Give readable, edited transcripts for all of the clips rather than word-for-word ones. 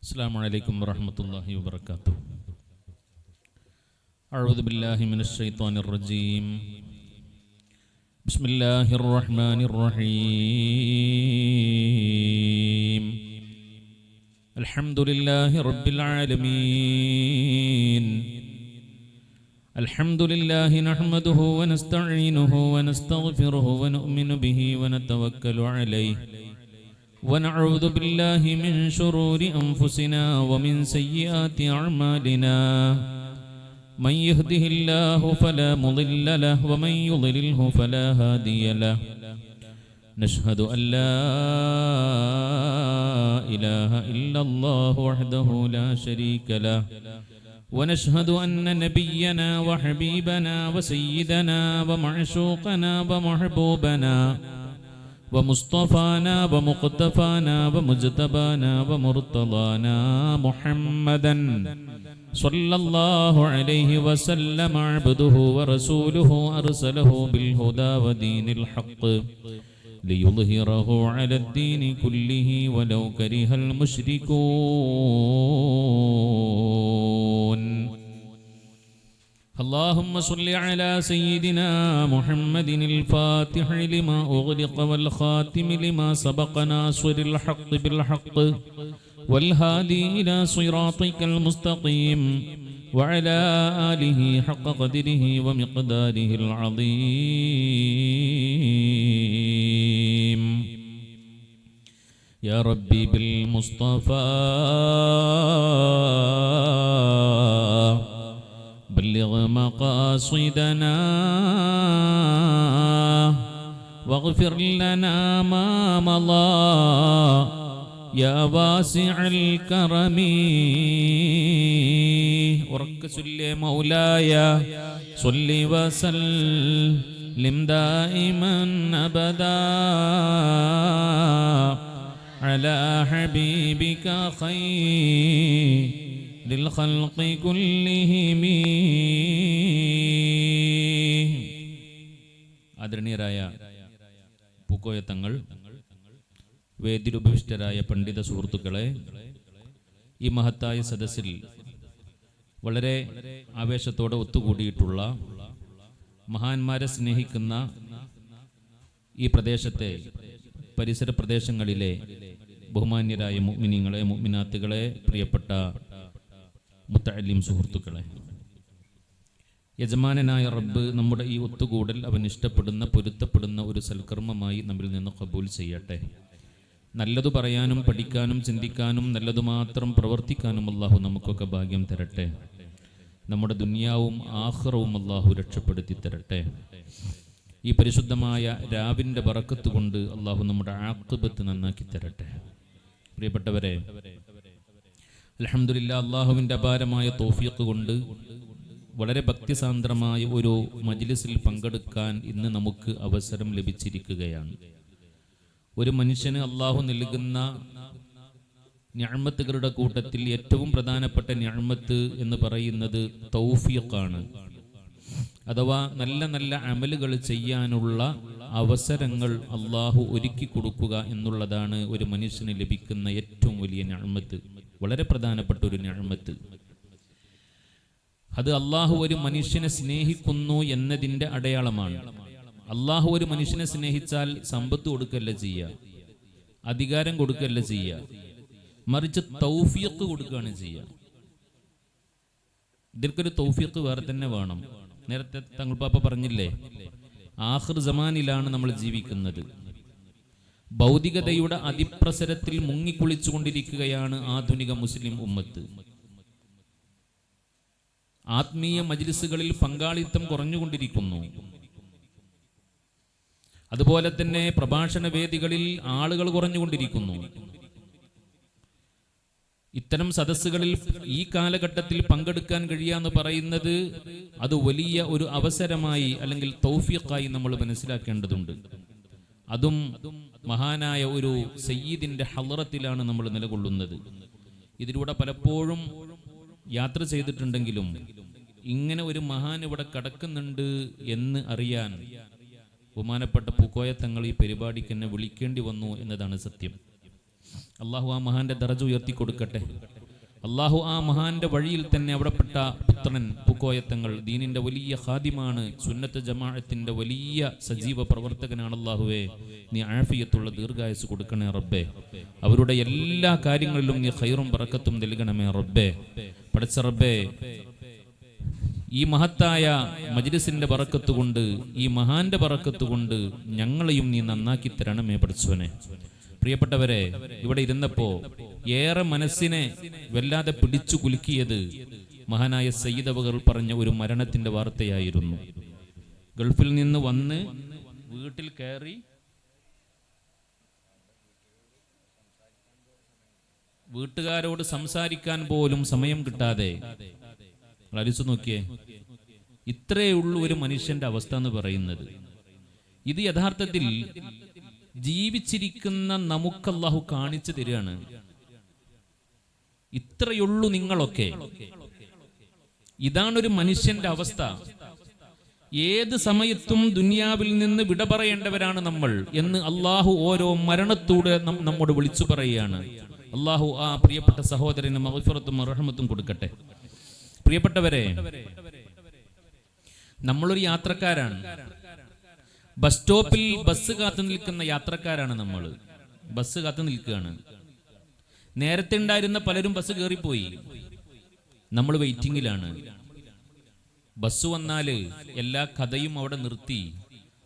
السلام عليكم ورحمة الله وبركاته. أعوذ بالله من الشيطان الرجيم. بسم الله الرحمن الرحيم. الحمد لله رب العالمين. الحمد لله نحمده ونستعينه ونستغفره ونؤمن به ونتوكل عليه ونعوذ بالله من شرور أنفسنا ومن سيئات أعمالنا. من يهده الله فلا مضل له ومن يضلله فلا هادي له. نشهد أن لا إله إلا الله وحده لا شريك له ونشهد أن نبينا وحبيبنا وسيدنا ومعشوقنا ومحبوبنا ومصطفانا ومقتفانا ومجتبانا ومرتضانا محمدا صلى الله عليه وسلم عبده ورسوله أرسله بالهدى ودين الحق ليظهره على الدين كله ولو كره المشركون. اللهم صل على سيدنا محمد الفاتح لما أغلق والخاتم لما سبق ناصر الحق بالحق والهادي إلى صراطك المستقيم وعلى آله حق قدره ومقداره العظيم. يا ربي بالمصطفى بلغ مقاصدنا واغفر لنا ما مضى يا واسع الكرم. وركسل مولاي صل وسلم دائما أبدا على حبيبك خير للخلق كلهم. ആദരണീയരായ പൂക്കോയ തങ്ങൾ, വേദിലുപവിഷ്ടരായ പണ്ഡിത സുഹൃത്തുക്കളെ, ഈ മഹത്തായ സദസ്സിൽ വളരെ ആവേശത്തോടെ ഒത്തുകൂടിയിട്ടുള്ള മഹാന്മാരെ സ്നേഹിക്കുന്ന ഈ പ്രദേശത്തെ പരിസര പ്രദേശങ്ങളിലെ ബഹുമാന്യരായ മുഅ്മിനീങ്ങളെ, മുഅ്മിനാത്തുകളെ, പ്രിയപ്പെട്ട മുത്തഅല്ലിം സുഹൃത്തുക്കളെ, യജമാനനായ റബ്ബ് നമ്മുടെ ഈ ഒത്തുകൂടൽ അവൻ ഇഷ്ടപ്പെടുന്ന, പൊരുത്തപ്പെടുന്ന ഒരു സൽക്കർമ്മമായി നമ്മിൽ നിന്ന് ഖബൂൽ ചെയ്യട്ടെ. നല്ലതു പറയാനും പഠിക്കാനും ചിന്തിക്കാനും നല്ലതു മാത്രം പ്രവർത്തിക്കാനും അല്ലാഹു നമുക്കൊക്കെ ഭാഗ്യം തരട്ടെ. നമ്മുടെ ദുനിയാവും ആഖിറവും അല്ലാഹു രക്ഷപ്പെടുത്തി തരട്ടെ. ഈ പരിശുദ്ധമായ രാവിൻ്റെ ബറക്കത്ത് കൊണ്ട് അല്ലാഹു നമ്മുടെ ആഖിബത്ത് നന്നാക്കി തരട്ടെ. പ്രിയപ്പെട്ടവരെ, അൽഹംദുലില്ലാ, അല്ലാഹുവിൻ്റെ അപാരമായ തൗഫീഖ് കൊണ്ട് വളരെ ഭക്തിസാന്ദ്രമായ ഒരു മജ്ലിസിൽ പങ്കെടുക്കാൻ ഇന്ന് നമുക്ക് അവസരം ലഭിച്ചിരിക്കുകയാണ്. ഒരു മനുഷ്യന് അല്ലാഹു നൽകുന്ന നിഅമത്തുകളുടെ കൂട്ടത്തിൽ ഏറ്റവും പ്രധാനപ്പെട്ട നിഅമത്ത് എന്ന് പറയുന്നത് തൗഫീഖാണ്. അഥവാ നല്ല നല്ല അമലുകൾ ചെയ്യാനുള്ള അവസരങ്ങൾ അല്ലാഹു ഒരുക്കി കൊടുക്കുക എന്നുള്ളതാണ് ഒരു മനുഷ്യന് ലഭിക്കുന്ന ഏറ്റവും വലിയ നിഅമത്ത്, വളരെ പ്രധാനപ്പെട്ട ഒരു നിഅമത്ത്. അത് അല്ലാഹു ഒരു മനുഷ്യനെ സ്നേഹിക്കുന്നു എന്നതിൻ്റെ അടയാളമാണ്. അല്ലാഹു ഒരു മനുഷ്യനെ സ്നേഹിച്ചാൽ സമ്പത്ത് കൊടുക്കല്ല ചെയ്യുക, അധികാരം കൊടുക്കല്ല ചെയ്യുക, മറിച്ച് തൗഫീഖ് കൊടുക്കുകയാണ് ചെയ്യുക. ഇതിൽക്കൊരു തൗഫീഖ് വേറെ തന്നെ വേണം. നേരത്തെ തങ്ങൾ പാപ്പ പറഞ്ഞില്ലേ, ആഖിർ സമാനിലാണ് നമ്മൾ ജീവിക്കുന്നത്. ഭൗതികതയുടെ അതിപ്രസരത്തിൽ മുങ്ങിക്കുളിച്ചുകൊണ്ടിരിക്കുകയാണ് ആധുനിക മുസ്ലിം ഉമ്മത്ത്. ആത്മീയ മജ്ലിസുകളിൽ പങ്കാളിത്തം കുറഞ്ഞുകൊണ്ടിരിക്കുന്നു. അതുപോലെ തന്നെ പ്രഭാഷണ വേദികളിൽ ആളുകൾ കുറഞ്ഞുകൊണ്ടിരിക്കുന്നു. ഇത്തരം സദസ്സുകളിൽ ഈ കാലഘട്ടത്തിൽ പങ്കെടുക്കാൻ കഴിയാന്ന് പറയുന്നത് അത് വലിയ ഒരു അവസരമായി അല്ലെങ്കിൽ തൗഫീഖായി നമ്മൾ മനസ്സിലാക്കേണ്ടതുണ്ട്. അതും മഹാനായ ഒരു സയ്യിദിന്റെ ഹളറത്തിലാണ് നമ്മൾ നിലകൊള്ളുന്നത്. ഇതിലൂടെ പലപ്പോഴും യാത്ര ചെയ്തിട്ടുണ്ടെങ്കിലും ഇങ്ങനെ ഒരു മഹാൻ ഇവിടെ കടക്കുന്നുണ്ട് എന്ന് അറിയാൻ ബഹുമാനപ്പെട്ട പൂക്കോയ തങ്ങൾ ഈ പരിപാടിക്ക് എന്നെ വിളിക്കേണ്ടി വന്നു എന്നതാണ് സത്യം. അള്ളാഹു ആ മഹാന്റെ ദറജ ഉയർത്തി കൊടുക്കട്ടെ. അള്ളാഹു ആ മഹാന്റെ വഴിയിൽ തന്നെ അവിടെപ്പെട്ട പുത്രൻ പൂക്കോയത്തങ്ങൾ ദീനിന്റെ വലിയ ഖാദിമാണ്, സുന്നത്ത് ജമാഅത്തിന്റെ വലിയ സജീവ പ്രവർത്തകനാണ്. അള്ളാഹുവേ, നീ ആഫിയത്തുള്ള ദീർഘായുസ് കൊടുക്കണേ റബ്ബേ. അവരുടെ എല്ലാ കാര്യങ്ങളിലും നീ ഖൈറും ബറക്കത്തും നൽകണമേ റബ്ബേ. പടച്ച റബ്ബേ, ഈ മഹത്തായ മജ്ലിസിന്റെ ബറക്കത്ത് കൊണ്ട്, ഈ മഹാന്റെ ബറക്കത്ത് കൊണ്ട് ഞങ്ങളെയും നീ നന്നാക്കി തരണമേ പടച്ചോനെ. പ്രിയപ്പെട്ടവരെ, ഇവിടെ ഇരുന്നപ്പോ ഏറെ മനസ്സിനെ വല്ലാതെ പിടിച്ചു കുലുക്കിയത് മഹാനായ സയ്യിദ് അവകൾ പറഞ്ഞ ഒരു മരണത്തിന്റെ വാർത്തയായിരുന്നു. ഗൾഫിൽ നിന്ന് വന്ന് വീട്ടിൽ കയറി വീട്ടുകാരോട് സംസാരിക്കാൻ പോലും സമയം കിട്ടാതെ, അരിച്ചു നോക്കിയേ, ഇത്രയേ ഉള്ളൂ ഒരു മനുഷ്യന്റെ അവസ്ഥ എന്ന് പറയുന്നത്. ഇത് യഥാർത്ഥത്തിൽ ജീവിച്ചിരിക്കുന്ന നമുക്ക് അല്ലാഹു കാണിച്ചു തരികയാണ്. ഇത്രയുള്ളൂ നിങ്ങളൊക്കെ. ഇതാണൊരു മനുഷ്യന്റെ അവസ്ഥ. ഏത് സമയത്തും ദുനിയാവിൽ നിന്ന് വിട പറയേണ്ടവരാണ് നമ്മൾ എന്ന് അല്ലാഹു ഓരോ മരണത്തോടെ നമ്മോട് വിളിച്ചു പറയുകയാണ്. അല്ലാഹു ആ പ്രിയപ്പെട്ട സഹോദരന് മഗ്ഫിറത്തും റഹ്മത്തും കൊടുക്കട്ടെ. പ്രിയപ്പെട്ടവരെ, നമ്മളൊരു യാത്രക്കാരാണ്. ബസ് സ്റ്റോപ്പിൽ ബസ് കാത്തു നിൽക്കുന്ന യാത്രക്കാരാണ് നമ്മൾ. ബസ് കാത്തു നിൽക്കുകയാണ്. നേരത്തെ ഉണ്ടായിരുന്ന പലരും ബസ് കയറിപ്പോയി. നമ്മൾ വെയിറ്റിംഗിലാണ്. ബസ് വന്നാല് എല്ലാ കഥയും അവിടെ നിർത്തി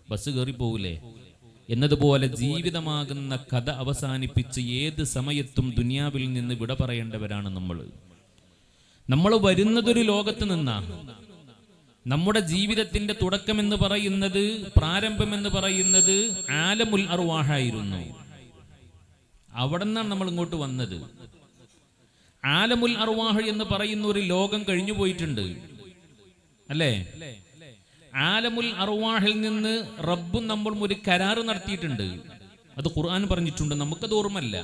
ബസ് കയറിപ്പോവില്ലേ എന്നതുപോലെ ജീവിതമാകുന്ന കഥ അവസാനിപ്പിച്ച് ഏത് സമയത്തും ദുനിയാവിൽ നിന്ന് വിട പറയേണ്ടവരാണ് നമ്മൾ. നമ്മൾ വരുന്നതൊരു ലോകത്ത് നിന്നാ. നമ്മുടെ ജീവിതത്തിന്റെ തുടക്കം എന്ന് പറയുന്നത്, പ്രാരംഭം എന്ന് പറയുന്നത് ആലമുൽ അർവാഹായിരുന്നു. അവിടെ നിന്നാണ് നമ്മൾ ഇങ്ങോട്ട് വന്നത്. ആലമുൽ അർവാഹ് എന്ന് പറയുന്ന ഒരു ലോകം കഴിഞ്ഞു പോയിട്ടുണ്ട്, അല്ലേ? ആലമുൽ അർവാഹിൽ നിന്ന് റബ്ബും നമ്മൾ ഒരു കരാറ് നടത്തിയിട്ടുണ്ട്. അത് ഖുർആൻ പറഞ്ഞിട്ടുണ്ട്. നമുക്കത് ഓർമ്മയില്ല.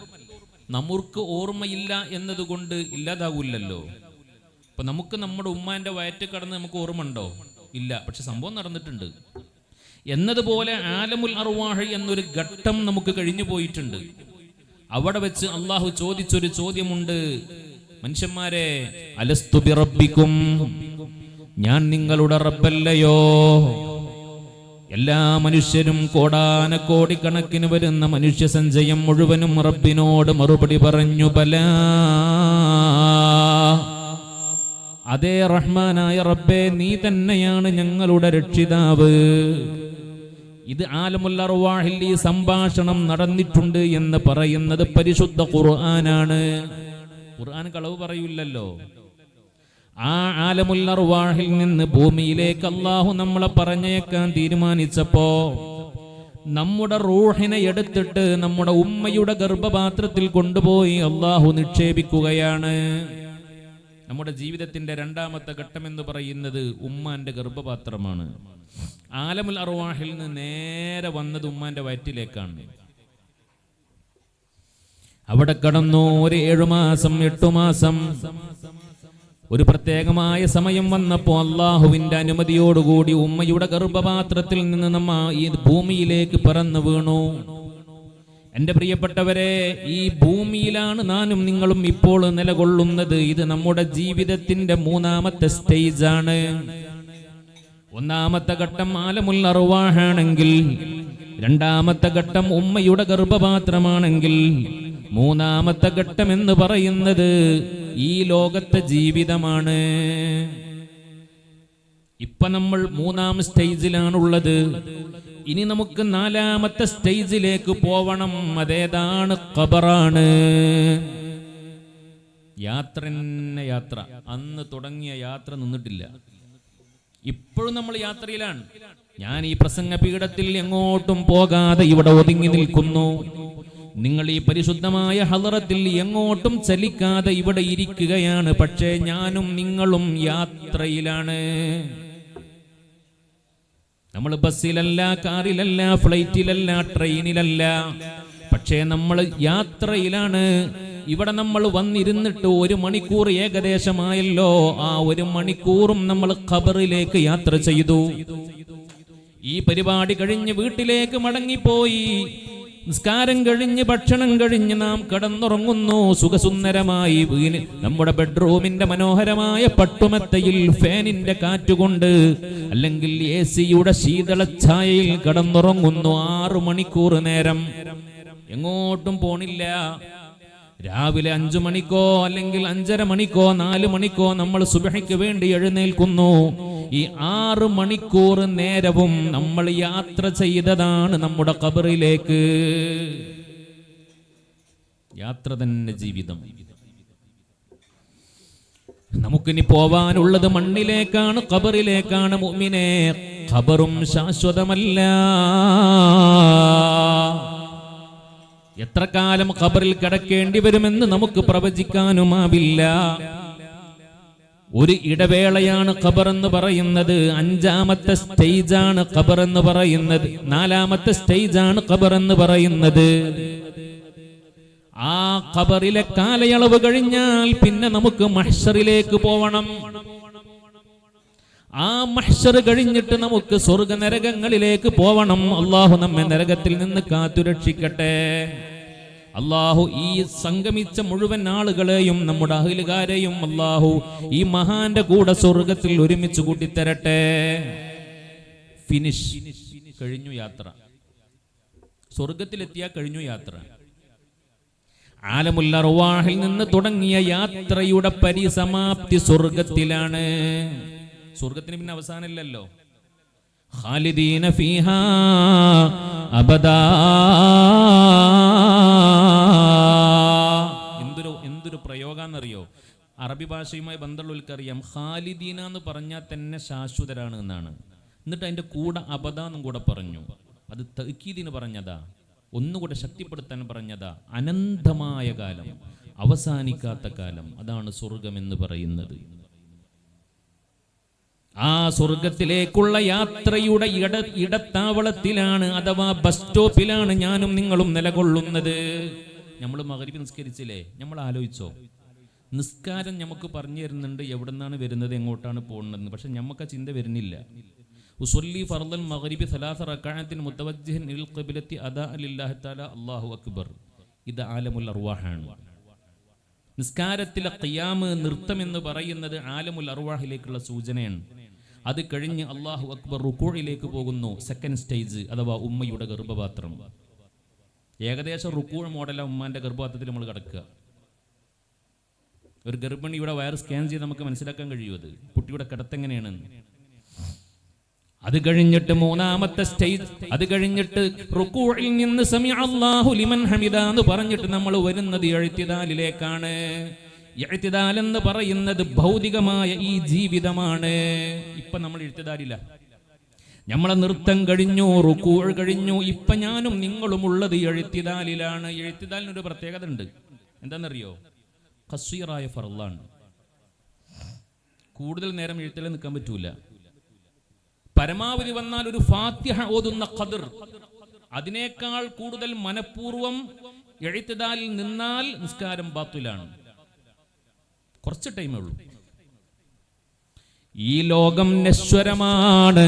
നമുക്ക് ഓർമ്മയില്ല എന്നതുകൊണ്ട് ഇല്ലാതാവൂല്ലല്ലോ. അപ്പൊ നമുക്ക് നമ്മുടെ ഉമ്മാന്റെ വയറ്റ് കടന്ന് നമുക്ക് ഓർമ്മ ഉണ്ടോ? ഇല്ല. പക്ഷെ സംഭവം നടന്നിട്ടുണ്ട്. എന്നതുപോലെ ആലമുൽ അർവാഹ് എന്നൊരു ഘട്ടം നമുക്ക് കഴിഞ്ഞു പോയിട്ടുണ്ട്. അവിടെ വെച്ച് അള്ളാഹു ചോദിച്ചൊരു ചോദ്യമുണ്ട്. മനുഷ്യന്മാരെ, അലസ്തു ബിറബ്ബിക്കും, ഞാൻ നിങ്ങളുടെ റബ്ബല്ലയോ? എല്ലാ മനുഷ്യരും കോടാനക്കോടിക്കണക്കിന് വരുന്ന മനുഷ്യ സഞ്ചയം മുഴുവനും റബ്ബിനോട് മറുപടി പറഞ്ഞു, ബലാ, അതേ റഹ്മാനായ റബ്ബേ, നീ തന്നെയാണ് ഞങ്ങളുടെ രക്ഷിതാവ്. ഇത് ആലമുൽ അർവാഹിൽ ഈ സംഭാഷണം നടന്നിട്ടുണ്ട് എന്ന് പറയുന്നത് പരിശുദ്ധ ഖുർആനാണ്. ഖുർആൻ കളവ് പറയൂലല്ലോ. ആ ആലമുൽ അർവാഹിൽ നിന്ന് ഭൂമിയിലേക്ക് അല്ലാഹു നമ്മളെ പറഞ്ഞേക്കാൻ തീരുമാനിച്ചപ്പോ നമ്മുടെ റൂഹിനെ എടുത്തിട്ട് നമ്മുടെ ഉമ്മയുടെ ഗർഭപാത്രത്തിൽ കൊണ്ടുപോയി അല്ലാഹു നിക്ഷേപിക്കുകയാണ്. നമ്മുടെ ജീവിതത്തിന്റെ രണ്ടാമത്തെ ഘട്ടം എന്ന് പറയുന്നത് ഉമ്മാന്റെ ഗർഭപാത്രമാണ്. ആലമുൽ അർവാഹിൽ നിന്ന് നേരെ വന്നത് ഉമ്മാന്റെ വയറ്റിലേക്കാണ്. അവിടെ കടന്നു ഒരു 7 മാസം 8 മാസം. ഒരു പ്രത്യേകമായ സമയം വന്നപ്പോ അള്ളാഹുവിന്റെ അനുമതിയോടുകൂടി ഉമ്മയുടെ ഗർഭപാത്രത്തിൽ നിന്ന് നമ്മ ഈ ഭൂമിയിലേക്ക് പറന്നു വീണു. എന്റെ പ്രിയപ്പെട്ടവരെ, ഈ ഭൂമിയിലാണ് നാനും നിങ്ങളും ഇപ്പോൾ നിലകൊള്ളുന്നത്. ഇത് നമ്മുടെ ജീവിതത്തിന്റെ 3ാമത്തെ സ്റ്റേജാണ്. 1ാമത്തെ ഘട്ടം ആലമുൽ അർവാഹാണെങ്കിൽ, 2ാമത്തെ ഘട്ടം ഉമ്മയുടെ ഗർഭപാത്രമാണെങ്കിൽ, 3ാമത്തെ ഘട്ടം എന്ന് പറയുന്നത് ഈ ലോകത്തെ ജീവിതമാണ്. ഇപ്പൊ നമ്മൾ 3ാം സ്റ്റേജിലാണുള്ളത്. ഇനി നമുക്ക് 4ാമത്തെ സ്റ്റേജിലേക്ക് പോവണം. അതേതാണ്? ഖബറാണ്. യാത്ര തന്നെ യാത്ര. അന്ന് തുടങ്ങിയ യാത്ര നിന്നിട്ടില്ല. ഇപ്പോഴും നമ്മൾ യാത്രയിലാണ്. ഞാൻ ഈ പ്രസംഗ പീഠത്തിൽ എങ്ങോട്ടും പോകാതെ ഇവിടെ ഒതുങ്ങി നിൽക്കുന്നു. നിങ്ങൾ ഈ പരിശുദ്ധമായ ഹളറത്തിൽ എങ്ങോട്ടും ചലിക്കാതെ ഇവിടെ ഇരിക്കുകയാണ്. പക്ഷേ ഞാനും നിങ്ങളും യാത്രയിലാണ്. നമ്മൾ ബസ്സിലല്ല, കാറിലല്ല, ഫ്ലൈറ്റിലല്ല, ട്രെയിനിലല്ല. പക്ഷേ നമ്മൾ യാത്രയിലാണ്. ഇവിടെ നമ്മൾ വന്നിരുന്നിട്ട് 1 മണിക്കൂർ ഏകദേശമായല്ലോ. ആ 1 മണിക്കൂറും നമ്മൾ ഖബറിലേക്ക് യാത്ര ചെയ്തു. ഈ പരിപാടി കഴിഞ്ഞ് വീട്ടിലേക്ക് മടങ്ങിപ്പോയി. നിസ്കാരം കഴിഞ്ഞ് ഭക്ഷണം കഴിഞ്ഞ് നാം കിടന്നുറങ്ങുന്നു സുഖസുന്ദരമായി വീണ് നമ്മുടെ ബെഡ്റൂമിന്റെ മനോഹരമായ പട്ടുമെത്തയിൽ ഫാനിന്റെ കാറ്റുകൊണ്ട് അല്ലെങ്കിൽ AC-യുടെ ശീതളഛായയിൽ കിടന്നുറങ്ങുന്നു 6 മണിക്കൂർ നേരം. എങ്ങോട്ടും പോണില്ല. രാവിലെ 5 മണിക്കോ അല്ലെങ്കിൽ 5:30 മണിക്കോ 4 മണിക്കോ നമ്മൾ സുബ്ഹിക്ക് വേണ്ടി എഴുന്നേൽക്കുന്നു. ഈ 6 മണിക്കൂർ നേരവും നമ്മൾ യാത്ര ചെയ്തതാണ് നമ്മുടെ ഖബറിലേക്ക്. യാത്ര തന്നെ ജീവിതം. നമുക്കിനി പോവാനുള്ളത് മണ്ണിലേക്കാണ്, ഖബറിലേക്കാണ്. മുഅ്മിനേ, ഖബറും ശാശ്വതമല്ല. എത്ര കാലം ഖബറിൽ കിടക്കേണ്ടി വരുമെന്ന് നമുക്ക് പ്രവചിക്കാനുമാവില്ല. ഒരു ഇടവേളയാണ് ഖബർ എന്ന് പറയുന്നത്. 5ാമത്തെ സ്റ്റേജാണ് ഖബർ എന്ന് പറയുന്നത്. 4ാമത്തെ സ്റ്റേജാണ് ഖബർ എന്ന് പറയുന്നത്. ആ ഖബറിലെ കാലയളവ് കഴിഞ്ഞാൽ പിന്നെ നമുക്ക് മഹ്ശറിലേക്ക് പോവണം. ആ മഹ്ശർ കഴിഞ്ഞിട്ട് നമുക്ക് സ്വർഗ നരകങ്ങളിലേക്ക് പോവണം. അള്ളാഹു നമ്മെ നരകത്തിൽ നിന്ന് കാത്തുരക്ഷിക്കട്ടെ. അള്ളാഹു ഈ സംഗമിച്ച മുഴുവൻ ആളുകളെയും നമ്മുടെ അഹ്ലുകാരെയും അള്ളാഹു ഈ മഹാന്റെ കൂടെ സ്വർഗത്തിൽ ഒരുമിച്ച് കൂട്ടിത്തരട്ടെ. ഫിനിഷ്, കഴിഞ്ഞു യാത്ര. സ്വർഗത്തിലെത്തിയാൽ കഴിഞ്ഞു യാത്ര. ആലമുൽ അർവാഹിൽ നിന്ന് തുടങ്ങിയ യാത്രയുടെ പരിസമാപ്തി സ്വർഗത്തിലാണ്. സ്വർഗത്തിന് പിന്നെ അവസാനമില്ലല്ലോ. ഖാലിദീന ഫീഹാ അബദാ. എന്തൊരു പ്രയോഗാന്നറിയോ? അറബി ഭാഷയുമായി ബന്ധമുള്ളവർക്കറിയാം. ഖാലിദീന എന്ന് പറഞ്ഞാൽ തന്നെ ശാശ്വതരാണ് എന്നാണ്. എന്നിട്ട് അതിന്റെ കൂടെ അബദ എന്നും കൂടെ പറഞ്ഞു. അത് തഅ്കീദിന് പറഞ്ഞതാ, ഒന്നുകൂടെ ശക്തിപ്പെടുത്താൻ പറഞ്ഞതാ. അനന്തമായ കാലം, അവസാനിക്കാത്ത കാലം, അതാണ് സ്വർഗം എന്ന് പറയുന്നത്. ആ സ്വർഗത്തിലേക്കുള്ള യാത്രയുടെ ഇടത്താവളത്തിലാണ് അഥവാ ബസ് സ്റ്റോപ്പിലാണ് ഞാനും നിങ്ങളും നിലകൊള്ളുന്നത്. നമ്മൾ മഗ്രിബ് നിസ്കരിച്ചില്ലേ? നമ്മൾ ആലോചിച്ചോ? നിസ്കാരം നമുക്ക് പറഞ്ഞു തരുന്നുണ്ട് എവിടെ നിന്നാണ് വരുന്നത്, എങ്ങോട്ടാണ് പോകുന്നതെന്ന്. പക്ഷെ നമുക്ക് ആ ചിന്ത വരുന്നില്ല. ഉസ്വല്ലി ഫർദൽ മഗ്രിബി 3 റക്അഅത്തിൻ മുതവജ്ജിഹൻ ഇൽ ഖിബ്ലത്തി അദാ ലില്ലാഹി തആല അല്ലാഹു അക്ബർ. ഇത് ആലമുൽ അർവാഹാണ്. നിസ്കാരത്തിലെ ഖിയാമ്, നൃത്തം എന്ന് പറയുന്നത് ആലമുൽ അർവാഹിലേക്കുള്ള സൂചനയാണ്. അത് കഴിഞ്ഞ് അല്ലാഹു അക്ബർ റുക്കൂഇലേക്ക് പോകുന്നു. സെക്കൻഡ് സ്റ്റേജ് അഥവാ ഉമ്മയുടെ ഗർഭപാത്രം. ഏകദേശം റുക്കൂഴ് മോഡല ഉമ്മാന്റെ ഗർഭപാത്രത്തിൽ നമ്മൾ കിടക്കുക. ഒരു ഗർഭിണിയുടെ വയർ സ്കാൻ ചെയ്ത് നമുക്ക് മനസ്സിലാക്കാൻ കഴിയും അത് കുട്ടിയുടെ കിടത്തെങ്ങനെയാണ്. അത് കഴിഞ്ഞിട്ട് 3ാമത്തെ സ്റ്റേജ്, അത് കഴിഞ്ഞിട്ട് റുക്കൂഇൽ നിന്ന് സമിഅ അല്ലാഹു ലിമൻ ഹമിദ എന്ന് പറഞ്ഞിട്ട് നമ്മൾ വരുന്നത് ഇഅ്തിദാലിലേക്കാണ്. ഇഅ്തിദാൽ എന്ന് പറയുന്നത് ഭൗതികമായ ഈ ജീവിതമാണ്. ഇപ്പൊ നമ്മൾ ഇഅ്തിദാലില്ല. നമ്മളെ നൃത്തം കഴിഞ്ഞു, റുക്കൂഅ് കഴിഞ്ഞു. ഇപ്പൊ ഞാനും നിങ്ങളും ഉള്ളത് ഇഅ്തിദാലിലാണ്. ഇഅ്തിദാലിനൊരു പ്രത്യേകത ഉണ്ട്. എന്താണെന്നറിയോ? ഖസ്വീറായ ഫർളാണ്. കൂടുതൽ നേരം ഇഅ്തിദാലിൽ നിൽക്കാൻ പറ്റൂല. പരമാവധി വന്നാൽ ഒരു ഫാത്തിഹ ഓതുന്ന ഖദർ, അതിനേക്കാൾ കൂടുതൽ മനഃപൂർവ്വം ഇഅ്തിദാലിൽ നിന്നാൽ നിസ്കാരം ബാത്തിലാണ്. കുറച്ച് ടൈമേ ഉള്ളൂ. ഈ ലോകം നശ്വരമാണ്,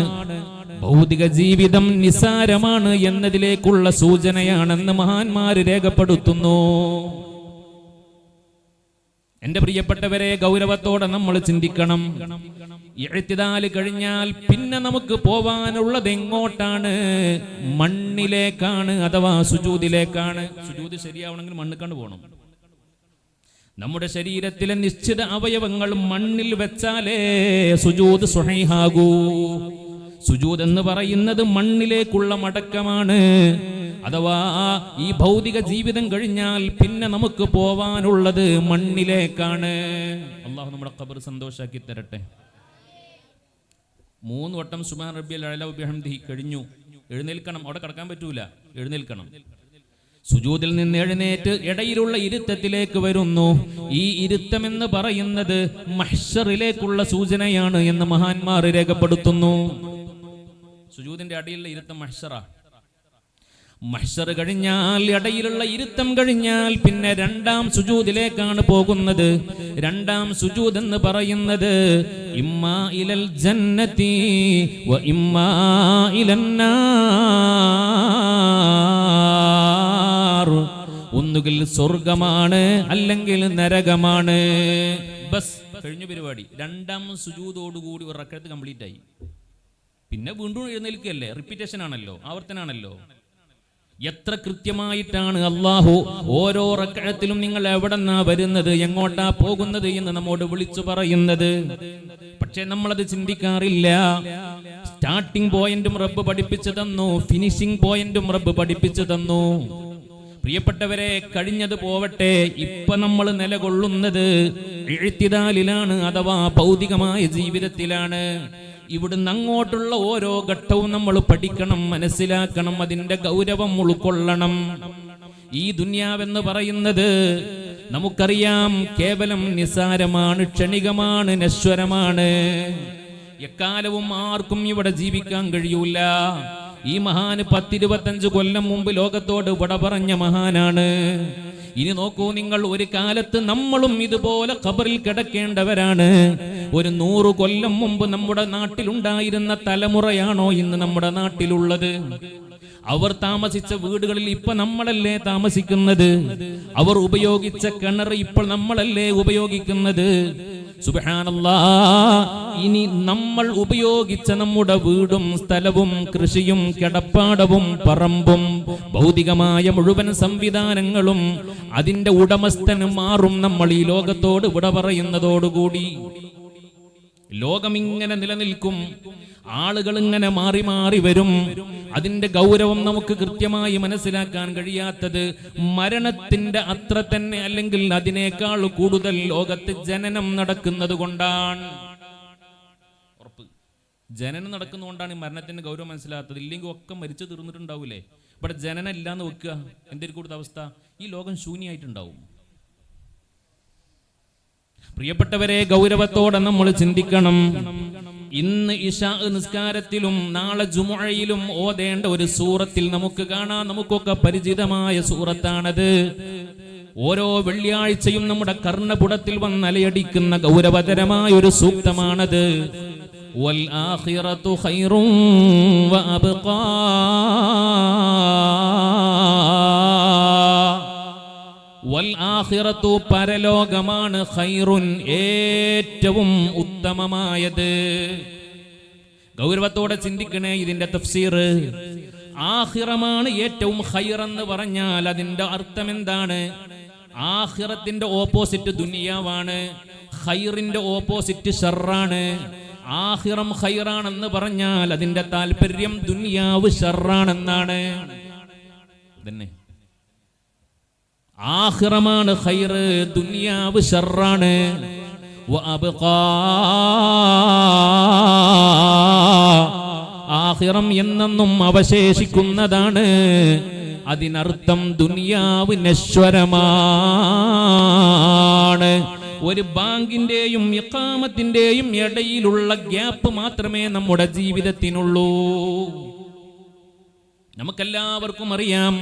ഭൗതിക ജീവിതം നിസാരമാണ് എന്നതിലേക്കുള്ള സൂചനയാണെന്ന് മഹാന്മാര് രേഖപ്പെടുത്തുന്നു. എന്റെ പ്രിയപ്പെട്ടവരെ, ഗൗരവത്തോടെ നമ്മൾ ചിന്തിക്കണം. ഇഅ്തിദാല് കഴിഞ്ഞാൽ പിന്നെ നമുക്ക് പോവാനുള്ളത് എങ്ങോട്ടാണ്? മണ്ണിലേക്കാണ്, അഥവാ സുജൂദിലേക്കാണ്. സുജൂദ് ശരിയാവണമെങ്കിൽ മണ്ണിക്കാണ്ട് പോകണം. നമ്മുടെ ശരീരത്തിലെ നിശ്ചിത അവയവങ്ങൾ മണ്ണിൽ വെച്ചാലേ സുജൂദ് സ്വഹീഹാകൂ. സുജൂദ് എന്ന് പറയുന്നത് മണ്ണിലേക്കുള്ള മടക്കമാണ്. അഥവാ ഈ ഭൗതിക ജീവിതം കഴിഞ്ഞാൽ പിന്നെ നമുക്ക് പോവാനുള്ളത് മണ്ണിലേക്കാണ്. അല്ലാഹു നമ്മുടെ ഖബർ സന്തോഷാക്കി തരട്ടെ. 3 വട്ടം സുബ്ഹാന റബ്ബിയൽ അഅ്ല വബിഹംദിഹി കഴിഞ്ഞു. എഴുന്നേൽക്കണം. അവിടെ കിടക്കാൻ പറ്റൂല, എഴുന്നേൽക്കണം. സുജൂദിൽ നിന്ന് എഴുന്നേറ്റ് ഇടയിലുള്ള ഇരുത്തത്തിലേക്ക് വരുന്നു. ഈ ഇരുത്തം എന്ന് പറയുന്നത് മഹ്ശറിലേക്കുള്ള സൂചനയാണ് എന്ന് മഹാന്മാർ രേഖപ്പെടുത്തുന്നു. സുജൂദിന്റെ അടിയിലുള്ള ഇരുത്തം മഹ്ശറ. മഹ്ശർ കഴിഞ്ഞാൽ, ഇടയിലുള്ള ഇരുത്തം കഴിഞ്ഞാൽ പിന്നെ 2ാം സുജൂദിലേക്കാണ് പോകുന്നത്. 2ാം സുജൂദ് എന്ന് പറയുന്നത് ഇമ്മാ ഇലൽ ജന്നതി വ ഇമ്മാ ഇലൻ നാർ. ഒന്നുകിൽ സ്വർഗമാണ് അല്ലെങ്കിൽ നരകമാണ്. ബസ് കഴിഞ്ഞ പരിപാടി. രണ്ടാം സുജൂദോടുകൂടി ഒരു റക്അത്ത് കംപ്ലീറ്റ് ആയി. പിന്നെ വീണ്ടും എഴുന്നേൽക്കുകയല്ലേ, റിപ്പീറ്റേഷൻ ആണല്ലോ, ആവർത്തനാണല്ലോ. എത്ര കൃത്യമായിട്ടാണ് അള്ളാഹു ഓരോ റക്അത്തിലും നിങ്ങൾ എവിടെന്നാ വരുന്നത്, എങ്ങോട്ടാ പോകുന്നത് എന്ന് നമ്മോട് വിളിച്ചു പറയുന്നത്. പക്ഷെ നമ്മളത് ചിന്തിക്കാറില്ല. സ്റ്റാർട്ടിംഗ് പോയിന്റും റബ്ബ് പഠിപ്പിച്ചു തന്നു, ഫിനിഷിംഗ് പോയിന്റും റബ്ബ് പഠിപ്പിച്ചു തന്നു. പ്രിയപ്പെട്ടവരെ, കഴിഞ്ഞത് പോവട്ടെ, ഇപ്പൊ നമ്മൾ നിലകൊള്ളുന്നത് ഇഅ്തിദാലിലാണ്, അഥവാ ഭൗതികമായ ജീവിതത്തിലാണ്. ഇവിടുന്ന് അങ്ങോട്ടുള്ള ഓരോ ഘട്ടവും നമ്മൾ പഠിക്കണം, മനസ്സിലാക്കണം, അതിന്റെ ഗൗരവം ഉൾക്കൊള്ളണം. ഈ ദുനിയാവെന്ന് പറയുന്നത് നമുക്കറിയാം കേവലം നിസാരമാണ്, ക്ഷണികമാണ്, നശ്വരമാണ്. എക്കാലവും ആർക്കും ഇവിടെ ജീവിക്കാൻ കഴിയൂല. ഈ മഹാന് 10-25 കൊല്ലം മുമ്പ് ലോകത്തോട് വിട പറഞ്ഞ മഹാനാണ്. ഇനി നോക്കൂ നിങ്ങൾ, ഒരു കാലത്ത് നമ്മളും ഇതുപോലെ ഖബറിൽ കിടക്കേണ്ടവരാണ്. ഒരു 100 കൊല്ലം മുമ്പ് നമ്മുടെ നാട്ടിലുണ്ടായിരുന്ന തലമുറയാണോ ഇന്ന് നമ്മുടെ നാട്ടിലുള്ളത്? അവർ താമസിച്ച വീടുകളിൽ ഇപ്പൊ നമ്മളല്ലേ താമസിക്കുന്നത്? അവർ ഉപയോഗിച്ച കിണർ ഇപ്പോൾ നമ്മളല്ലേ ഉപയോഗിക്കുന്നത്? സുബ്ഹാനല്ലാഹ്, ഇനി നമ്മൾ ഉപയോഗിച്ച നമ്മുടെ വീടും സ്ഥലവും കൃഷിയും കിടപ്പാടവും പറമ്പും ഭൗതികമായ മുഴുവൻ സംവിധാനങ്ങളും അതിന്റെ ഉടമസ്ഥന് മാറും നമ്മൾ ഈ ലോകത്തോട് വിട പറയുന്നതോടുകൂടി. ലോകം ഇങ്ങനെ നിലനിൽക്കും, ആളുകൾ ഇങ്ങനെ മാറി മാറി വരും. അതിന്റെ ഗൗരവം നമുക്ക് കൃത്യമായി മനസ്സിലാക്കാൻ കഴിയാത്തത് മരണത്തിന്റെ അത്ര തന്നെ അല്ലെങ്കിൽ അതിനേക്കാൾ കൂടുതൽ ലോകത്ത് ജനനം നടക്കുന്നത് കൊണ്ടാണ്. ജനനം നടക്കുന്നതുകൊണ്ടാണ് ഈ മരണത്തിന്റെ ഗൗരവം മനസ്സിലാത്തത്. ഇല്ലെങ്കിൽ ഒക്കെ മരിച്ചു തീർന്നിട്ടുണ്ടാവൂലേ? ഇവിടെ ജനനം ഇല്ലാന്ന് വെക്കുക, എന്തായിരിക്കും കൂടുതൽ അവസ്ഥ? ഈ ലോകം ശൂന്യമായിട്ടുണ്ടാവും. പ്രിയപ്പെട്ടവരെ, ഗൗരവത്തോടെ നമ്മൾ ചിന്തിക്കണം. ഇന്ന് ഇശാ നിസ്കാരത്തിലും നാളെ ജുമുഅയിലും ഓതേണ്ട ഒരു സൂറത്തിൽ നമുക്ക് കാണാം, നമുക്കൊക്കെ പരിചിതമായ സൂറത്താണത്. ഓരോ വെള്ളിയാഴ്ചയും നമ്മുടെ കർണപുടത്തിൽ വന്ന് അലയടിക്കുന്ന ഗൗരവതരമായ ഒരു സൂക്തമാണത്. വൽ ആഖിറതു ഖൈറും വഅബ്ഖാ, വൽ ആഖിറതു പരലോകമാണ്, ഖൈറുൻ ഏറ്റവും ഉത്തമമായത്. ഗൗരവത്തോടെ ചിന്തിക്കണേ ഇതിന്റെ തഫ്സീർ. ആഖിറമാണ് ഏറ്റവും ഖൈർ എന്ന് പറഞ്ഞാൽ അതിന്റെ അർത്ഥം എന്താണ്? ആഖിറത്തിന്റെ ഓപ്പോസിറ്റ് ദുനിയാവാണ്, ഖൈറിന്റെ ഓപ്പോസിറ്റ് ഷർറാണ്. ആഖിറം ഖൈറാണെന്ന് പറഞ്ഞാൽ അതിന്റെ താല്പര്യം ദുനിയാവ് ഷർറാണെന്നാണ്. തന്നെ ആഖിറമാണ് ഖൈർ, ദുനിയാവ് ഷർറാണ്. വഅബ്ഖാ, ആഖിറം എന്നെന്നും അവശേഷിക്കുന്നതാണ്. അതിനർത്ഥം ദുനിയാവ് നശ്വരമാണ്. ഒരു ബാങ്കിന്റെയും ഇഖാമത്തിന്റെയും ഇടയിലുള്ള ഗ്യാപ്പ് മാത്രമേ നമ്മുടെ ജീവിതത്തിനുള്ളൂ. നമുക്കെല്ലാവർക്കും അറിയാം,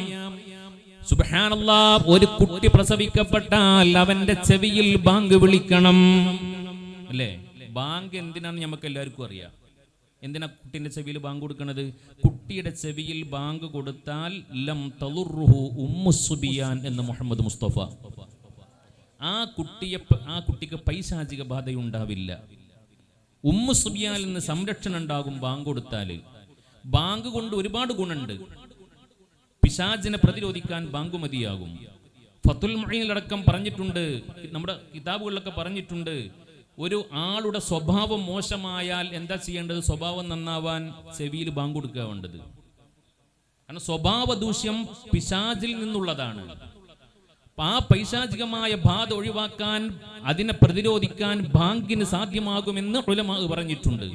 സുബ്ഹാനല്ലാഹ്, ഒരു കുട്ടി പ്രസവിക്കപ്പെട്ടാൽ അവന്റെ ചെവിയിൽ ബാങ്ക് വിളിക്കണം, അല്ലേ? ബാങ്ക് എന്തിനാന്ന് നമുക്ക് എല്ലാവർക്കും അറിയാം. എന്തിനാ കുട്ടിന്റെ ചെവിയിൽ ബാങ്ക് കൊടുക്കുന്നത്? കുട്ടിയുടെ ചെവിയിൽ ബാങ്ക് കൊടുത്താൽ ലം തളുറുഹു ഉമ്മു സുബിയാൻ എന്ന് മുഹമ്മദ് മുസ്തഫ. ആ കുട്ടിക്ക് പൈശാചിക ബാധയുണ്ടാവില്ല. ഉമ്മു സുബിയാനിൽ നിന്ന് സംരക്ഷണം ഉണ്ടാകും ബാങ്ക് കൊടുത്താല്. ബാങ്ക് കൊണ്ട് ഒരുപാട് ഗുണമുണ്ട്. പിശാചിനെ പ്രതിരോധിക്കാൻ ബാങ്ക് മതിയാകും. ഫത്തുൽ മുഈനിലടക്കം പറഞ്ഞിട്ടുണ്ട്, നമ്മുടെ കിതാബുകളിലൊക്കെ പറഞ്ഞിട്ടുണ്ട്, ഒരു ആളുടെ സ്വഭാവം മോശമായാൽ എന്താ ചെയ്യേണ്ടത്? സ്വഭാവം നന്നാവാൻ ചെവിയിൽ ബാങ്ക് കൊടുക്കുക വേണ്ടത്. കാരണം സ്വഭാവ ദൂഷ്യം പിശാചിൽ നിന്നുള്ളതാണ്. ആ പൈശാചികമായ ബാധ ഒഴിവാക്കാൻ, അതിനെ പ്രതിരോധിക്കാൻ ബാങ്കിന് സാധ്യമാകുമെന്ന് ഉലമാ പറഞ്ഞിട്ടുണ്ട്.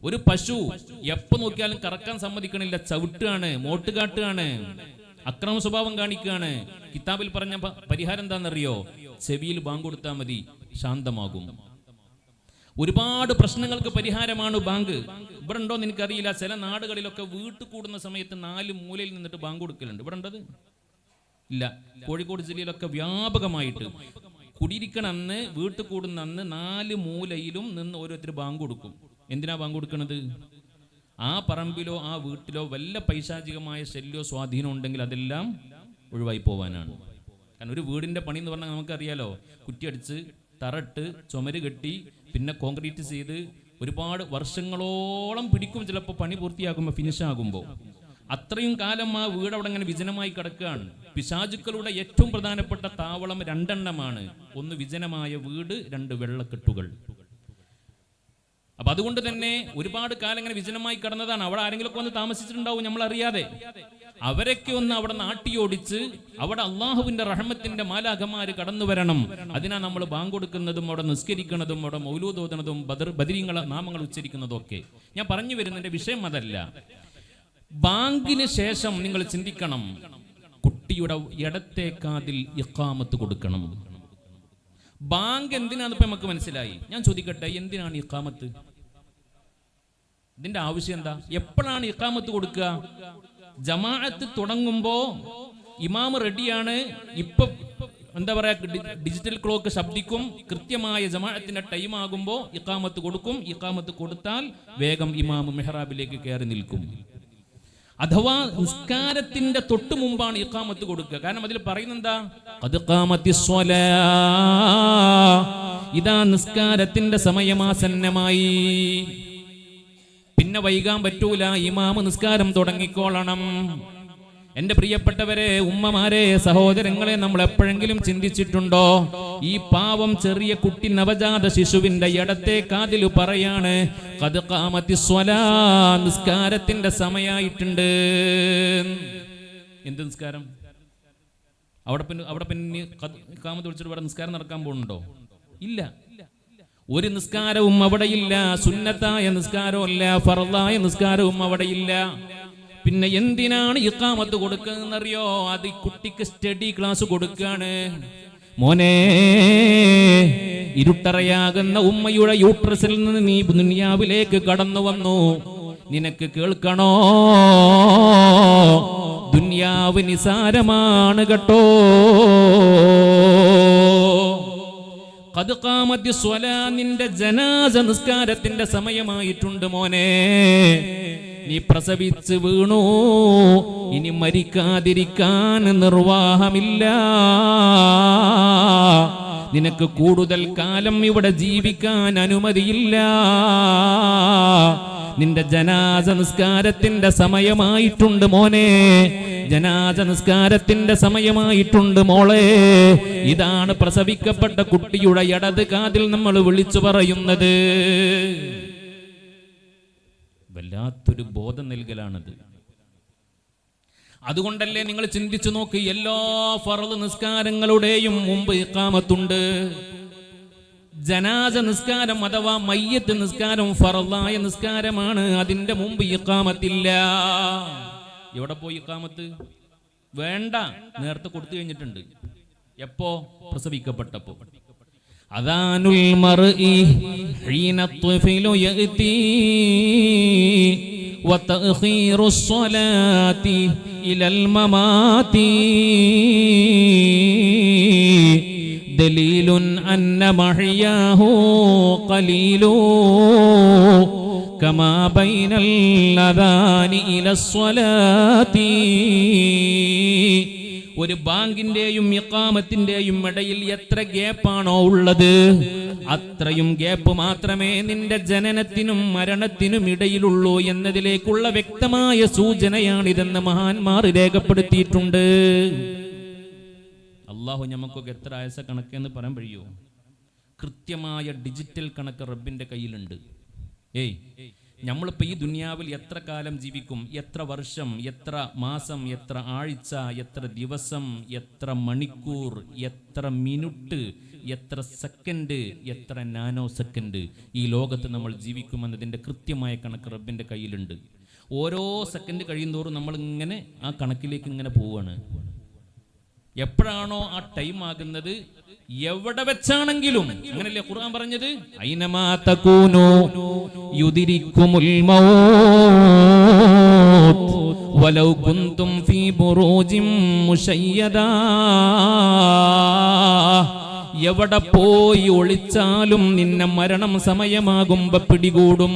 ഒരു പശു എപ്പോ നോക്കിയാലും കറക്കാൻ സമ്മതിക്കണില്ല, ചവിട്ടുകയാണ്, മോട്ടുകാട്ടുകയാണ്, അക്രമ സ്വഭാവം കാണിക്കുകയാണ്. കിതാബിൽ പറഞ്ഞ പരിഹാരം എന്താണെന്നറിയോ? ചെവിയിൽ ബാങ്ക് കൊടുത്താൽ മതി, ശാന്തമാകും. ഒരുപാട് പ്രശ്നങ്ങൾക്ക് പരിഹാരമാണ് ബാങ്ക്. ഇവിടെ ഉണ്ടോന്ന് എനിക്കറിയില്ല, ചില നാടുകളിലൊക്കെ വീട്ടിൽ കൂടുന്ന സമയത്ത് 4 മൂലയിൽ നിന്നിട്ട് ബാങ്ക് കൊടുക്കലുണ്ട്. ഇവിടെ ഉണ്ടത് ഇല്ല. കോഴിക്കോട് ജില്ലയിലൊക്കെ വ്യാപകമായിട്ട് കുടിയിരിക്കണ അന്ന്, വീട്ടിൽ കൂടുന്ന അന്ന് 4 മൂലയിലും നിന്ന് ഓരോരുത്തർ ബാങ്ക് കൊടുക്കും. എന്തിനാ ബാങ്ക് കൊടുക്കണത്? ആ പറമ്പിലോ ആ വീട്ടിലോ വല്ല പൈശാചികമായ ശല്യോ സ്വാധീനം ഉണ്ടെങ്കിൽ അതെല്ലാം ഒഴിവായി പോവാനാണ്. കാരണം ഒരു വീടിൻ്റെ പണി എന്ന് പറഞ്ഞാൽ നമുക്കറിയാലോ, കുറ്റിയടിച്ച് തറട്ട് ചുമര് കെട്ടി പിന്നെ കോൺക്രീറ്റ് ചെയ്ത് ഒരുപാട് വർഷങ്ങളോളം പിടിക്കും ചിലപ്പോൾ പണി പൂർത്തിയാകുമ്പോൾ, ഫിനിഷാകുമ്പോൾ. അത്രയും കാലം ആ വീട് അവിടെ അങ്ങനെ വിജനമായി കിടക്കുകയാണ്. പിശാചുക്കളുടെ ഏറ്റവും പ്രധാനപ്പെട്ട താവളം രണ്ടെണ്ണമാണ്. ഒന്ന് വിജനമായ വീട്, രണ്ട് വെള്ളക്കെട്ടുകൾ. അപ്പൊ അതുകൊണ്ട് തന്നെ ഒരുപാട് കാലം ഇങ്ങനെ വിജനമായി കിടന്നതാണ്. അവിടെ ആരെങ്കിലുമൊക്കെ വന്ന് താമസിച്ചിട്ടുണ്ടാവും നമ്മളറിയാതെ. അവരൊക്കെ ഒന്ന് അവിടെ നാട്ടിയോടിച്ച് അവിടെ അള്ളാഹുവിന്റെ റഹ്മത്തിന്റെ മാലാഖമാര് കടന്നു വരണം. അതിനാ നമ്മൾ ബാങ്ക് കൊടുക്കുന്നതും അവിടെ നിസ്കരിക്കുന്നതും അവിടെ മൗലൂദ് ഓതുന്നതും ബദരീങ്ങളെ നാമങ്ങൾ ഉച്ചരിക്കുന്നതും ഒക്കെ. ഞാൻ പറഞ്ഞു വരുന്നതിന്റെ വിഷയം അതല്ല. ബാങ്കിന് ശേഷം നിങ്ങൾ ചിന്തിക്കണം, കുട്ടിയുടെ ഇടത്തെ കാതിൽ ഇഖാമത്ത് കൊടുക്കണം. ബാങ്ക് എന്തിനാണ് ഇപ്പൊ നമുക്ക് മനസ്സിലായി. ഞാൻ ചോദിക്കട്ടെ, എന്തിനാണ് ഇഖാമത്ത്? ഇതിന്റെ ആവശ്യം എന്താ? എപ്പോഴാണ് ഇഖാമത്ത് കൊടുക്കുക? ജമാഅത്ത് തുടങ്ങുമ്പോ ഇമാം റെഡിയാണ്, ഇപ്പൊ എന്താ പറയാ, ഡിജിറ്റൽ ക്ലോക്ക് ശബ്ദിക്കും, കൃത്യമായ ജമാഅത്തിന്റെ ടൈം ആകുമ്പോ ഇഖാമത്ത് കൊടുക്കും. ഇഖാമത്ത് കൊടുത്താൽ വേഗം ഇമാം മെഹ്റാബിലേക്ക് കയറി നിൽക്കും. അഥവാ നിസ്കാരത്തിന്റെ തൊട്ടു മുമ്പാണ് ഇഖാമത്ത് കൊടുക്കുക. കാരണം അതിൽ പറയുന്നെന്താ, ഖദ് ഖാമത്തിസ് സ്വലാ, ഇതാ നിസ്കാരത്തിന്റെ സമയമാസന്നമായി. പിന്നെ വൈകാൻ പറ്റൂല, ഇമാമ് നിസ്കാരം തുടങ്ങിക്കോളണം. എന്റെ പ്രിയപ്പെട്ടവരെ, ഉമ്മമാരെ, സഹോദരങ്ങളെ, നമ്മൾ എപ്പോഴെങ്കിലും ചിന്തിച്ചിട്ടുണ്ടോ, ഈ പാവം ചെറിയ കുട്ടി, നവജാത ശിശുവിന്റെ ഇടത്തെ കാതിൽ പറയാണ് ഖദ് ഖാമത്തിസ് സ്വലാ, നിസ്കാരത്തിന്റെ സമയായിട്ടുണ്ട്. എന്ത് നിസ്കാരം? അവിടെ പിന്നെ ഖാമത്ത് വിളിച്ചിട്ട് ഇവിടെ നിസ്കാരം നടക്കാൻ പോകുന്നുണ്ടോ? ഇല്ല. ഒരു നിസ്കാരവും അവിടെയില്ല. സുന്നത്തായ നിസ്കാരമല്ല, ഫർളായ നിസ്കാരവും അവിടെയില്ല. പിന്നെ എന്തിനാണ് ഇഖാമത്ത് കൊടുക്കുന്നറിയോ? അത് ഈ കുട്ടിക്ക് സ്റ്റഡി ക്ലാസ് കൊടുക്കുകയാണ്. മോനെ, ഇരുട്ടറയാകുന്ന ഉമ്മയുടെ യൂട്രസിൽ നിന്ന് നീ ദുനിയാവിലേക്ക് കടന്നു വന്നു. നിനക്ക് കേൾക്കണോ, ദുനിയാവ് നിസാരമാണ് കേട്ടോ. ഖദ് ഖാമത്തിസ് സ്വലാ, നിന്റെ ജനാസ നിസ്കാരത്തിന്റെ സമയമായിട്ടുണ്ട് മോനെ. നീ പ്രസവിച്ച് വീണു, ഇനി മരിക്കാതിരിക്കാൻ നിർവാഹമില്ല. നിനക്ക് കൂടുതൽ കാലം ഇവിടെ ജീവിക്കാൻ അനുമതിയില്ല. നിന്റെ ജനാസ നിസ്കാരത്തിന്റെ സമയമായിട്ടുണ്ട് മോനെ. ജനാസ നിസ്കാരത്തിന്റെ സമയമായിട്ടുണ്ട് മോളെ. ഇതാണ് പ്രസവിക്കപ്പെട്ട കുട്ടിയുടെ ഇടത് കാതിൽ നമ്മൾ വിളിച്ചു പറയുന്നത്. വല്ലാത്തൊരു ബോധം നൽകലാണത്. അതുകൊണ്ടല്ലേ നിങ്ങൾ ചിന്തിച്ചു നോക്ക്, എല്ലാ ഫർള് നിസ്കാരങ്ങളുടെയും മുമ്പ് ഇഖാമത്തുണ്ട്. ജനാസ നിസ്കാരം അഥവാ മയ്യത്ത് നിസ്കാരം ഫർളായ നിസ്കാരമാണ്, അതിന്റെ മുമ്പ് ഇഖാമത്തില്ല. എവിടെ പോയി ഇഖാമത്ത്? വേണ്ട, നേരത്തെ കൊടുത്തു കഴിഞ്ഞിട്ടുണ്ട്. എപ്പോ? പ്രസവിക്കപ്പെട്ടപ്പോ. അദാനുൽ മർഇ ഹീന ത്വഫിലു യഅതി വതഅഖീറുസ് സ്വലാത്തി ഇലൽ മമാതി ദലീലുൻ അന്ന മഹ്യാഹു ഖലീലു കമാ ബൈനൽ അദാനി ഇലസ് സ്വലാത്തി. ഒരു ബാങ്കിന്റെയും ഇഖാമത്തിന്റെയും ഇടയിൽ എത്ര ഗ്യാപ്പാണോ ഉള്ളത്, അത്രയും ഗ്യാപ്പ് മാത്രമേ നിന്റെ ജനനത്തിനും മരണത്തിനും ഇടയിലുള്ളൂ എന്നതിലേക്കുള്ള വ്യക്തമായ സൂചനയാണിതെന്ന് മഹാന്മാർ രേഖപ്പെടുത്തിയിട്ടുണ്ട്. അള്ളാഹു നമുക്കൊക്കെ എത്ര ആയസ കണക്കെന്ന് പറയാൻ കഴിയുമോ? കൃത്യമായ ഡിജിറ്റൽ കണക്ക് റബ്ബിന്റെ കയ്യിലുണ്ട്. നമ്മളിപ്പോൾ ഈ ദുനിയാവിൽ എത്ര കാലം ജീവിക്കും, എത്ര വർഷം, എത്ര മാസം, എത്ര ആഴ്ച, എത്ര ദിവസം, എത്ര മണിക്കൂർ, എത്ര മിനിറ്റ്, എത്ര സെക്കൻഡ്, എത്ര നാനോ സെക്കൻഡ് ഈ ലോകത്ത് നമ്മൾ ജീവിക്കുമെന്നതിൻ്റെ കൃത്യമായ കണക്ക് റബ്ബിൻ്റെ കയ്യിലുണ്ട്. ഓരോ സെക്കൻഡ് കഴിയുന്തോറും നമ്മളിങ്ങനെ ആ കണക്കിലേക്ക് ഇങ്ങനെ പോവുകയാണ്. എപ്പോഴാണോ ആ ടൈം ആകുന്നത്, എവിടെ വെച്ചാണെങ്കിലും, അങ്ങനല്ലേ ഖുർആൻ പറഞ്ഞത്, ഐനമാ തകൂനു യുദിരിക്കുമുൽ മൗത്ത് വലൗ കുന്തും ഫീ ബുറൂജിൻ മുശയ്യദാ. എവിടെ പോയി ഒളിച്ചാലും നിന്നെ മരണം സമയമാകുമ്പോ പിടികൂടും.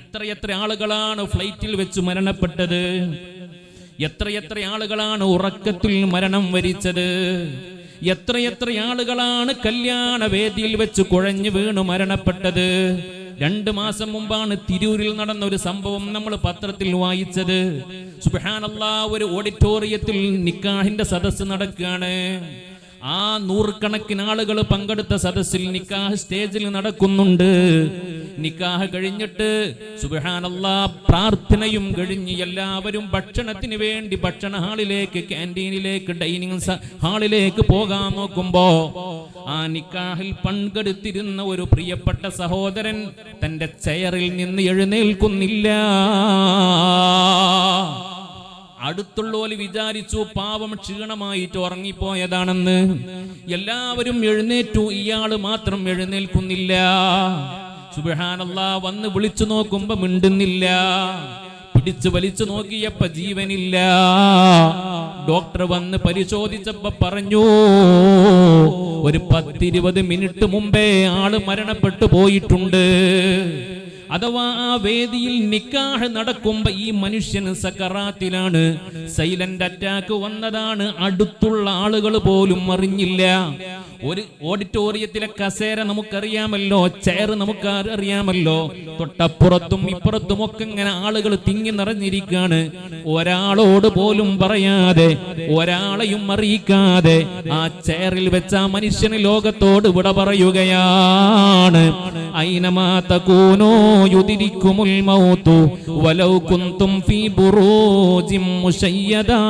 എത്രയെത്ര ആളുകളാണ് ഫ്ലൈറ്റിൽ വെച്ച് മരണപ്പെട്ടത്, എത്രയെത്ര ആളുകളാണ് ഉറക്കത്തിൽ മരണം വരിച്ചത്, എത്രയെത്ര ആളുകളാണ് കല്യാണ വേദിയിൽ വെച്ച് കുഴഞ്ഞു വീണു മരണപ്പെട്ടത്. 2 മാസം മുമ്പാണ് തിരൂരിൽ നടന്ന ഒരു സംഭവം നമ്മൾ പത്രത്തിൽ വായിച്ചത്. സുബ്ഹാനല്ലാഹ്, ഒരു ഓഡിറ്റോറിയത്തിൽ നിക്കാഹിന്റെ സദസ്സ് നടക്കുകയാണ്. ആ 100 കണക്കിന് ആളുകൾ പങ്കെടുത്ത സദസ്സിൽ നിക്കാഹ് സ്റ്റേജിൽ നടക്കുന്നുണ്ട്. നിക്കാഹ് കഴിഞ്ഞിട്ട് സുബ്ഹാനല്ലാഹ് പ്രാർത്ഥനയും കഴിഞ്ഞ് എല്ലാവരും ഭക്ഷണത്തിന് വേണ്ടി ഭക്ഷണ ഹാളിലേക്ക്, ക്യാൻറ്റീനിലേക്ക്, ഡൈനിങ് ഹാളിലേക്ക് പോകാൻ നോക്കുമ്പോ ആ നിക്കാഹിൽ പങ്കെടുത്തിരുന്ന ഒരു പ്രിയപ്പെട്ട സഹോദരൻ തന്റെ ചെയറിൽ നിന്ന് എഴുന്നേൽക്കുന്നില്ല. അടുത്തുള്ളോല് വിചാരിച്ചു പാവം ക്ഷീണമായിട്ട് ഉറങ്ങിപ്പോയതാണെന്ന്. എല്ലാവരും എഴുന്നേറ്റു, ഇയാള് മാത്രം എഴുന്നേൽക്കുന്നില്ല. സുബ്ഹാനല്ലാഹ്, വന്ന് വിളിച്ചു നോക്കുമ്പോ മിണ്ടുന്നില്ല. പിടിച്ചു വലിച്ചു നോക്കിയപ്പോ ജീവനില്ല. ഡോക്ടർ വന്ന് പരിശോധിച്ചപ്പോ പറഞ്ഞു, ഒരു 10-20 മിനിറ്റ് മുമ്പേ ആള് മരണപ്പെട്ടു പോയിട്ടുണ്ട്. അഥവാ ആ വേദിയിൽ നിക്കാഹ് നടക്കുമ്പോ ഈ മനുഷ്യൻ സക്കറാത്തിലാണ്, സൈലന്റ് അറ്റാക്ക് വന്നതാണ്. അടുത്തുള്ള ആളുകൾ പോലും അറിഞ്ഞില്ല. ഒരു ഓഡിറ്റോറിയത്തിലെ കസേര നമുക്കറിയാമല്ലോ, ചെയർ നമുക്ക് അറിയാമല്ലോ, തൊട്ടപ്പുറത്തും ഇപ്പുറത്തും ഒക്കെ ഇങ്ങനെ ആളുകൾ തിങ്ങി നിറഞ്ഞിരിക്കാണ്. ഒരാളോട് പോലും പറയാതെ, ഒരാളെയും അറിയിക്കാതെ ആ ചെയറിൽ വെച്ച ആ മനുഷ്യന് ലോകത്തോട് വിട പറയുകയാണ്. ഐനമാ തകൂനൂ യുദ്രിക്കുമുൽ മൗതു വലൗ കുൻതും ഫീ ബുറൂജിൻ മുശയ്യദാ.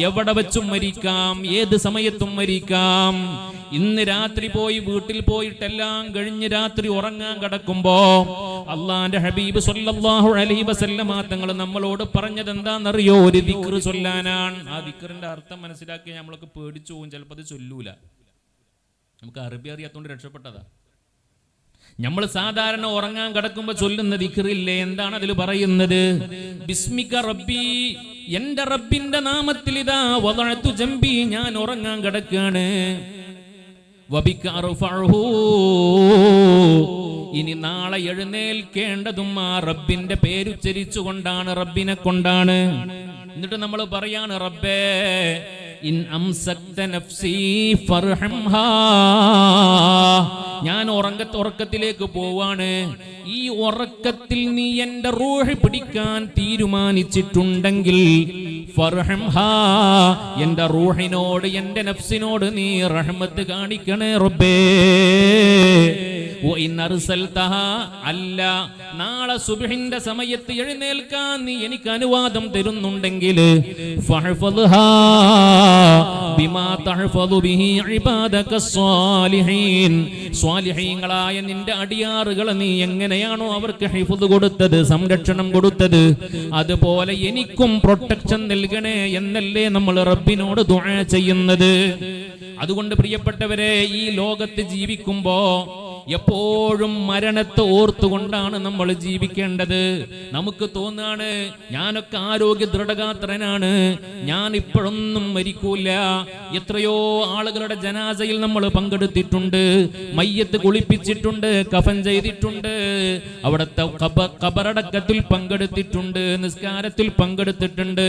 എവിടെ വെച്ചും മരിക്കാം, ഏത് സമയത്തും മരിക്കാം. ഇന്ന് രാത്രി പോയി വീട്ടിൽ പോയിട്ടെല്ലാം കഴിഞ്ഞ് രാത്രി ഉറങ്ങാൻ കിടക്കുമ്പോ അള്ളാന്റെ ഹബീബ് സല്ലല്ലാഹു അലൈഹി വസല്ലമ തങ്ങൾ നമ്മളോട് പറഞ്ഞത് എന്താണെന്നറിയോ? ഒരു ദിക്ർ ചൊല്ലാനാണ്. ആ ദിക്റിന്റെ അർത്ഥം മനസ്സിലാക്കി നമ്മളൊക്കെ പേടിച്ചു പോകും, ചിലപ്പോൾ അത് ചൊല്ലൂല. നമുക്ക് അറബി അറിയാത്തോണ്ട് രക്ഷപ്പെട്ടതാ. നമ്മൾ സാധാരണ ഉറങ്ങാൻ കിടക്കുമ്പോ ചൊല്ലുന്ന ദിക്റില്ലേ, എന്താണ് അതിൽ പറയുന്നത്? ബിസ്മിക റബ്ബി, എന്റെ റബ്ബിന്റെ നാമത്തിൽ ഇതാ വദഅതു ജംബി, ഞാൻ ഉറങ്ങാൻ കിടക്കാണ്. വബിക അർഫഉഹു, ഇനി നാളെ എഴുന്നേൽക്കേണ്ടതും ആ റബ്ബിന്റെ പേരുച്ചരിച്ചുകൊണ്ടാണ്, റബ്ബിനെ കൊണ്ടാണ്. എന്നിട്ട് നമ്മൾ പറയാണ്, റബ്ബേ ഇൻ അംസക്ത നഫ്സി ഫർഹംഹാ, ഞാൻ ഉറക്കത്തിലേക്ക് പോവാണ്. ഈ ഉറക്കത്തിൽ നീ എന്റെ റൂഹ് പിടിക്കാൻ തീരുമാനിച്ചിട്ടുണ്ടെങ്കിൽ ഫർഹംഹാ, എന്റെ റൂഹിനോട്, എന്റെ നഫ്സിനോട് നീ റഹ്മത്ത് കാണിക്കണേ റബ്ബേ. അല്ല, നാളെ സുബ്ഹിന്റെ സമയത്ത് എഴുന്നേൽക്കാൻ നീ എനിക്ക് അനുവാദം തരുന്നുണ്ടെങ്കിൽ സ്വാലിഹീങ്ങളായ നിന്റെ അടിയാറുകളെ നീ എങ്ങനെയാണോ അവർക്ക് ഹിഫ്ദ് കൊടുത്തത്, സംരക്ഷണം കൊടുത്തത്, അതുപോലെ എനിക്കും പ്രൊട്ടക്ഷൻ നൽകണേ എന്നല്ലേ നമ്മൾ റബ്ബിനോട് ദുആ ചെയ്യുന്നത്. അതുകൊണ്ട് പ്രിയപ്പെട്ടവരെ, ഈ ലോകത്ത് ജീവിക്കുമ്പോ എപ്പോഴും മരണത്തെ ഓർത്തുകൊണ്ടാണ് നമ്മൾ ജീവിക്കേണ്ടത്. നമുക്ക് തോന്നാണ് ഞാനൊക്കെ ആരോഗ്യ ദൃഢഗാത്രനാണ്, ഞാൻ ഇപ്പോഴൊന്നും മരിക്കൂല. എത്രയോ ആളുകളുടെ ജനാസയിൽ നമ്മൾ പങ്കെടുത്തിട്ടുണ്ട്, മയ്യത്ത് കുളിപ്പിച്ചിട്ടുണ്ട്, കഫൻ ചെയ്തിട്ടുണ്ട്, അവിടുത്തെ ഖബറടക്കത്തിൽ പങ്കെടുത്തിട്ടുണ്ട്, നിസ്കാരത്തിൽ പങ്കെടുത്തിട്ടുണ്ട്.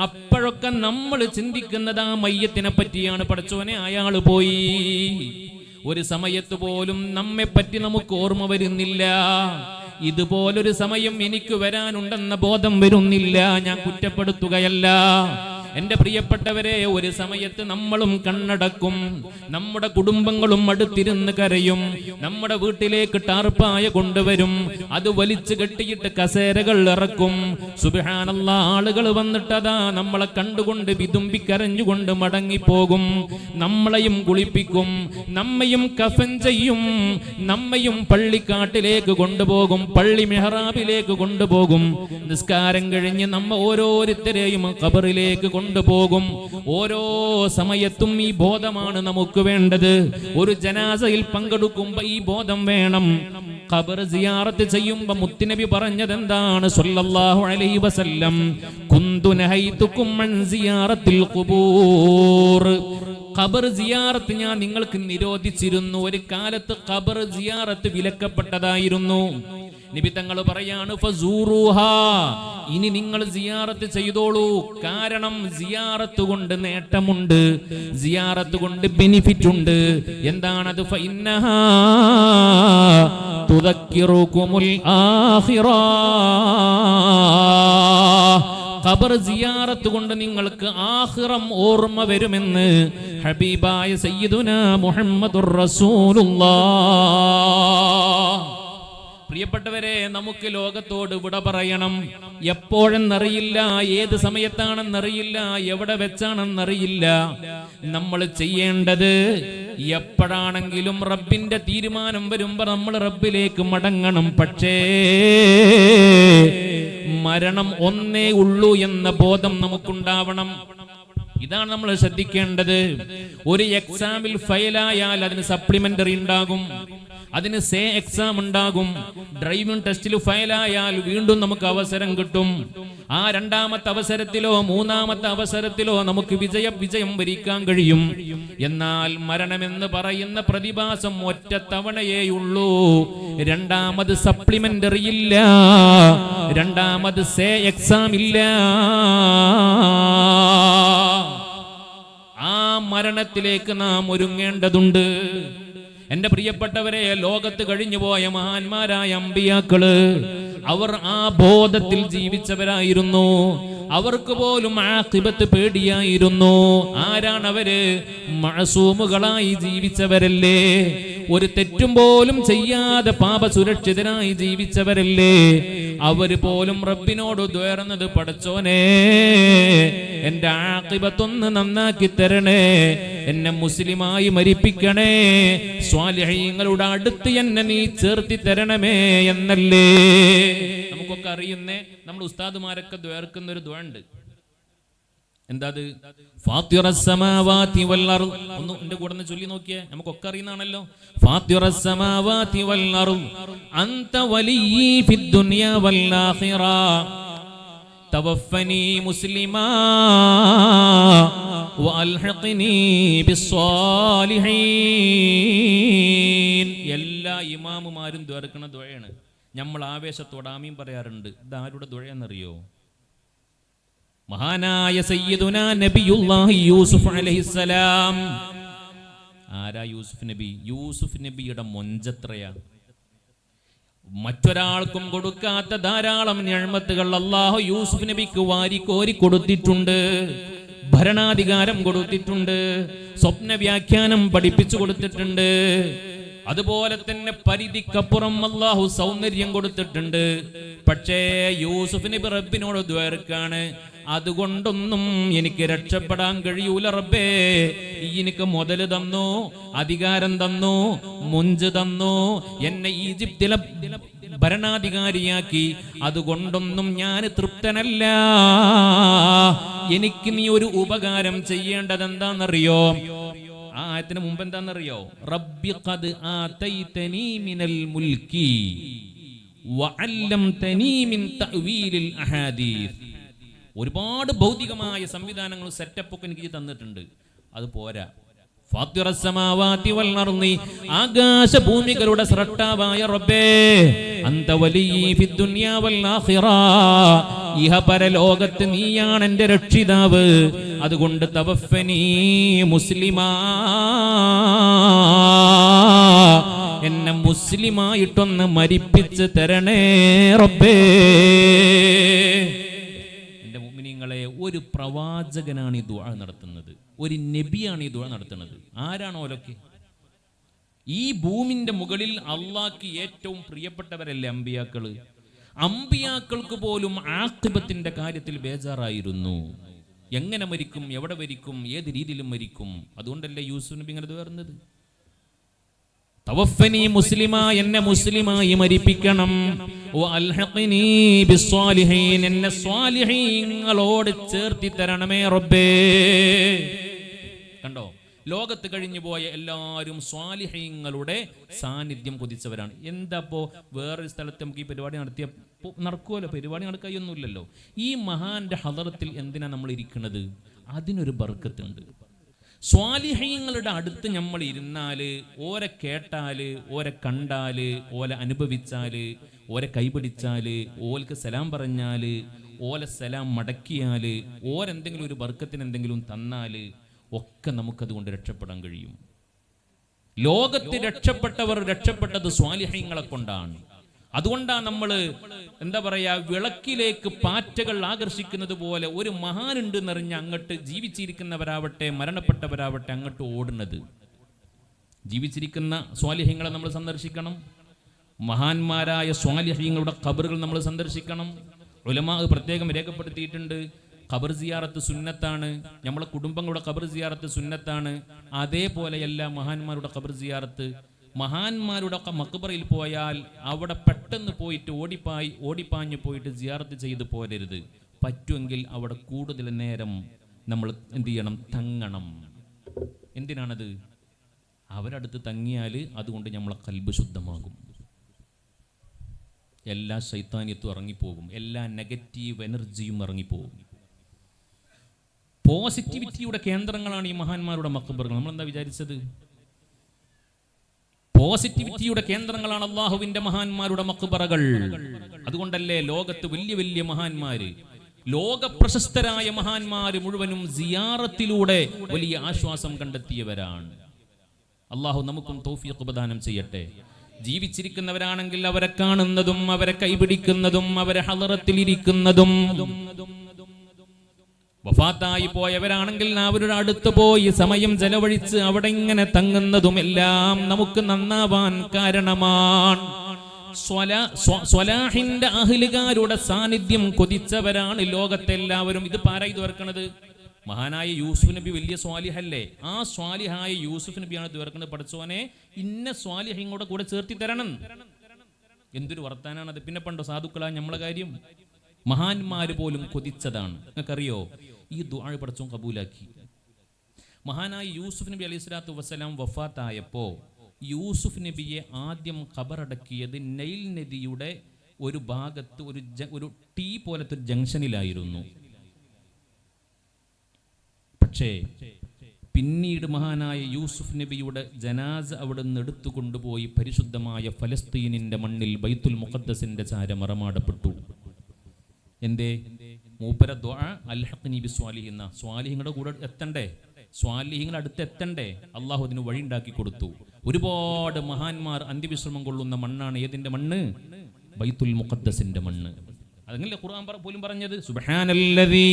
അപ്പോഴൊക്കെ നമ്മൾ ചിന്തിക്കുന്നത് ആ മയ്യത്തിനെ പറ്റിയാണ്. പടച്ചോനെ, അയാള് പോയി. ഒരു സമയത്ത് പോലും നമ്മെ പറ്റി നമുക്ക് ഓർമ്മ വരുന്നില്ല. ഇതുപോലൊരു സമയം എനിക്ക് വരാനുണ്ടെന്ന ബോധം വരുന്നില്ല. ഞാൻ കുറ്റപ്പെടുത്തുകയല്ല. എന്റെ പ്രിയപ്പെട്ടവരെ, ഒരു സമയത്ത് നമ്മളും കണ്ണടക്കും, നമ്മുടെ കുടുംബങ്ങളും അടുത്തിരുന്ന് കരയും. നമ്മുടെ വീട്ടിലേക്ക് ടാർപ്പായ കൊണ്ടുവരും, അത് വലിച്ചു കെട്ടിയിട്ട് കസേരകൾ ഇറക്കും. സുബ്ഹാനല്ലാഹ്, ആളുകൾ വന്നിട്ടതാ നമ്മളെ കണ്ടുകൊണ്ട് വിതുമ്പിക്കരഞ്ഞുകൊണ്ട് മടങ്ങിപ്പോകും. നമ്മളെയും കുളിപ്പിക്കും, നമ്മയും കഫൻ ചെയ്യും, നമ്മയും പള്ളിക്കാട്ടിലേക്ക് കൊണ്ടുപോകും, പള്ളി മെഹ്റാബിലേക്ക് കൊണ്ടുപോകും. നിസ്കാരം കഴിഞ്ഞ് നമ്മ ഓരോരുത്തരെയും ഖബറിലേക്ക് കൊണ്ടുപോകും. ഓരോ സമയത്തും ഈ ബോധമാണ് നമുക്ക് വേണ്ടത്. ഒരു ജനാസയിൽ പങ്കെടുക്കുമ്പോ ഈ ബോധം വേണം. ഖബർ സിയാറത്ത് ചെയ്യുമ്പോ മുത്തുനബി പറഞ്ഞത് എന്താണ്? സ്വല്ലല്ലാഹു അലൈഹി വസല്ലം, കുന്തു നഹൈതുകും അൻ സിയാറത്തിൽ ഖുബൂർ. ഖബർ സിയാറത്ത് ഞാൻ നിങ്ങൾക്ക് നിരോധിച്ചിരുന്നു. ഒരു കാലത്ത് ഖബർ സിയാറത്ത് വിലക്കപ്പെട്ടതായിരുന്നു. നബി തങ്ങൾ പറയാണ് ഫസൂറുഹാ, ഇനി നിങ്ങൾ സിയാറത്ത് ചെയ്തോളൂ. കാരണം സിയാറത്ത് കൊണ്ട് നേട്ടമുണ്ട്, സിയാറത്ത് കൊണ്ട് ബെനിഫിറ്റ് ഉണ്ട്. എന്താണത്? ഫഇന്നഹാ തുദക്കിറുകുമുൽ ആഖിറ, ഖബർ സിയാറത്ത് കൊണ്ട് നിങ്ങൾക്ക് ആഖിറം ഓർമ്മ വരുമെന്ന് ഹബീബായ സയ്യിദുനാ മുഹമ്മദുർ റസൂലുള്ളാഹ്. പ്രിയപ്പെട്ടവരെ, നമുക്ക് ലോകത്തോട് വിട പറയണം. എപ്പോഴെന്നറിയില്ല, ഏത് സമയത്താണെന്നറിയില്ല, എവിടെ വെച്ചാണെന്നറിയില്ല. നമ്മൾ ചെയ്യേണ്ടത് എപ്പോഴാണെങ്കിലും റബ്ബിന്റെ തീരുമാനം വരുമ്പോ നമ്മൾ റബ്ബിലേക്ക് മടങ്ങണം. പക്ഷേ മരണം ഒന്നേ ഉള്ളൂ എന്ന ബോധം നമുക്കുണ്ടാവണം. ഇതാണ് നമ്മൾ ശ്രദ്ധിക്കേണ്ടത്. ഒരു എക്സാമിൽ ഫെയിലായാൽ അതിന് സപ്ലിമെന്ററി ഉണ്ടാകും, അതിന് സേ എക്സാം ഉണ്ടാകും. ഡ്രൈവിംഗ് ടെസ്റ്റിൽ ഫെയിലായാൽ വീണ്ടും നമുക്ക് അവസരം കിട്ടും. ആ രണ്ടാമത്തെ അവസരത്തിലോ മൂന്നാമത്തെ അവസരത്തിലോ നമുക്ക് വിജയം വരിക്കാൻ കഴിയും. എന്നാൽ മരണമെന്ന് പറയുന്ന പ്രതിഭാസം ഒറ്റ തവണയേയുള്ളൂ. രണ്ടാമത് സപ്ലിമെന്ററി ഇല്ല, രണ്ടാമത് സേ എക്സാം ഇല്ല. ആ മരണത്തിലേക്ക് നാം ഒരുങ്ങേണ്ടതുണ്ട്. എന്റെ പ്രിയപ്പെട്ടവരെ, ലോകത്ത് കഴിഞ്ഞുപോയ മഹാന്മാരായ അമ്പിയാക്കള് അവർ ആ ബോധത്തിൽ ജീവിച്ചവരായിരുന്നു. അവർക്ക് പോലും ആഖിബത്ത് പേടിയായിരുന്നു. ആരാണവര്? മഅസൂമുകളായി ജീവിച്ചവരല്ലേ, ഒരു തെറ്റും പോലും ചെയ്യാതെ പാപസുരക്ഷിതരായി ജീവിച്ചവരല്ലേ. അവര് പോലും റബ്ബിനോട് ദ്വേർന്നത്, പടച്ചോനെ എന്റെ ആഖിബത്തൊന്ന് നന്നാക്കി തരണേ, എന്നെ മുസ്ലിമായി മരിപ്പിക്കണേ, സ്വാലിഹീങ്ങളുടെ അടുത്ത് എന്നെ നീ ചേർത്തി തരണമേ എന്നല്ലേ. നമുക്കൊക്കെ അറിയുന്നേ, നമ്മുടെ ഉസ്താദുമാരൊക്കെ ദ്വേർക്കുന്ന ഒരു ദുആ ഉണ്ട്. എന്താ അത്? ഫാത്തിറസ് സമാവാതി വൽ അർദ്. ഒന്ന് എന്റെ കൂടെ ഒന്ന് ചൊല്ലി നോക്കിയേ, നമുക്കൊക്കെ അറിയുന്നതാണല്ലോ. ഫാത്തിറസ് സമാവാതി വൽ അർദ് അൻത വലിയ്യി ഫിദ് ദുനിയാ വൽ ആഖിറ തവഫനി മുസ്ലിമാ വഅൽഹിഖ്നി ബിസ്സാലിഹീൻ. എല്ലാ ഇമാമുമാരും ദ്വാരക്കുന്ന ദുആയാണ്. നമ്മൾ ആവേശത്തോടെ ആമീൻ പറയാറുണ്ട്. ഇത് ആരുടെ ദുആയെന്നറിയോ? മഹാനായ സയ്യിദുനാ നബിയുല്ലാഹി യൂസുഫ് അലൈഹിസ്സലാം. ആരാ യൂസുഫ് നബി? യൂസുഫ് നബിയുടെ മൊഞ്ചത്രയാ. മറ്റൊരാൾക്കും കൊടുക്കാത്ത ധാരാളം നിഅമത്തുകൾ അല്ലാഹു യൂസുഫ് നബിക്ക് വാരിക്കോരി കൊടുത്തിട്ടുണ്ട്. ഭരണാധികാരം കൊടുത്തിട്ടുണ്ട്, സ്വപ്ന വ്യാഖ്യാനം പഠിപ്പിച്ചു കൊടുത്തിട്ടുണ്ട്. അതുപോലെ തന്നെ പരിധിക്കപ്പുറം അല്ലാഹു സൗന്ദര്യം കൊടുത്തിട്ടുണ്ട്. പക്ഷേ യൂസുഫ് നബി റബ്ബിനോട് ദ്വാരക്കാണ്, അതുകൊണ്ടൊന്നും എനിക്ക് രക്ഷപ്പെടാൻ കഴിയൂല റബ്ബേ. എനിക്ക് മുതല് തന്നു, അധികാരം തന്നു, മുഞ്ച് തന്നു, എന്നെ ഈജിപ്തിലെ ഭരണാധികാരിയാക്കി, അതുകൊണ്ടൊന്നും ഞാൻ തൃപ്തനല്ല. എനിക്ക് നീ ഒരു ഉപകാരം ചെയ്യേണ്ടത് എന്താണെന്നറിയോ? ആ ആയത്തിന് മുമ്പ് എന്താണെന്നറിയോ? റബ്ബി ഖദ് ആതൈതനി മിനൽ മുൽക്കി വഅല്ലംതനി മിൻ തഅ്വീലിൽ അഹാദീസ്. ഒരുപാട് ഭൗതികമായ സംവിധാനങ്ങളും സെറ്റപ്പൊക്കെ എനിക്ക് തന്നിട്ടുണ്ട്. അത് പോരാ. ഫാത്തിറസ് സമാവാതി വൽ അർളി, ആകാശഭൂമികളുടെ സ്രഷ്ടാവായ റബ്ബേ, അന്ത വലിയ്യി ഫിദ് ദുനിയാ വൽ ആഖിറ, ഇഹപരലോകത്ത് നീയാണ് എൻ്റെ രക്ഷിതാവ്. അതുകൊണ്ട് തവഫനി മുസ്ലിമാ, എന്നെ മുസ്ലിമായിട്ടൊന്ന് മരിപ്പിച്ച് തരണേ റബ്ബേ. എൻ്റെ മുഅ്മിനീങ്ങളെ, ഒരു പ്രവാചകനാണ് ഈ ദുആ നടത്തുന്നത്, ഒരു നബിയാണ് ഈ ദുആ നടത്തുന്നത്. ആരാണ് ഓലൊക്കെ? ഈ ഭൂമിന്റെ മുകളിൽ അള്ളാഹ്ക്ക് ഏറ്റവും പ്രിയപ്പെട്ടവരല്ലേ അമ്പിയാക്കള്? അമ്പിയാക്കൾക്ക് പോലും ആഖിബത്തിന്റെ കാര്യത്തിൽ ബേജാറായിരുന്നു. എങ്ങനെ മരിക്കും, എവിടെ മരിക്കും, ഏത് രീതിയിലും മരിക്കും. അതുകൊണ്ടല്ലേ യൂസുഫ് നബി ഇങ്ങനെ പറഞ്ഞത്, തവഫനി മുസ്ലിമാ, എന്നെ മുസ്ലിമായി മരിപ്പിക്കണം, വഅൽഹിഖ്നി ബിസ്സാലിഹീൻ, എന്നെ സ്വാലിഹീങ്ങളോട് ചേർത്തി തരണമേ റബ്ബേ. കണ്ടോ, ലോകത്ത് കഴിഞ്ഞു പോയ എല്ലാവരും സ്വാലിഹീങ്ങളുടെ സാന്നിധ്യം കൊതിച്ചവരാണ്. എന്താപ്പോ വേറൊരു സ്ഥലത്ത് നമുക്ക് ഈ പരിപാടി നടത്തിയ നടക്കുമല്ലോ? പരിപാടി നടക്കുകയൊന്നുമില്ലല്ലോ. ഈ മഹാന്റെ ഹദറത്തിൽ എന്തിനാ നമ്മൾ ഇരിക്കുന്നത്? അതിനൊരു ബർക്കത്തുണ്ട്. സ്വാലിഹീങ്ങളുടെ അടുത്ത് നമ്മൾ ഇരുന്നാല്, ഓരെ കേട്ടാല്, ഓരെ കണ്ടാല്, ഓരെ അനുഭവിച്ചാല്, ഓരെ കൈപിടിച്ചാല്, ഓൽക്ക് സലാം പറഞ്ഞാല്, ഓലെ സലാം മടക്കിയാല്, ഓരെന്തെങ്കിലും ഒരു ബർക്കത്തിന് എന്തെങ്കിലും തന്നാല് ഒക്കെ നമുക്കതുകൊണ്ട് രക്ഷപ്പെടാൻ കഴിയും. ലോകത്ത് രക്ഷപ്പെട്ടവർ രക്ഷപ്പെട്ടത് സ്വാലിഹീങ്ങളെ കൊണ്ടാണ്. അതുകൊണ്ടാണ് നമ്മൾ എന്താ പറയാ, വിളക്കിലേക്ക് പാറ്റകൾ ആകർഷിക്കുന്നത് പോലെ ഒരു മഹാനുണ്ട് എന്നറിഞ്ഞ് അങ്ങോട്ട് ജീവിച്ചിരിക്കുന്നവരാവട്ടെ മരണപ്പെട്ടവരാവട്ടെ അങ്ങോട്ട് ഓടുന്നത്. ജീവിച്ചിരിക്കുന്ന സ്വാലിഹീങ്ങളെ നമ്മൾ സന്ദർശിക്കണം. മഹാന്മാരായ സ്വാലിഹീങ്ങളുടെ ഖബറുകൾ നമ്മൾ സന്ദർശിക്കണം. ഉലമാ പ്രത്യേകം രേഖപ്പെടുത്തിയിട്ടുണ്ട്, ഖബർ സിയാറത്ത് സുന്നത്താണ്. നമ്മളെ കുടുംബങ്ങളുടെ ഖബർ സിയാറത്ത് സുന്നത്താണ്. അതേപോലെയല്ല മഹാന്മാരുടെ ഖബർ സിയാറത്ത്. മഹാന്മാരുടെ മക്ബറയിൽ പോയാൽ അവിടെ പെട്ടെന്ന് പോയിട്ട് ഓടിപ്പാഞ്ഞ് പോയിട്ട് സിയാറത്ത് ചെയ്ത് പോരരുത്. പറ്റുമെങ്കിൽ അവിടെ കൂടുതൽ നേരം നമ്മൾ എന്ത് ചെയ്യണം, തങ്ങണം. എന്തിനാണത്? അവരടുത്ത് തങ്ങിയാൽ അതുകൊണ്ട് നമ്മളെ ഖൽബ് ശുദ്ധമാകും. എല്ലാ ശൈത്താന്യത്തും ഇറങ്ങിപ്പോകും, എല്ലാ നെഗറ്റീവ് എനർജിയും ഇറങ്ങിപ്പോകും. പോസിറ്റിവിറ്റിയുടെ കേന്ദ്രങ്ങളാണ് ഈ മഹാന്മാരുടെ മക്ബറുകൾ. നമ്മളെന്താ വിചാരിച്ചത്? പോസിറ്റിവിറ്റിയുടെ കേന്ദ്രങ്ങളാണ് അള്ളാഹുവിന്റെ മഹാന്മാരുടെ മക്ബറകൾ. അതുകൊണ്ടല്ലേ ലോകത്ത് വലിയ വലിയ മഹാന്മാര്, ലോക പ്രശസ്തരായ മഹാന്മാര് മുഴുവനും സിയാറത്തിലൂടെ വലിയ ആശ്വാസം കണ്ടെത്തിയവരാണ്. അള്ളാഹു നമുക്കും തൗഫീഖ് പ്രദാനം ചെയ്യട്ടെ. ജീവിച്ചിരിക്കുന്നവരാണെങ്കിൽ അവരെ കാണുന്നതും അവരെ കൈപിടിക്കുന്നതും അവരെ ഹളറത്തിൽ ഇരിക്കുന്നതും, വഫാത്തായി പോയവരാണെങ്കിൽ അവരുടെ അടുത്ത് പോയി സമയം ചെലവഴിച്ച് അവിടെ ഇങ്ങനെ തങ്ങുന്നതും എല്ലാം നമുക്ക് നന്നാവാൻ കാരണമാണ്. സ്വലാഹിന്റെ അഹ്ലുകാരുടെ സാന്നിധ്യം കൊതിച്ചവരാണ് ലോകത്തെല്ലാവരും. ഇത് പാരായി തീർക്കണത് മഹാനായ യൂസുഫ് നബി വലിയ സ്വാലിഹല്ലേ? ആ സ്വാലിഹായ യൂസുഫ് നബിയാണ് തീർക്കുന്നത്, പഠിച്ചോനെ ഇന്ന സ്വാലിഹിങ്ങളുടെ കൂടെ ചേർത്തി തരണം. എന്തൊരു വർത്താനാണത്! പിന്നെ പണ്ടോ സാധുക്കളാ നമ്മളെ കാര്യം? മഹാന്മാര് പോലും കൊതിച്ചതാണ്. നിങ്ങൾക്കറിയോ, ഈ ദുആ പഠിച്ചോ കബൂലാക്കി. മഹാനായ യൂസുഫ് നബി അലൈഹി സ്വലാത്തു വസ്സലാം വഫാത്തായപ്പോ യൂസുഫ് നബിയെ ആദ്യം ഖബറടക്കിയത് നൈൽ നദിയുടെ ഒരു ഭാഗത്ത് ഒരു ടീ പോലത്തെ ഒരു ജംഗ്ഷനിലായിരുന്നു. പക്ഷേ പിന്നീട് മഹാനായ യൂസുഫ് നബിയുടെ ജനാസ അവിടെ നിന്ന് എടുത്തുകൊണ്ടുപോയി പരിശുദ്ധമായ ഫലസ്തീനിന്റെ മണ്ണിൽ ബൈത്തുൽ മുഖദ്ദസിന്റെ ചാര മറമാടപ്പെട്ടു. എന്തേ? മൂപ്പര ദുആ അൽഹഖ്നി ബിസ്വാലിഹീൻ, സ്വാലിഹീങ്ങളുടെ കൂടെ എത്തണ്ടേ, സ്വാലിഹീങ്ങളുടെ അടുത്ത് എത്തണ്ടേ? അള്ളാഹു അതിന് വഴി ഉണ്ടാക്കി കൊടുത്തു. ഒരുപാട് മഹാന്മാർ അന്ത്യവിശ്രമം കൊള്ളുന്ന മണ്ണാണ് ഏതിന്റെ മണ്ണ്? ബൈത്തുൽ മുഖദ്ദസിന്റെ മണ്ണ്. അതല്ലേ ഖുർആൻ പോലും പറഞ്ഞത്, സുബ്ഹാനല്ലദീ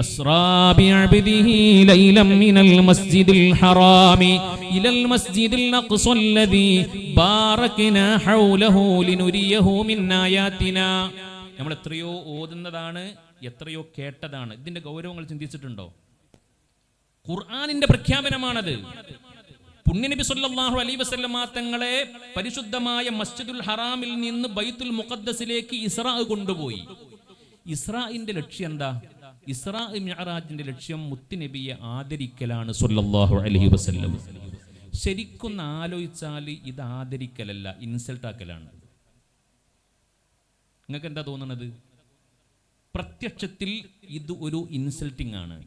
അസ്റാ ബിഅബ്ദിഹി ലൈലൻ മിനൽ മസ്ജിദിൽ ഹറാമി ഇലൽ മസ്ജിദിൽ അഖ്സല്ലദീ ബാറക്നാ ഹൗലഹു ലിനുരിയഹു മിൻ ആയാതിനാ. നമ്മൾ എത്രയോ ഓതുന്നതാണ്, എത്രയോ കേട്ടതാണ്. ഇതിന്റെ ഗൗരവങ്ങൾ ചിന്തിച്ചിട്ടുണ്ടോ? ഖുർആനിന്റെ പ്രഖ്യാപനമാണത്. പുണ്യനബി സല്ലല്ലാഹു അലൈഹി വസല്ലമ തങ്ങളെ പരിശുദ്ധമായ മസ്ജിദുൽ ഹറാമിൽ നിന്ന് ബൈത്തുൽ മുഖദ്ദസിലേക്ക് ഇസ്രാ കൊണ്ടുപോയി. ഇസ്രാഇന്റെ ലക്ഷ്യം എന്താ? ഇസ്രാ മിഅ്റാജിന്റെ ലക്ഷ്യം മുത്തുനബിയെ ആദരിക്കലാണ് സല്ലല്ലാഹു അലൈഹി വസല്ലം. ശരിക്കും ആലോചിച്ചാൽ ഇത് ആദരിക്കലല്ല, ഇൻസൾട്ട് ആക്കലാണ്. നിങ്ങൾക്ക് എന്താ തോന്നുന്നത്? പ്രത്യക്ഷത്തിൽ ഇത് ഒരു ഇൻസൾട്ടിങ് ആണ്.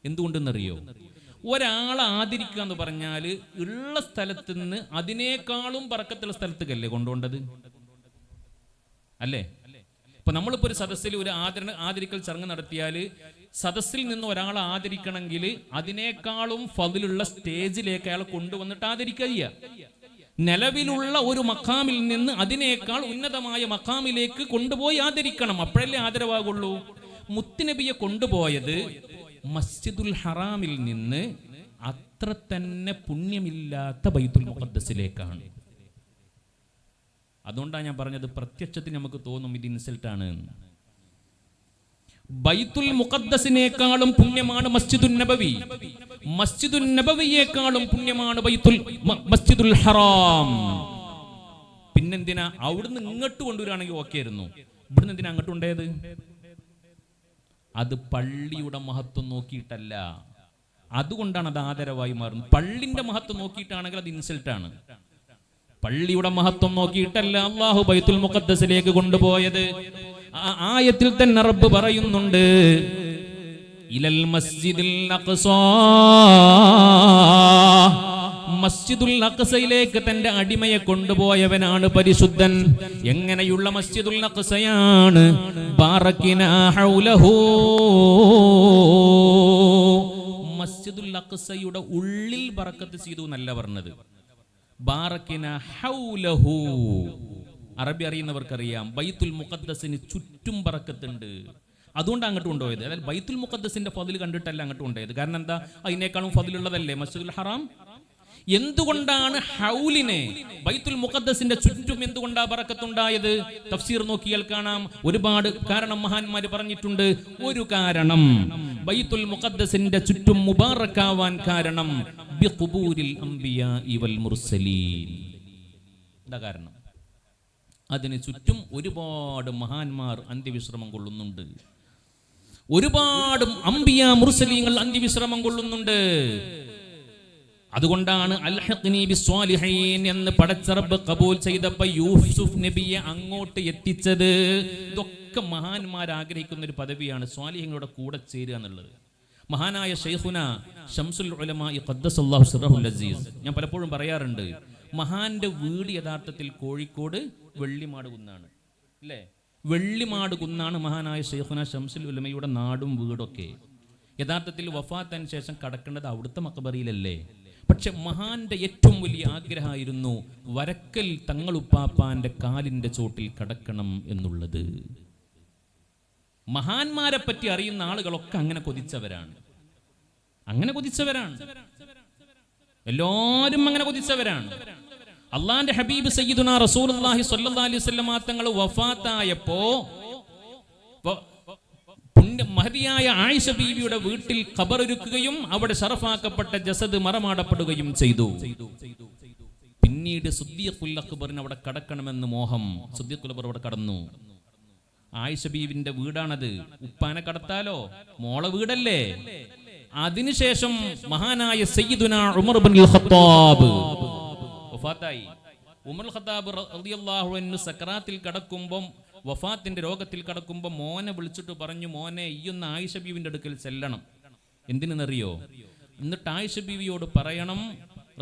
എന്തുകൊണ്ടെന്നറിയോ? ഒരാളെ ആദരിക്കുക എന്ന് പറഞ്ഞാൽ ഉള്ള സ്ഥലത്ത് നിന്ന് അതിനേക്കാളും ബർക്കത്തുള്ള സ്ഥലത്തേക്കല്ലേ കൊണ്ടുപോകേണ്ടത്, അല്ലേ? ഇപ്പൊ നമ്മളിപ്പോ ഒരു സദസ്സിൽ ഒരു ആദരിക്കൽ ചടങ്ങ് നടത്തിയാൽ സദസ്സിൽ നിന്ന് ഒരാളെ ആദരിക്കണമെങ്കിൽ അതിനേക്കാളും ഫളിലുള്ള സ്റ്റേജിലേക്ക് അയാളെ കൊണ്ടുവന്നിട്ട് ആദരിക്കുക. നിലവിലുള്ള ഒരു മഖാമിൽ നിന്ന് അതിനേക്കാൾ ഉന്നതമായ മഖാമിലേക്ക് കൊണ്ടുപോയി ആദരിക്കണം, അപ്പോഴല്ലേ ആദരവാകുള്ളൂ. മുത്തുനബിയെ കൊണ്ടുപോയത് മസ്ജിദുൽ ഹറാമിൽ നിന്ന് അത്ര തന്നെ പുണ്യമില്ലാത്ത ബൈത്തുൽ മുഖദ്ദസിലേക്കാണ്. അതുകൊണ്ടാണ് ഞാൻ പറഞ്ഞത്, പ്രത്യക്ഷത്തിൽ നമുക്ക് തോന്നും ഇത് ഇൻസൾട്ടാണ്. ബൈത്തുൽ മുഖദ്ദസിനേക്കാളും പുണ്യമാണ് മസ്ജിദുൻ നബവി. മസ്ജിദുൻ നബവിയേക്കാളും പുണ്യമാണ് മസ്ജിദുൽ ഹറാം. പിന്നെന്തിനാ അവിടുന്ന് ഇങ്ങോട്ട് കൊണ്ടുവരാണെങ്കിൽ ഓക്കെ ആയിരുന്നു, ഇവിടുന്ന് എന്തിനാ അങ്ങോട്ട് കൊണ്ടേത്? അത് പള്ളിയുടെ മഹത്വം നോക്കിയിട്ടല്ല, അതുകൊണ്ടാണ് അത് ആദരവായി മാറുന്നത്. പള്ളിന്റെ മഹത്വം നോക്കിയിട്ടാണെങ്കിൽ അത് ഇൻസൾട്ടാണ്. പള്ളിയുടെ മഹത്വം നോക്കിയിട്ടല്ല അല്ലാഹു ബൈത്തുൽ മുഖദ്ദസിലേക്ക് കൊണ്ടുപോയത്. ആ ആയത്തിൽ തന്നെ റബ്ബ് പറയുന്നുണ്ട്, ഇലൽ മസ്ജിദിൽ അഖ്സാ, മസ്ജിദുൽ അഖ്സയിലേക്ക് തന്റെ അടിമയെ കൊണ്ടുപോയവനാണ് പരിശുദ്ധൻ. എങ്ങനെയുള്ള മസ്ജിദുൽ അഖ്സയാണ്? ബാറക്കിനാ ഹൗലഹു, മസ്ജിദുൽ അഖ്സയുടെ ഉള്ളിൽ ബറക്കത്ത് ചെയ്തു എന്നല്ല പറഞ്ഞത്, ബാറക്കിനാ ഹൗലഹു. അറബി അറിയുന്നവർക്കറിയാം ബൈത്തുൽ മുഖദ്ദസിന് ചുറ്റും ബറക്കത്തുണ്ട്, അതുകൊണ്ട് അങ്ങോട്ട് കൊണ്ടുപോയത്. അതായത് ബൈത്തുൽ മുഖദ്ദസിന്റെ ഫضിൽ കണ്ടിട്ടല്ല അങ്ങോട്ട് കൊണ്ടുപോയത്. കാരണം എന്താ? അതിനേക്കാളും ഫضിലുള്ളതല്ലേ മസ്ജിദുൽ ഹറാം. എന്തുകൊണ്ടാണ് ഹൗലിനെ ബൈത്തുൽ മുഖദ്ദസിന്റെ ചുറ്റും എന്തുകൊണ്ടാ ബറക്കത്തുണ്ടായത്? തഫ്സീർ നോക്കിയാൽ കാണാം ഒരുപാട് കാരണം മഹാന്മാര് പറഞ്ഞിട്ടുണ്ട്. ഒരു കാരണം ബൈത്തുൽ മുഖദ്ദസിന്റെ ചുറ്റും മുബാറക്കാവാൻ കാരണം ബിഖുബൂരിൽ അംബിയാഇ വൽ മുർസലീൻ. എന്താ കാരണം? അതിന് ചുറ്റും ഒരുപാട് മഹാന്മാർ അന്ത്യവിശ്രമം കൊള്ളുന്നുണ്ട്, ഒരുപാട് അംബിയ മുർസലീങ്ങൾ അന്ത്യവിശ്രമം കൊള്ളുന്നുണ്ട്. അതുകൊണ്ടാണ് അൽഹഖ്നി ബിസ്വാലിഹീൻ എന്ന് പടച്ച റബ്ബ് ഖബൂൽ ചെയ്തപ്പോൾ യൂസുഫ് നബിയെ അങ്ങോട്ട് എത്തിച്ചത്. ഇതൊക്കെ മഹാന്മാർ ആഗ്രഹിക്കുന്ന ഒരു പദവിയാണ്, സ്വാലിഹീങ്ങളുടെ കൂടെ ചേരുക എന്നുള്ളത്. മഹാനായ ശൈഖുന ശംസുൽ ഉലമാ ഖദ്ദസല്ലാഹു സിറഹുൽ അസീസ്, ഞാൻ പലപ്പോഴും പറയാറുണ്ട്, മഹാന്റെ വീട് യഥാർത്ഥത്തിൽ കോഴിക്കോട് വെള്ളിമാട് കുന്നാണ്, അല്ലേ? വെള്ളിമാട് കുന്നാണ് മഹാനായ ശൈഖുന ശംസുൽ ഉലമയുടെ നാടും വീടൊക്കെ. യഥാർത്ഥത്തിൽ വഫാത്തിന് ശേഷം കടക്കേണ്ടത് അവിടുത്തെ മഖബറിയിലല്ലേ? പക്ഷെ മഹാന്റെ ഏറ്റവും വലിയ ആഗ്രഹമായിരുന്നു വരക്കൽ തങ്ങളുപ്പാപ്പാന്റെ കാലിന്റെ ചോട്ടിൽ കടക്കണം എന്നുള്ളത്. മഹാന്മാരെ പറ്റി അറിയുന്ന ആളുകളൊക്കെ അങ്ങനെ കൊതിച്ചവരാണ്, എല്ലാവരും അങ്ങനെ കൊതിച്ചവരാണ്. അള്ളാന്റെ ഹബീബ് സയ്യിദുനാ റസൂലുള്ളാഹി സ്വല്ലല്ലാഹി അലൈഹി വസല്ലം തങ്ങൾ വഫാത്തായപ്പോ മഹദിയായ ആയിഷ ബീവിയുടെ വീട്ടിൽ ഖബറൊരുക്കുകയും അവിടെ ശറഫാക്കപ്പെട്ട ജസദ് മറമാടപ്പെടുകയും ചെയ്തു. പിന്നീട് സിദ്ദീഖുൽ അക്ബറിന് അവിടെ കടക്കണമെന്ന് മോഹം. സിദ്ദീഖുൽ അക്ബർ അവിടെ കടന്നു. ആയിഷ ബീവിന്റെ വീടാണത്, ഉപ്പാനെ കടത്താലോ, മോളെ വീടല്ലേ. അതിനുശേഷം മഹാനായ സയ്യിദുനാ ഉമർ ഇബ്നുൽ ഖത്താബ് വഫാത്തായി. ഉമർ ഖത്താബ് റളിയല്ലാഹു അൻഹു സക്കറാത്തിൽ കടക്കുമ്പോൾ, വഫാത്തിന്റെ രോഗത്തിൽ കടക്കുമ്പോൾ മോനെ വിളിച്ചിട്ട് പറഞ്ഞു, മോനെ ഈയൊന്ന് ആയിഷ ബീവിന്റെ അടുക്കൽ ചെല്ലണം. എന്തിനെന്നറിയോ? എന്നിട്ട് ആയിഷ ബീവിയോട് പറയണം,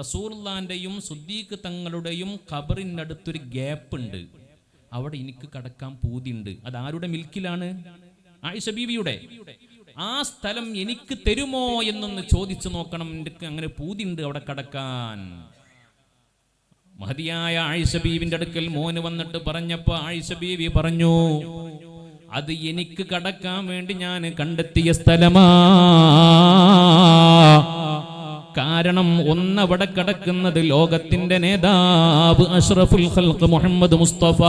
റസൂലുള്ളാന്റെയും സിദ്ദീഖ് തങ്ങളുടെയും ഖബറിനടുത്തൊരു ഗ്യാപ്പ് ഉണ്ട്, അവിടെ എനിക്ക് കടക്കാൻ പൂതിയുണ്ട്. അത് ആരുടെ മിൽക്കിലാണ്? ആയിഷ ബീവിയുടെ. ആ സ്ഥലം എനിക്ക് തരുമോ എന്നൊന്ന് ചോദിച്ചു നോക്കണം, എനിക്ക് അങ്ങനെ പൂതിയുണ്ട് അവിടെ കടക്കാൻ. മഹദിയായ ആയിഷ ബീവിന്റെ അടുക്കൽ മോന് വന്നിട്ട് പറഞ്ഞപ്പോ ആയിഷ ബീവി പറഞ്ഞു, അത് എനിക്ക് കടക്കാൻ വേണ്ടി ഞാൻ കണ്ടെത്തിയ സ്ഥലമാ. കാരണം ഒന്നവിടെ കടക്കുന്നത് ലോകത്തിന്റെ നേതാവ് അഷ്റഫുൽ ഖൽഖ് മുഹമ്മദ് മുസ്തഫ,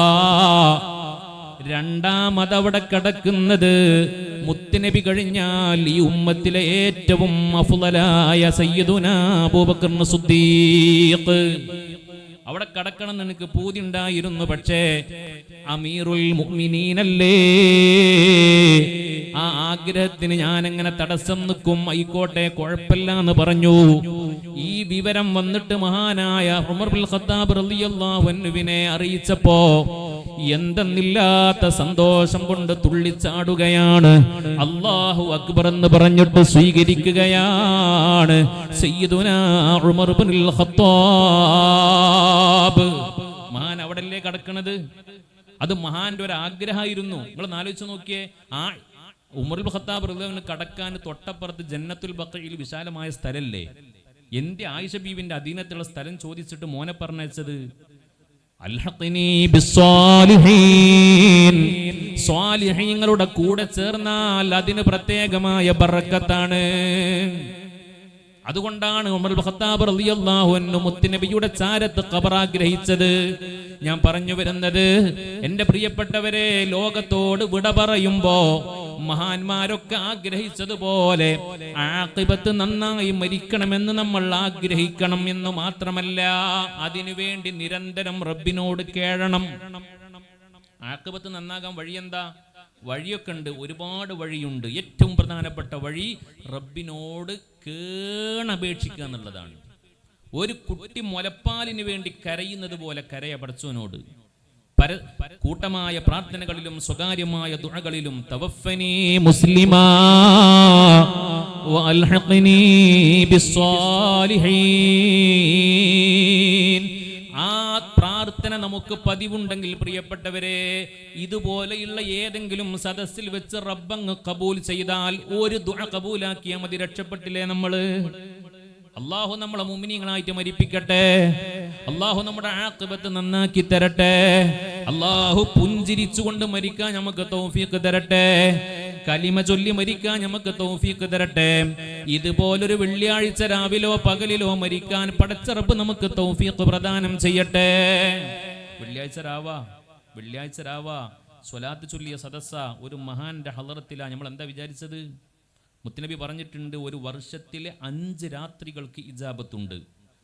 രണ്ടാമതവിടെ കടക്കുന്നത് മുത്തുനബി കഴിഞ്ഞാൽ ഈ ഉമ്മത്തിലെ ഏറ്റവും അഫ്ളലായ സയ്യിദുനാ അബൂബക്കർ സിദ്ദീഖ്. അവിടെ കടക്കണം എന്ന് എനിക്ക് പൂതി ഉണ്ടായിരുന്നു, പക്ഷേ അമീറുൽ മുഅ്മിനീനല്ലേ, ആ ആഗ്രഹത്തിന് ഞാൻ എങ്ങനെ തടസ്സം നിൽക്കും? ആയിക്കോട്ടെ, കുഴപ്പമില്ല എന്ന് പറഞ്ഞു. ഈ വിവരം വന്നിട്ട് മഹാനായ ഉമർ ബിൻ ഖത്താബ് റളിയല്ലാഹു അൻഹുവിനെ അറിയിച്ചപ്പോ എന്തെന്നില്ലാത്ത സന്തോഷം കൊണ്ട് തുള്ളിച്ചാടുകയാണ്. അല്ലാഹു അക്ബർ എന്ന് പറഞ്ഞിട്ട് സ്വീകരിക്കുകയാണ് സയ്യിദുനാ ഉമർ ഇബ്നുൽ ഖത്താബ്. മഹാൻ അവിടല്ലേ കടക്കണത്? അത് മഹാന്റെ ഒരു ആഗ്രഹമായിരുന്നു. നിങ്ങൾ ആലോചിച്ച് നോക്കിയേ, ആ ഉമർ ഇബ്നുൽ ഖത്താബ് റളിയല്ലാഹു അൻഹു കടക്കാൻ തൊട്ടപ്പുറത്ത് ജന്നത്തുൽ ബഖീൽ വിശാലമായ സ്ഥലല്ലേ? എന്റെ ആയിഷ ബീവിന്റെ അധീനത്തിലുള്ള സ്ഥലം ചോദിച്ചിട്ട് മോനെ പറഞ്ഞയച്ചത് അൽഹഖ്നി ബിസ്സാലിഹീൻ, സ്വാലിഹീങ്ങളുടെ കൂടെ ചേർന്നാൽ അതിന് പ്രത്യേകമായ ബറക്കത്താണ്. അതുകൊണ്ടാണ് ഉമർ ഇബ്നുൽ ഖത്താബ് റളിയല്ലാഹു അൻഹു മുത്തുനബിയുടെ ചാരത്ത് ഖബർ ആഗ്രഹിച്ചത്. ഞാൻ പറഞ്ഞു വരുന്നത്, എന്റെ പ്രിയപ്പെട്ടവരെ, ലോകത്തോട് വിട പറയുമ്പോ മഹാന്മാരൊക്കെ ആഗ്രഹിച്ചതുപോലെ ആഖിബത്ത് നന്നായി മരിക്കണമെന്ന് നമ്മൾ ആഗ്രഹിക്കണം എന്ന് മാത്രമല്ല, അതിനുവേണ്ടി നിരന്തരം റബ്ബിനോട് കേഴണം. ആഖിബത്ത് നന്നാകാൻ വഴിയെന്താ? വഴിയൊക്കെ ഉണ്ട്, ഒരുപാട് വഴിയുണ്ട്. ഏറ്റവും പ്രധാനപ്പെട്ട വഴി റബ്ബിനോട് കേണപേക്ഷിക്കുക എന്നുള്ളതാണ്. ഒരു കുട്ടി മുലപ്പാലിന് വേണ്ടി കരയുന്നത് പോലെ കരയ പടച്ചവനോട്. കൂട്ടമായ പ്രാർത്ഥനകളിലും സ്വകാര്യമായ ദുആകളിലും തവഫനി മുസ്ലിമാ വഅൽഹിഖ്നീ ബിസ്സാലിഹീൻ. ആ പ്രാർത്ഥന നമുക്ക് പതിവുണ്ടെങ്കിൽ പ്രിയപ്പെട്ടവരെ, ഇതുപോലെയുള്ള ഏതെങ്കിലും സദസ്സിൽ വെച്ച് റബ്ബങ്ങ് കബൂൽ ചെയ്താൽ ഒരു ദുആ കബൂലാക്കിയാൽ മതി, രക്ഷപ്പെട്ടില്ലേ നമ്മള്? അല്ലാഹു നമ്മളെ മുഅ്മിനീങ്ങളായിട്ട് മരിപ്പിക്കട്ടെ. അല്ലാഹു നമ്മുടെ ആഖിബത്ത് നന്നാക്കി തരട്ടെ. അല്ലാഹു പുഞ്ചിരിച്ചുകൊണ്ട് മരിക്കാൻ നമുക്ക് തൗഫീഖ് തരട്ടെ. കലിമ ചൊല്ലി മരിക്കാൻ നമുക്ക് തൗഫീഖ് തരട്ടെ. ഇതുപോലൊരു വെള്ളിയാഴ്ച രാവിലോ പകലിലോ മരിക്കാൻ പടച്ച റബ്ബ് നമുക്ക് തൗഫീഖ് പ്രദാനം ചെയ്യട്ടെ. വെള്ളിയാഴ്ച രാവാ സ്വലാത്ത് ചൊല്ലിയ സദസ്സ ഒരു മഹാന്റെ ഹളറത്തിലാ. നമ്മൾ എന്താ വിചാരിച്ചത്? മുത്തുനബി പറഞ്ഞിട്ടുണ്ട്, ഒരു വർഷത്തിലെ 5 രാത്രികൾക്ക് ഇജാബത്തുണ്ട്.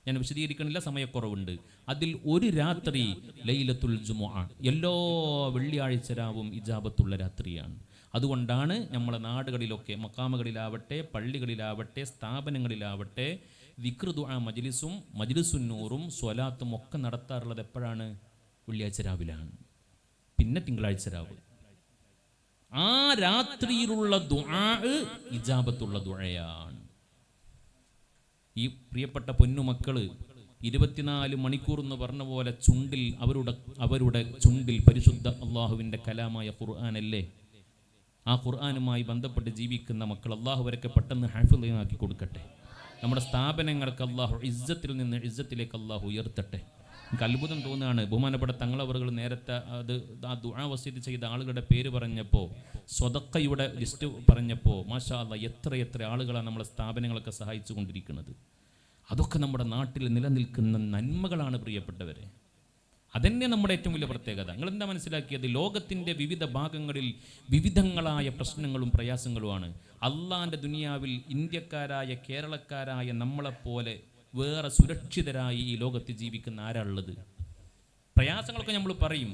ഞാൻ വിശദീകരിക്കണില്ല, സമയക്കുറവുണ്ട്. അതിൽ ഒരു രാത്രി ലൈലത്തുൽ ജുമുഅ, എല്ലാ വെള്ളിയാഴ്ച രാവും ഇജാബത്തുള്ള രാത്രിയാണ്. അതുകൊണ്ടാണ് നമ്മളെ നാടുകളിലൊക്കെ മക്കാമുകളിലാവട്ടെ, പള്ളികളിലാവട്ടെ, സ്ഥാപനങ്ങളിലാവട്ടെ ദിക്ർ ദുആ മജ്ലിസും മജ്ലിസുന്നൂറും സ്വലാത്തും ഒക്കെ നടത്താറുള്ളത് എപ്പോഴാണ്? വെള്ളിയാഴ്ച രാവിലാണ്, പിന്നെ തിങ്കളാഴ്ച രാവ്. ആ രാത്രിയിലുള്ള ദുആ ഇജാബത്തുള്ള ദുആയാണ്. ഈ പ്രിയപ്പെട്ട പൊന്നുമക്കള് 24 മണിക്കൂർ എന്ന് പറഞ്ഞ പോലെ ചുണ്ടിൽ അവരുടെ ചുണ്ടിൽ പരിശുദ്ധ അള്ളാഹുവിൻ്റെ കലാമായ ഖുർആനല്ലേ? ആ ഖുർആനുമായി ബന്ധപ്പെട്ട് ജീവിക്കുന്ന മക്കൾ അള്ളാഹു വരൊക്കെ പെട്ടെന്ന് ഹാഫിളാക്കി കൊടുക്കട്ടെ. നമ്മുടെ സ്ഥാപനങ്ങൾക്ക് അള്ളാഹു ഇസ്സത്തിൽ നിന്ന് ഇസ്സത്തിലേക്ക് അള്ളാഹു ഉയർത്തട്ടെ. എനിക്ക് അത്ഭുതം തോന്നുകയാണ്. ബഹുമാനപ്പെട്ട തങ്ങളവറുകൾ നേരത്തെ ആ ദുആ വസീയത്ത് ചെയ്ത ആളുകളുടെ പേര് പറഞ്ഞപ്പോൾ, സ്വതക്കയുടെ ലിസ്റ്റ് പറഞ്ഞപ്പോൾ, മാഷാ അല്ലാഹ് എത്ര ആളുകളാണ് നമ്മളെ സ്ഥാപനങ്ങളൊക്കെ സഹായിച്ചു കൊണ്ടിരിക്കുന്നത്. അതൊക്കെ നമ്മുടെ നാട്ടിൽ നിലനിൽക്കുന്ന നന്മകളാണ് പ്രിയപ്പെട്ടവരെ. അതന്നെ നമ്മുടെ ഏറ്റവും വലിയ പ്രത്യേകത. നിങ്ങൾ എന്താ മനസ്സിലാക്കിയത്? ലോകത്തിൻ്റെ വിവിധ ഭാഗങ്ങളിൽ വിവിധങ്ങളായ പ്രശ്നങ്ങളും പ്രയാസങ്ങളുമാണ്. അള്ളാൻ്റെ ദുനിയാവിൽ ഇന്ത്യക്കാരായ കേരളക്കാരായ നമ്മളെപ്പോലെ വേറെ സുരക്ഷിതരായി ഈ ലോകത്ത് ജീവിക്കുന്ന ആരാളുള്ളത്? പ്രയാസങ്ങളൊക്കെ നമ്മൾ പറയും,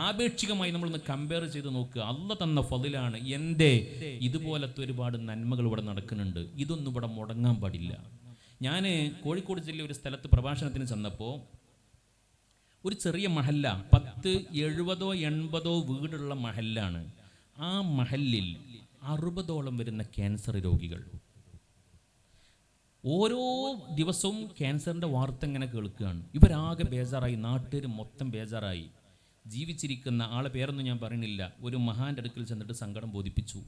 ആപേക്ഷികമായി നമ്മളൊന്ന് കമ്പയർ ചെയ്ത് നോക്കുക. അള്ള തന്ന ഫളിലാണ്. എൻ്റെ ഇതുപോലത്തെ ഒരുപാട് നന്മകൾ ഇവിടെ നടക്കുന്നുണ്ട്. ഇതൊന്നും ഇവിടെ മുടങ്ങാൻ പാടില്ല. ഞാൻ കോഴിക്കോട് ജില്ലയിൽ ഒരു സ്ഥലത്ത് പ്രഭാഷണത്തിന് ചെന്നപ്പോൾ ഒരു ചെറിയ മഹല്ല, 10, 70, 80 വീടുള്ള മഹല്ലാണ്. ആ മഹല്ലിൽ 60ഓളം വരുന്ന ക്യാൻസർ രോഗികൾ. ഓരോ ദിവസവും ക്യാൻസറിൻ്റെ വാർത്ത ഇങ്ങനെ കേൾക്കുകയാണ്. ഇവരാകെ ബേജാറായി, നാട്ടുകാർ മൊത്തം ബേജാറായി. ജീവിച്ചിരിക്കുന്ന ആളെ പേരൊന്നും ഞാൻ പറയുന്നില്ല, ഒരു മഹാൻ്റെ അടുക്കൽ ചെന്നിട്ട് സങ്കടം ബോധിപ്പിച്ചു.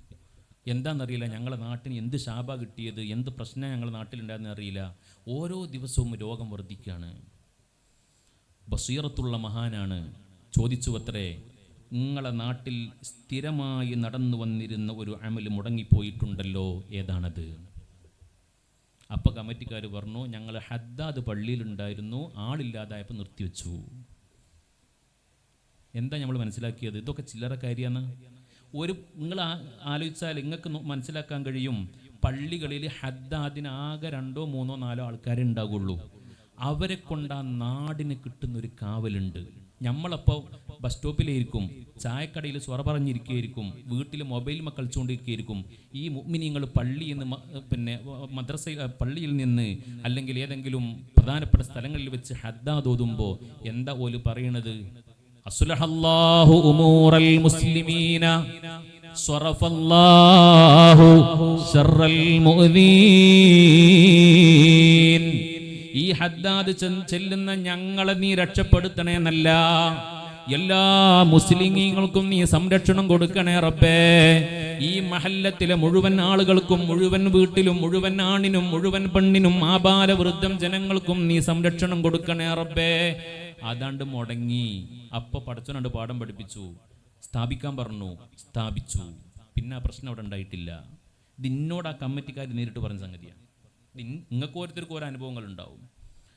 എന്താണെന്നറിയില്ല, ഞങ്ങളുടെ നാട്ടിന് എന്ത് ശാപ കിട്ടിയത്, എന്ത് പ്രശ്നം ഞങ്ങളുടെ നാട്ടിലുണ്ടായെന്ന് അറിയില്ല. ഓരോ ദിവസവും രോഗം വർദ്ധിക്കുകയാണ്. ബസീറത്തുള്ള മഹാനാണ്. ചോദിച്ചു അത്രേ, നിങ്ങളെ നാട്ടിൽ സ്ഥിരമായി നടന്നു വന്നിരുന്ന ഒരു അമല് മുടങ്ങിപ്പോയിട്ടുണ്ടല്ലോ, ഏതാണത്? അപ്പോൾ കമ്മിറ്റിക്കാർ പറഞ്ഞു, ഞങ്ങൾ ഹദ്ദാദ് പള്ളിയിലുണ്ടായിരുന്നു, ആളില്ലാതായപ്പോൾ നിർത്തിവെച്ചു. എന്താ നമ്മൾ മനസ്സിലാക്കിയത്? ഇതൊക്കെ ചില്ലറ കാര്യമാണ്. നിങ്ങൾ ആലോചിച്ചാൽ നിങ്ങൾക്ക് മനസ്സിലാക്കാൻ കഴിയും, പള്ളികളിൽ ഹദ്ദാദിന് ആകെ 2, 3, 4 ആൾക്കാരുണ്ടാകുള്ളൂ. അവരെ കൊണ്ട് ആ നാടിന് കിട്ടുന്നൊരു കാവലുണ്ട്. നമ്മളപ്പോൾ ബസ് സ്റ്റോപ്പിലായിരിക്കും, ചായക്കടയിൽ സ്വറ പറഞ്ഞിരിക്കുകയായിരിക്കും, വീട്ടിൽ മൊബൈൽ കളിച്ചുകൊണ്ടിരിക്കുകയായിരിക്കും. ഈ മുഅ്മിനീങ്ങൾ പള്ളിയിൽ നിന്ന്, പിന്നെ പള്ളിയിൽ നിന്ന് അല്ലെങ്കിൽ ഏതെങ്കിലും പ്രധാനപ്പെട്ട സ്ഥലങ്ങളിൽ വെച്ച് ഹദ്ദാദ് ഓതുമ്പോൾ എന്താ ഓല് പറയണത്? അസ്ലഹല്ലാഹു ഉമൂറൽ മുസ്ലിമീന സ്വറഫല്ലാഹു ശർറൽ മുഅ്മിനീൻ. ഈ ഹദ്ദാദ് ചെല്ലുന്ന ഞങ്ങളെ നീ രക്ഷപ്പെടുത്തണേ എന്നല്ല, എല്ലാ മുസ്ലിമീങ്ങൾക്കും നീ സംരക്ഷണം കൊടുക്കണേ റബ്ബേ. ഈ മഹല്ലത്തിലെ മുഴുവൻ ആളുകൾക്കും, മുഴുവൻ വീട്ടിലും, മുഴുവൻ ആണിനും മുഴുവൻ പെണ്ണിനും, ആബാലവൃദ്ധം ജനങ്ങൾക്കും നീ സംരക്ഷണം കൊടുക്കണേ റബ്ബേ. അതാണ്ട് മുടങ്ങി. അപ്പോൾ പടച്ചോനാണ്ട് പാഠം പഠിപ്പിച്ചു, സ്ഥാപിക്കാൻ പറഞ്ഞു, സ്ഥാപിച്ചു. പിന്നെ ആ പ്രശ്നം അവിടെ ഉണ്ടായിട്ടില്ല. ഇത് ഇന്നോട് ആ കമ്മിറ്റിക്കാർ നേരിട്ട് പറഞ്ഞ സംഗതിയാണ്. നിങ്ങൾക്ക് ഓരോരുത്തർക്കും ഓരോ അനുഭവങ്ങൾ ഉണ്ടാവും.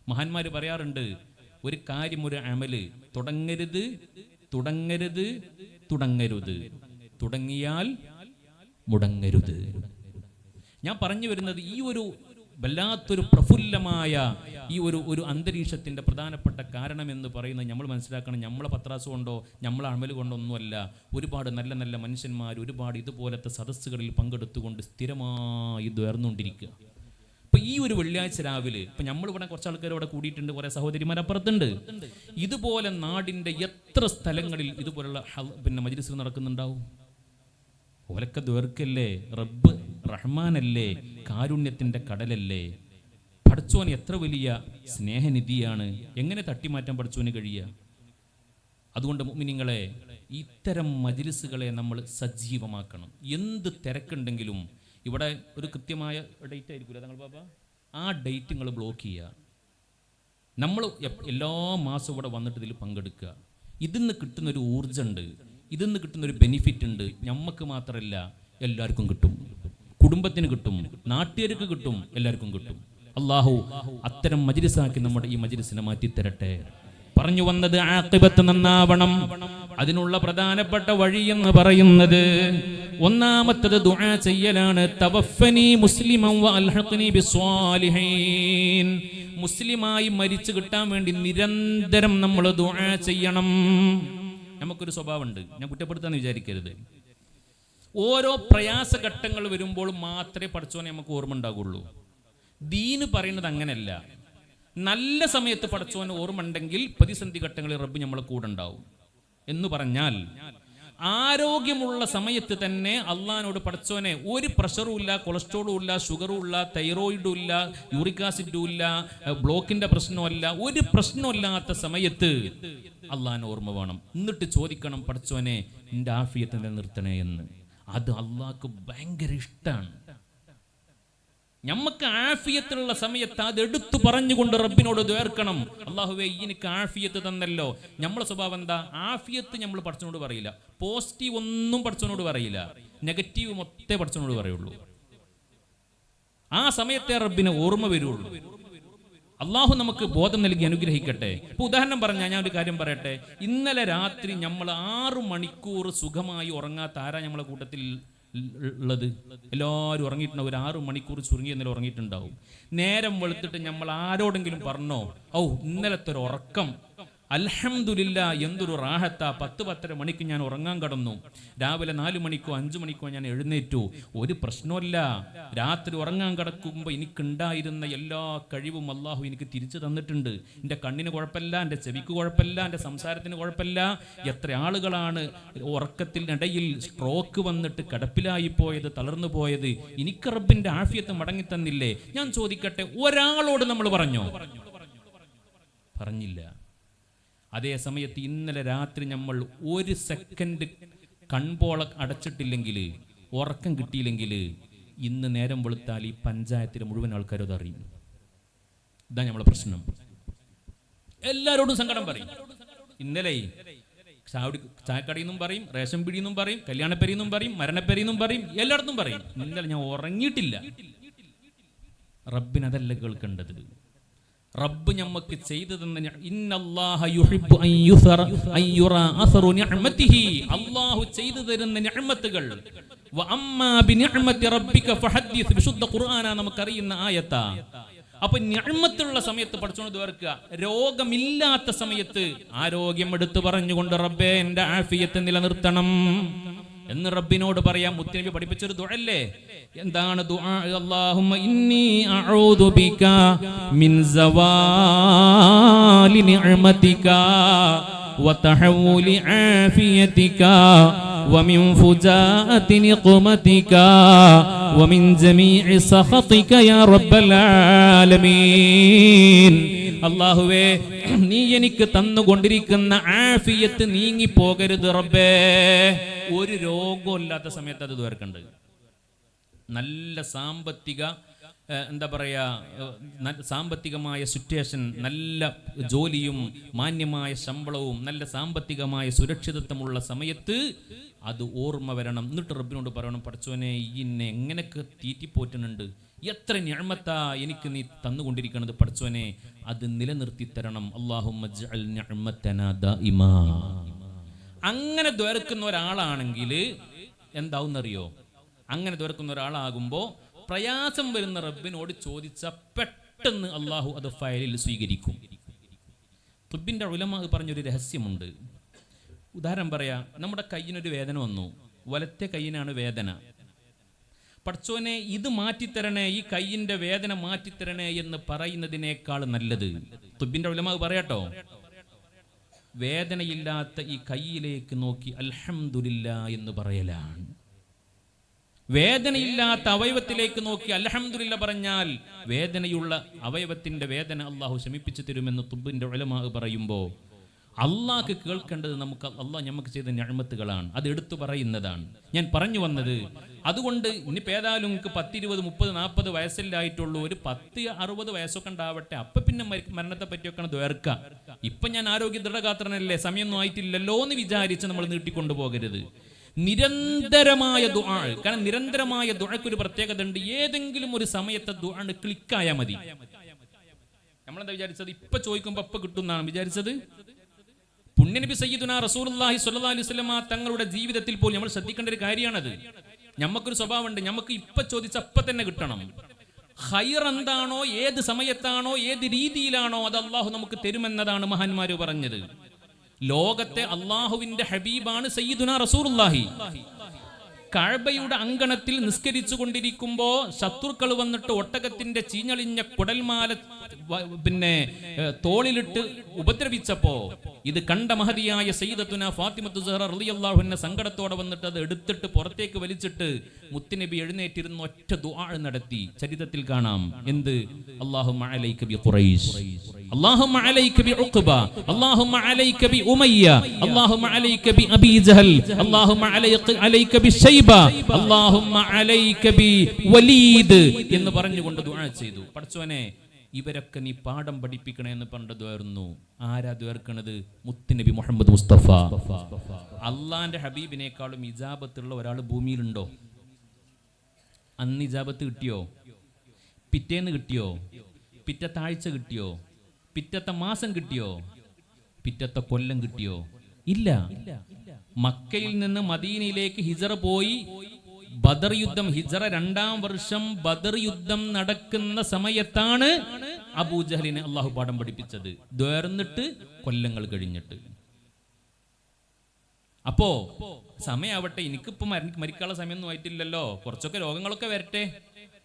മഹാന്മാർ പറയാറുണ്ട്, ഒരു കാര്യം, ഒരു അമല് തുടങ്ങരുത്, തുടങ്ങിയാൽ മുടങ്ങരുത്. ഞാൻ പറഞ്ഞു വരുന്നത്, ഈ ഒരു വല്ലാത്തൊരു പ്രഫുല്ലമായ ഈ ഒരു അന്തരീക്ഷത്തിൻ്റെ പ്രധാനപ്പെട്ട കാരണം എന്ന് പറയുന്നത് നമ്മൾ മനസ്സിലാക്കണം, നമ്മളെ പത്രാസ് കൊണ്ടോ നമ്മളെ അമല് കൊണ്ടോ ഒന്നുമല്ല. ഒരുപാട് നല്ല നല്ല മനുഷ്യന്മാർ ഒരുപാട് ഇതുപോലത്തെ സദസ്സുകളിൽ പങ്കെടുത്തുകൊണ്ട് സ്ഥിരമായി ഉയർന്നുകൊണ്ടിരിക്കുക. ഇപ്പം ഈ ഒരു വെള്ളിയാഴ്ച രാവിലെ ഇപ്പം നമ്മളിവിടെ കുറച്ച് ആൾക്കാർ ഇവിടെ കൂടിയിട്ടുണ്ട്, കുറേ സഹോദരിമാർ അപ്പുറത്തുണ്ട്. ഇതുപോലെ നാടിൻ്റെ എത്ര സ്ഥലങ്ങളിൽ ഇതുപോലുള്ള പിന്നെ മജ്ലിസ് നടക്കുന്നുണ്ടാവും. ഓലൊക്കെ ദീർഘല്ലേ റഹ്മാനല്ലേ, കാരുണ്യത്തിൻ്റെ കടലല്ലേ. പടച്ചോൻ എത്ര വലിയ സ്നേഹനിധിയാണ്. എങ്ങനെ തട്ടിമാറ്റാൻ പടച്ചോന് കഴിയുക? അതുകൊണ്ട് മുഅ്മിനീങ്ങളെ, ഇത്തരം മജ്‌ലിസുകളെ നമ്മൾ സജീവമാക്കണം. എന്ത് തിരക്കുണ്ടെങ്കിലും ഇവിടെ ഒരു കൃത്യമായ ഡേറ്റ് ആയിരിക്കില്ല തങ്ങൾ ബാബ, ആ ഡേറ്റ് നിങ്ങൾ ബ്ലോക്ക് ചെയ്യുക. നമ്മൾ എല്ലാ മാസവും ഇവിടെ വന്നിട്ട് ഇതിൽ പങ്കെടുക്കുക. ഇതിന്ന് കിട്ടുന്നൊരു ഊർജ്ജമുണ്ട്, ഇതിന്ന് കിട്ടുന്നൊരു ബെനിഫിറ്റ് ഉണ്ട്. നമുക്ക് മാത്രമല്ല, എല്ലാവർക്കും കിട്ടും. കുടുംബത്തിന് കിട്ടും, നാട്ടുകാർക്ക് കിട്ടും, എല്ലാവർക്കും കിട്ടും. അള്ളാഹു അത്തരം മജ്‌ലിസാക്കി നമ്മുടെ ഈ മജ്‌ലിസിനെ മാറ്റിത്തരട്ടെ. പറഞ്ഞു വന്നത് ആഖിബത്ത് നന്നാവണം. അതിനുള്ള പ്രധാനപ്പെട്ട വഴി എന്ന് പറയുന്നത് ഒന്നാമത്തത് ദുആ ചെയ്യലാണ്. തവഫനി മുസ്ലിമൻ വഅൽഹഖ്നി ബിസ്സാലിഹീൻ. മുസ്ലിമായി മരിച്ചു കിട്ടാൻ വേണ്ടി നിരന്തരം നമ്മൾ ദുആ ചെയ്യണം. നമുക്കൊരു സ്വഭാവമുണ്ട്, ഞാൻ കുറ്റപ്പെടുത്താന്ന് വിചാരിക്കരുത്. ഓരോ പ്രയാസഘട്ടങ്ങൾ വരുമ്പോൾ മാത്രമേ പടച്ചോനെ നമുക്ക് ഓർമ്മ ഉണ്ടാകുള്ളൂ. ദീന് പറയുന്നത് അങ്ങനെയല്ല. നല്ല സമയത്ത് പടച്ചോന് ഓർമ്മ ഉണ്ടെങ്കിൽ പ്രതിസന്ധി ഘട്ടങ്ങളിൽ റബ്ബ് നമ്മളെ കൂടെ ഉണ്ടാവും. എന്ന് പറഞ്ഞാൽ ആരോഗ്യമുള്ള സമയത്ത് തന്നെ അള്ളാഹിനോട് പടച്ചോനെ ഒരു പ്രഷറും ഇല്ല, കൊളസ്ട്രോളും ഇല്ല, ഷുഗറും ഇല്ല, തൈറോയിഡും ഇല്ല, യൂറിക് ആസിഡും ഇല്ല, ബ്ലോക്കിന്റെ പ്രശ്നമല്ല, ഒരു പ്രശ്നമില്ലാത്ത സമയത്ത് അള്ളാഹിന് ഓർമ്മ വേണം. എന്നിട്ട് ചോദിക്കണം, പടച്ചോനെ നിന്റെ ആഫിയത്ത് നിലനിർത്തണേ എന്ന്. അത് അള്ളാഹ്ക്ക് ഭയങ്കര ഇഷ്ടമാണ്. നമുക്ക് ആഫിയത്തുള്ള സമയത്ത് അത് എടുത്തു പറഞ്ഞുകൊണ്ട് റബ്ബിനോട് ദ്വേർക്കണം. അള്ളാഹുവേ, എനിക്ക് ആഫിയത്ത് തന്നല്ലോ. നമ്മളെ സ്വഭാവം എന്താ? ആഫിയത്ത് നമ്മൾ പടച്ചവനോട് പറയില്ല. പോസിറ്റീവ് ഒന്നും പടച്ചവനോട് പറയില്ല, നെഗറ്റീവ് മൊത്തേ പടച്ചവനോട് പറയുള്ളൂ. ആ സമയത്തെ റബ്ബിനെ ഓർമ്മ വരുള്ളൂ. അള്ളാഹു നമുക്ക് ബോധം നൽകി അനുഗ്രഹിക്കട്ടെ. ഇപ്പൊ ഉദാഹരണം പറഞ്ഞാൽ ഞാൻ ഒരു കാര്യം പറയട്ടെ. ഇന്നലെ രാത്രി നമ്മൾ 6 മണിക്കൂർ സുഖമായി ഉറങ്ങാത്ത ആരാ നമ്മളെ കൂട്ടത്തിൽ ഉള്ളത്? എല്ലാവരും ഉറങ്ങിയിട്ടുണ്ടാവും. ഒരു 6 മണിക്കൂർ ചുരുങ്ങി ഇന്നലെ ഉറങ്ങിയിട്ടുണ്ടാവും. നേരം വെളുത്തിട്ട് നമ്മൾ ആരോടെങ്കിലും പറഞ്ഞോ, ഓ ഇന്നലത്തെ ഒരു ഉറക്കം അൽഹംദുലില്ലാ എന്തൊരു റാഹത്താ, 10-10:30 മണിക്ക് ഞാൻ ഉറങ്ങാൻ കടന്നു, രാവിലെ 4 മണിക്കോ 5 മണിക്കോ ഞാൻ എഴുന്നേറ്റു, ഒരു പ്രശ്നമല്ല. രാത്രി ഉറങ്ങാൻ കിടക്കുമ്പോൾ എനിക്കുണ്ടായിരുന്ന എല്ലാ കഴിവും അള്ളാഹു എനിക്ക് തിരിച്ചു തന്നിട്ടുണ്ട്. എൻ്റെ കണ്ണിന് കുഴപ്പമില്ല, എൻ്റെ ചെവിക്ക് കുഴപ്പമില്ല, എൻ്റെ സംസാരത്തിന് കുഴപ്പമില്ല. എത്ര ആളുകളാണ് ഉറക്കത്തിനിടയിൽ സ്ട്രോക്ക് വന്നിട്ട് കിടപ്പിലായി പോയത്, തളർന്നു പോയത്. എനിക്ക് റബ്ബിൻ്റെ ആഫിയത്ത് മടങ്ങി തന്നില്ലേ? ഞാൻ ചോദിക്കട്ടെ, ഒരാളോട് നമ്മൾ പറഞ്ഞോ? പറഞ്ഞില്ല. അതേ സമയത്ത് ഇന്നലെ രാത്രി നമ്മൾ 1 സെക്കൻഡ് കൺപോള അടച്ചിട്ടില്ലെങ്കിൽ, ഉറക്കം കിട്ടിയില്ലെങ്കിൽ, ഇന്ന് നേരം വെളുത്താൽ ഈ പഞ്ചായത്തിലെ മുഴുവൻ ആൾക്കാരും അതറിയും. ഇതാ നമ്മളെ പ്രശ്നം. എല്ലാവരോടും സങ്കടം പറയും. ഇന്നലെ ചായക്കടയിൽ നിന്നും പറയും, റേഷൻ പിടിയിൽ നിന്നും പറയും, കല്യാണപ്പെരിയിൽ നിന്നും പറയും, മരണപ്പെരിയിൽ നിന്നും പറയും, എല്ലായിടത്തും പറയും. ഇന്നലെ ഞാൻ ഉറങ്ങിയിട്ടില്ല. റബ്ബിനതല്ല കേൾക്കേണ്ടത്. റബ്ബ് നമുക്ക് ചെയ്തു തന്ന ഇന്നല്ലാഹ യുഹിബ്ബു അൻ യുറാ അസറു നിഅമതിഹി. അല്ലാഹു ചെയ്തു തരുന്ന നിഅമത്തുകൾ. വഅമ്മാ ബിനിഅമതി റബ്ബിക ഫഹദ്ദിസ്. വിശുദ്ധ ഖുർആനാ നമുക്കറിയുന്ന ആയത്താ. അപ്പൊ നിഅമത്തുള്ള സമയത്ത് പഠിച്ചോണ്ട് ദ്വാർക്കുക, രോഗമില്ലാത്ത സമയത്ത് ആരോഗ്യം എടുത്തു പറഞ്ഞുകൊണ്ട് റബ്ബേ എൻ്റെ ആഫിയത്ത് നിലനിർത്തണം എന്ന് റബ്ബിനോട് പറയാം. മുത്തനബി പഠിപ്പിച്ചൊരു ദുആല്ലേ? എന്താണ് ദുആ? അല്ലാഹുമ്മ ഇന്നി അഊദു ബിക മിൻ സവാലി നിഅമതിക വതഹവ്വുലി ആഫിയതിക വമിൻ ഫുജാഅതി നിഖ്മതിക വമിൻ ജമീഇ സഖതിക യാ റബ്ബൽ ആലമീൻ. അല്ലാഹുവേ, നീ എനിക്ക് തന്നുകൊണ്ടിരിക്കുന്ന ആഫിയത്ത് നീങ്ങി പോകരുത് റബ്ബേ. ഒരു രോഗമില്ലാത്ത സമയത്ത് അത് ദ്വാരക്കുണ്ട്. നല്ല സാമ്പത്തിക എന്താ പറയാ, സാമ്പത്തികമായ സിറ്റുവേഷൻ, നല്ല ജോലിയും മാന്യമായ ശമ്പളവും നല്ല സാമ്പത്തികമായ സുരക്ഷിതത്വമുള്ള സമയത്ത് അത് ഓർമ്മ വരണം. എന്നിട്ട് റബ്ബിനോട് പറയണം, പടച്ചോനെ ഇന്നെ എങ്ങനെയൊക്കെ തീറ്റിപ്പോറ്റുന്നുണ്ട്, എത്ര നിഅമത്താ എനിക്ക് നീ തന്നുകൊണ്ടിരിക്കുന്നത് പടച്ചോനെ, അത് നിലനിർത്തി തരണം. അല്ലാഹുമ്മ ജഅൽ നിഅമതനാ ദായിമാ. അങ്ങനെ ദ്വാരക്കുന്ന ഒരാളാണെങ്കിൽ എന്താവുന്നറിയോ? അങ്ങനെ ദ്വാരക്കുന്ന ഒരാളാകുമ്പോൾ പ്രയാസം വരുന്ന റബ്ബിനോട് ചോദിച്ച പെട്ടെന്ന് അള്ളാഹു അത് ഫയലിൽ സ്വീകരിക്കും. റബ്ബിന്റെ ഉലമാ പറഞ്ഞൊരു രഹസ്യമുണ്ട്. ഉദാഹരണം പറയാ, നമ്മുടെ കയ്യിനൊരു വേദന വന്നു, വലത്തെ കയ്യിനാണ് വേദന. പടച്ചോനെ ഇത് മാറ്റിത്തരണേ, ഈ കയ്യിന്റെ വേദന മാറ്റിത്തരണേ എന്ന് പറയുന്നതിനേക്കാൾ നല്ലത്, റബ്ബിന്റെ ഉലമാ പറയാട്ടോ, വേദനയില്ലാത്ത ഈ കയ്യിലേക്ക് നോക്കി അൽഹംദുലില്ലാ എന്ന് പറയലാണ്. വേദനയില്ലാത്ത അവയവത്തിലേക്ക് നോക്കി അൽഹംദുലില്ലാ പറഞ്ഞാൽ വേദനയുള്ള അവയവത്തിന്റെ വേദന അള്ളാഹു ശമിപ്പിച്ചു തരുമെന്ന് തുബ്ബിന്റെ ഉലമാ പറയുമ്പോൾ അള്ളാഹ്ക്ക് കേൾക്കേണ്ടത് അള്ളാഹ് നമുക്ക് ചെയ്ത നിഅമത്തുകളാണ്, അത് എടുത്തു പറയുന്നതാണ്. ഞാൻ പറഞ്ഞു വന്നത് അതുകൊണ്ട് ഇനിയിപ്പോൾ ഏതായാലും നിങ്ങൾക്ക് 10, 20, 30, 40 വയസ്സിലായിട്ടുള്ളൂ, ഒരു 10, 60 വയസ്സൊക്കെ ഉണ്ടാവട്ടെ, അപ്പം പിന്നെ മരണത്തെ പറ്റിയൊക്കെ ദ്വേർക്കുക. ഇപ്പം ഞാൻ ആരോഗ്യ ദൃഢഗാത്രനല്ലേ, സമയമൊന്നും ആയിട്ടില്ലല്ലോ എന്ന് വിചാരിച്ച് നമ്മൾ നീട്ടിക്കൊണ്ടു പോകരുത്. നിരന്തരമായ ദുആ, കാരണം നിരന്തരമായ ദുആക്ക് ഒരു പ്രത്യേകത ഉണ്ട്. ഏതെങ്കിലും ഒരു സമയത്തെ ദുആ ക്ലിക്കായാൽ മതി. നമ്മളെന്താ വിചാരിച്ചത്? ഇപ്പൊ ചോദിക്കുമ്പോ അപ്പൊ കിട്ടും എന്നാണ് വിചാരിച്ചത്. പുണ്യനബി സയ്യിദുനാ റസൂലുള്ളാഹി സ്വല്ലല്ലാഹു അലൈഹി വസല്ലം തങ്ങളുടെ ജീവിതത്തിൽ പോലും നമ്മൾ ശ്രദ്ധിക്കേണ്ട ഒരു കാര്യമാണത്. നമുക്കൊരു സ്വഭാവമുണ്ട്, നമുക്ക് ഇപ്പൊ ചോദിച്ച അപ്പൊ തന്നെ കിട്ടണം. ഖൈർ എന്താണോ, ഏത് സമയത്താണോ, ഏത് രീതിയിലാണോ അത് അള്ളാഹു നമുക്ക് തരുമെന്നതാണ് മഹാന്മാര് പറഞ്ഞത്. ലോകത്തെ അള്ളാഹുവിന്റെ ഹബീബാണ് സയ്യിദുനാ റസൂലുള്ളാഹി. കഅബയുടെ അങ്കണത്തിൽ നിസ്കരിച്ചു കൊണ്ടിരിക്കുമ്പോ ശത്രുക്കൾ വന്നിട്ട് ഒട്ടകത്തിന്റെ ചീഞ്ഞളിഞ്ഞ കുടൽമാല തോളിലിട്ട് ഉപദ്രവിച്ചപ്പോ ഇത് കണ്ട മഹതിയായ സയ്യിദത്തുനാ ഫാത്തിമത്തു സഹ്റ റളിയല്ലാഹു അൻഹ സങ്കടത്തോടെ വന്നിട്ട് അത് എടുത്തിട്ട് പുറത്തേക്ക് വലിച്ചിട്ട് മുത്തുനബി എഴുന്നേറ്റിരുന്ന് ഒറ്റ ദുആ നടത്തി. ചരിത്രത്തിൽ കാണാം. എന്ത്? അല്ലാഹുമ്മ അലൈക ബി ഖുറൈശ്, അല്ലാഹുമ്മ അലൈക ബി ഉഖബ, അല്ലാഹുമ്മ അലൈക ബി ഉമയ്യ, അല്ലാഹുമ്മ അലൈക ബി അബീ ജഹൽ, അല്ലാഹുമ്മ അലൈക ബി ശൈബ, അല്ലാഹുമ്മ അലൈക ബി വലീദ് എന്ന് പറഞ്ഞുകൊണ്ട് ദുആ ചെയ്തു. പടച്ചോനെ ഇവരൊക്കെ നീ പാഠം പഠിപ്പിക്കണേ എന്ന് പറഞ്ഞിരുന്നു. ആരാ ദ്വേർക്കണത്? മുത്തുനബി മുഹമ്മദ് മുസ്തഫ. അള്ളാന്റെ ഹബീബിനേക്കാളും ഇജാബത്തുള്ള ഒരാൾ ഭൂമിയിലുണ്ടോ? അന്ന് ഇജാബത്ത് കിട്ടിയോ? പിറ്റേന്ന് കിട്ടിയോ? പിറ്റത്തെ ആഴ്ച കിട്ടിയോ? പിറ്റത്തെ മാസം കിട്ടിയോ? പിറ്റത്തെ കൊല്ലം കിട്ടിയോ? ഇല്ല. മക്കയിൽ നിന്ന് മദീനയിലേക്ക് ഹിജറ പോയി. ബദർ യുദ്ധം, ഹിജറ 2-ാം വർഷം ബദർ യുദ്ധം നടക്കുന്ന സമയത്താണ് അബൂജഹലിനെ അള്ളാഹു പാഠം പഠിപ്പിച്ചത്. ദ്വേർന്നിട്ട് കൊല്ലങ്ങൾ കഴിഞ്ഞിട്ട്. അപ്പോ സമയാവട്ടെ, എനിക്കിപ്പോ മരിക്കാനുള്ള സമയമൊന്നും ആയിട്ടില്ലല്ലോ, കുറച്ചൊക്കെ രോഗങ്ങളൊക്കെ വരട്ടെ,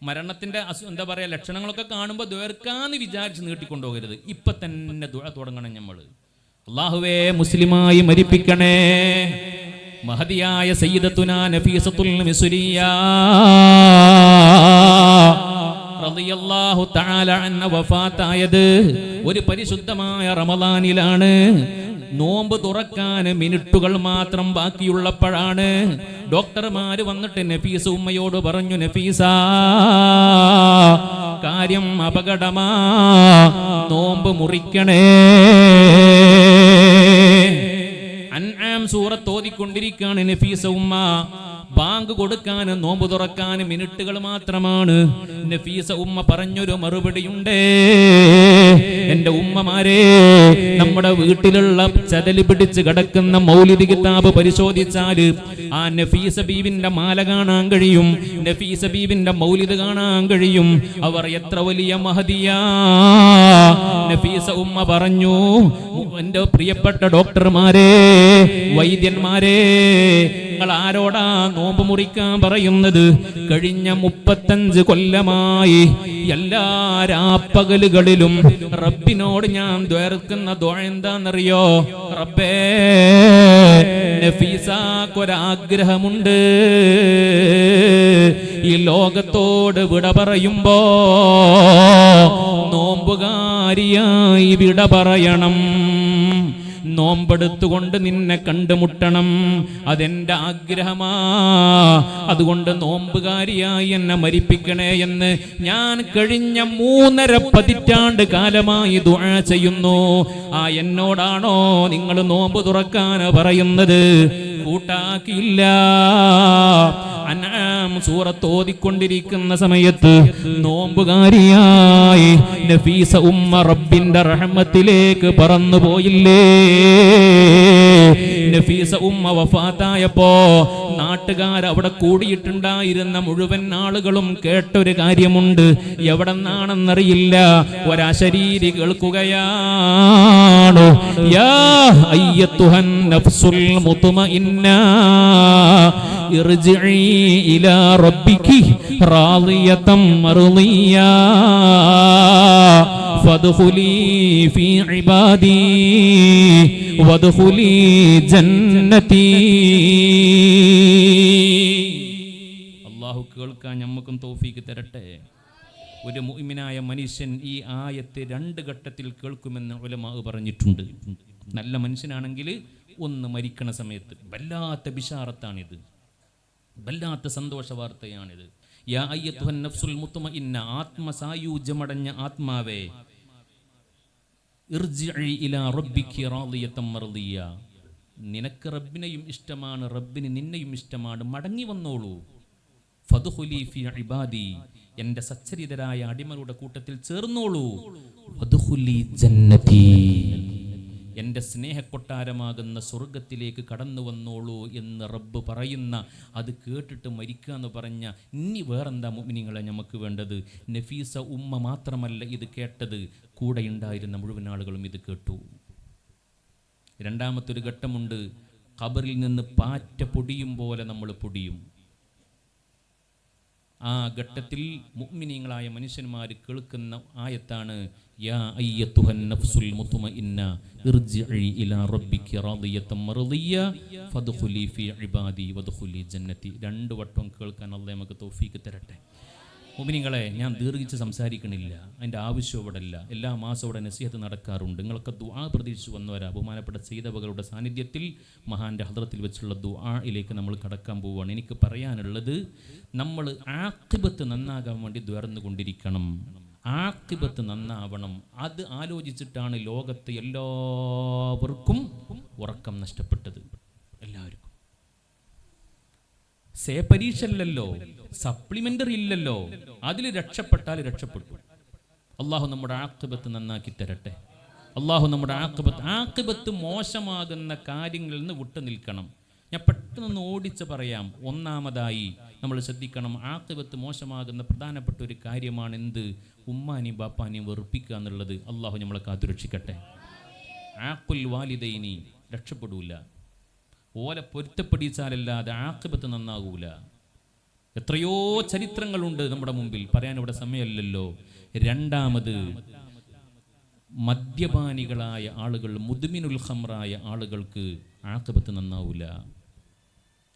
മരണത്തിന്റെ എന്താ പറയാ ലക്ഷണങ്ങളൊക്കെ കാണുമ്പോൾ ദ്വേർക്കാന്ന് വിചാരിച്ച് നീട്ടിക്കൊണ്ടുപോകരുത്. ഇപ്പൊ തന്നെ ദുആ തുടങ്ങണം നമ്മൾ. അല്ലാഹുവേ മുസ്ലിമായി മരിപ്പിക്കണേ. മഹദിയായ സയ്യിദത്തുനാ നഫീസത്തുൽ മിസ്രിയ റളിയല്ലാഹു തആല അൻഹ വഫാത്തായത് ഒരു പരിശുദ്ധമായ റമളാനിലാണ്. നോമ്പ് തുറക്കാൻ മിനിറ്റുകൾ മാത്രം ബാക്കിയുള്ളപ്പോഴാണ് ഡോക്ടർമാര് വന്നിട്ട് നഫീസ ഉമ്മയോട് പറഞ്ഞു, നഫീസ കാര്യം അപകടമാ, നോമ്പ് മുറിക്കണേ. അൻആം സൂറത്ത് ഓതിക്കൊണ്ടിരിക്കുകയാണ് നഫീസ ഉമ്മ. ബാങ്ക് കൊടുക്കാൻ, നോമ്പ് തുറക്കാൻ മിനിറ്റുകൾ മാത്രമാണ്. നഫീസ ഉമ്മ പറഞ്ഞൊരു മറുപടിയുണ്ട്. എന്റെ ഉമ്മമാരെ, നമ്മുടെ വീട്ടിലുള്ള ചതല് പിടിച്ച് കിടക്കുന്ന മൗലിദ് കിതാബ് പരിശോധിച്ചാൽ ആ നഫീസ ബീവിന്റെ മാല കാണാൻ കഴിയും, നഫീസ ബീവിന്റെ മൗലിദ് കാണാൻ കഴിയും. അവർ എത്ര വലിയ മഹദിയാ. നഫീസ ഉമ്മ പറഞ്ഞു, എന്റെ പ്രിയപ്പെട്ട ഡോക്ടർമാരെ, വൈദ്യന്മാരെ, നിങ്ങൾ ആരോടാ നോമ്പ് മുറിക്കാൻ പറയുന്നത്? കഴിഞ്ഞ 35 കൊല്ലമായി എല്ലാ രാപ്പകലുകളിലും റബ്ബിനോട് ഞാൻ ദ്വേർക്കുന്ന ദുആ എന്താണെന്നറിയോ? റബ്ബേ, നഫീസാക്കൊരാഗ്രഹമുണ്ട്, ഈ ലോകത്തോട് വിട പറയുമ്പോ നോമ്പുകാരിയായി വിട പറയണം, നോമ്പെടുത്തുകൊണ്ട് നിന്നെ കണ്ടുമുട്ടണം, അതെന്റെ ആഗ്രഹമാ. അതുകൊണ്ട് നോമ്പുകാരിയായി എന്നെ മരിപ്പിക്കണേ എന്ന് ഞാൻ കഴിഞ്ഞ 3.5 പതിറ്റാണ്ട് കാലമായി ദുആ ചെയ്യുന്നു. ആ എന്നോടാണോ നിങ്ങൾ നോമ്പ് തുറക്കാൻ പറയുന്നത്? കൂട്ടാക്കിയില്ല. അൻആം സൂറത്ത് ഓതിക്കൊണ്ടിരിക്കുന്ന സമയത്ത് നോമ്പുകാരിയായി നഫീസ ഉമ്മ റബ്ബിന്റെ റഹ്മത്തിലേക്ക് പറന്നു പോയില്ലേ? നഫീസ ഉമ്മ വഫാത്തായപ്പോ നാട്ടുകാർ അവിടെ കൂടിയിട്ടുണ്ടായിരുന്ന മുഴുവൻ ആളുകളും കേട്ടൊരു കാര്യമുണ്ട്. എവിടെന്നാണെന്നറിയില്ല, ഒരശരീരി കേൾക്കുകയാണ്, യാ അയ്യത്തുഹൻ നഫ്സുൽ മുത്മഇന്ന ഇർജിഇ ഇലാ റബ്ബികി റാളിയതൻ മർളിയാ ഫദ്ഖുലി ഫീ ഇബാദി വദ്ഖുലി ജന്നതി. അള്ളാഹു കേൾക്കാൻ നമുക്കും തൗഫീക്ക് തരട്ടെ. ഒരു മുഅ്മിനായ മനുഷ്യൻ ഈ ആയത്ത് 2 ഘട്ടത്തിൽ കേൾക്കുമെന്ന് ഉലമാ പറഞ്ഞിട്ടുണ്ട്. നല്ല മനുഷ്യനാണെങ്കിൽ ഒന്ന് മരിക്കണ സമയത്ത്, വല്ലാത്ത ബിശാറത്താണിത്, വല്ലാത്ത സന്തോഷ വാർത്തയാണിത്. യാ അയ്യത്തുഹൻ നഫ്സുൽ മുത്മഇന്ന, ആത്മസായൂജ്യമടഞ്ഞ ആത്മാവേ, ഇർജിഇ ഇലാ റബ്ബികി റാദിയതൻ മർദിയ, നിനക്ക് റബ്ബിനെയും ഇഷ്ടമാണ്, റബ്ബിന് നിന്നെയും ഇഷ്ടമാണ്, മടങ്ങി വന്നോളൂ. ഫദ്ഖുലി ഫീ ഇബാദി, എൻ്റെ സച്ചരിതരായ അടിമകളുടെ കൂട്ടത്തിൽ ചേർന്നോളൂ. വദ്ഖുലി ജന്നതി, എൻ്റെ സ്നേഹക്കൊട്ടാരമാകുന്ന സ്വർഗത്തിലേക്ക് കടന്നു വന്നോളൂ എന്ന് റബ്ബ് പറയുന്ന, അത് കേട്ടിട്ട് മരിക്കുക എന്ന് പറഞ്ഞ, ഇനി വേറെന്താ മുഅ്മിനീങ്ങളെ നമുക്ക് വേണ്ടത്? നഫീസ ഉമ്മ മാത്രമല്ല ഇത് കേട്ടത്, കൂടെ ഉണ്ടായിരുന്ന മുഴുവൻ ആളുകളും ഇത് കേട്ടു. രണ്ടാമത്തൊരു ഘട്ടമുണ്ട്, ഖബറിൽ നിന്ന് പാറ്റ പൊടിയും പോലെ നമ്മൾ പൊടിയും. ആ ഘട്ടത്തിൽ മുഅ്മിനീങ്ങളായ മനുഷ്യന്മാർ കേൾക്കുന്ന ആയത്താണ് യാ അയ്യത്തുഹൻ നഫ്സുൽ മുത്മഇന്ന ഇർജിഇ ഇലാ റബ്ബികി റാദിയതൻ മർദിയ ഫദ്ഖുലി ഫീ ഇബാദി വദ്ഖുലി ജന്നതി. 2 വട്ടം കേൾക്കാൻ അല്ലാഹു നമുക്ക് തൗഫീക്ക് തരട്ടെ. മുഅ്മിനീങ്ങളെ, ഞാൻ ദീർഘിച്ച് സംസാരിക്കണില്ല, അതിൻ്റെ ആവശ്യം ഇവിടെ ഇല്ല. എല്ലാ മാസവും ഇവിടെ നസീഹത്ത് നടക്കാറുണ്ട്. നിങ്ങളൊക്കെ ദുആ പ്രതീക്ഷിച്ച് വന്നവരാ. ബഹുമാനപ്പെട്ട സയ്യിദവകളുടെ സാന്നിധ്യത്തിൽ മഹാൻ്റെ ഹദ്റത്തിൽ വെച്ചുള്ള ദുആയിലേക്ക് നമ്മൾ കടക്കാൻ പോവുകയാണ്. എനിക്ക് പറയാനുള്ളത്, നമ്മൾ ആഖിബത്ത് നന്നാകാൻ വേണ്ടി ദ്വാർന്നുകൊണ്ടിരിക്കണം. ആഖിബത്ത് നന്നാവണം. അത് ആലോചിച്ചിട്ടാണ് ലോകത്ത് എല്ലാവർക്കും ഉറക്കം നഷ്ടപ്പെട്ടത്. എല്ലാവർക്കും പരീക്ഷ ഇല്ലല്ലോ, സപ്ലിമെന്ററി ഇല്ലല്ലോ, അതിൽ രക്ഷപ്പെട്ടാൽ രക്ഷപ്പെട്ടു. അള്ളാഹു നമ്മുടെ ആഖിബത്ത് നന്നാക്കി തരട്ടെ. അള്ളാഹു നമ്മുടെ ആഖിബത്ത് മോശമാകുന്ന കാര്യങ്ങളിൽ നിന്ന് വിട്ടു നിൽക്കണം. ഞാൻ പെട്ടെന്ന് ഓടിച്ച് പറയാം. ഒന്നാമതായി നമ്മൾ ശ്രദ്ധിക്കണം, ആഖിബത്ത് മോശമാകുന്ന പ്രധാനപ്പെട്ട ഒരു കാര്യമാണ് എന്ത്? ഉമ്മാനെയും ബാപ്പാനെയും വെറുപ്പിക്കുക എന്നുള്ളത്. അള്ളാഹു നമ്മളെ കാത്തുരക്ഷിക്കട്ടെ. ആഖുൽ വാലിദൈനി രക്ഷപ്പെടൂല. ഓലെ പൊരുത്തപ്പെടിച്ചാലല്ലാതെ ആഖിബത്ത് നന്നാകൂല. എത്രയോ ചരിത്രങ്ങളുണ്ട് നമ്മുടെ മുമ്പിൽ, പറയാൻ ഇവിടെ സമയമല്ലല്ലോ. രണ്ടാമത്, മദ്യപാനികളായ ആളുകൾ, മുദ്മിനുൽ ഖംറായ ആളുകൾക്ക് ആഖിബത്ത് നന്നാവൂല.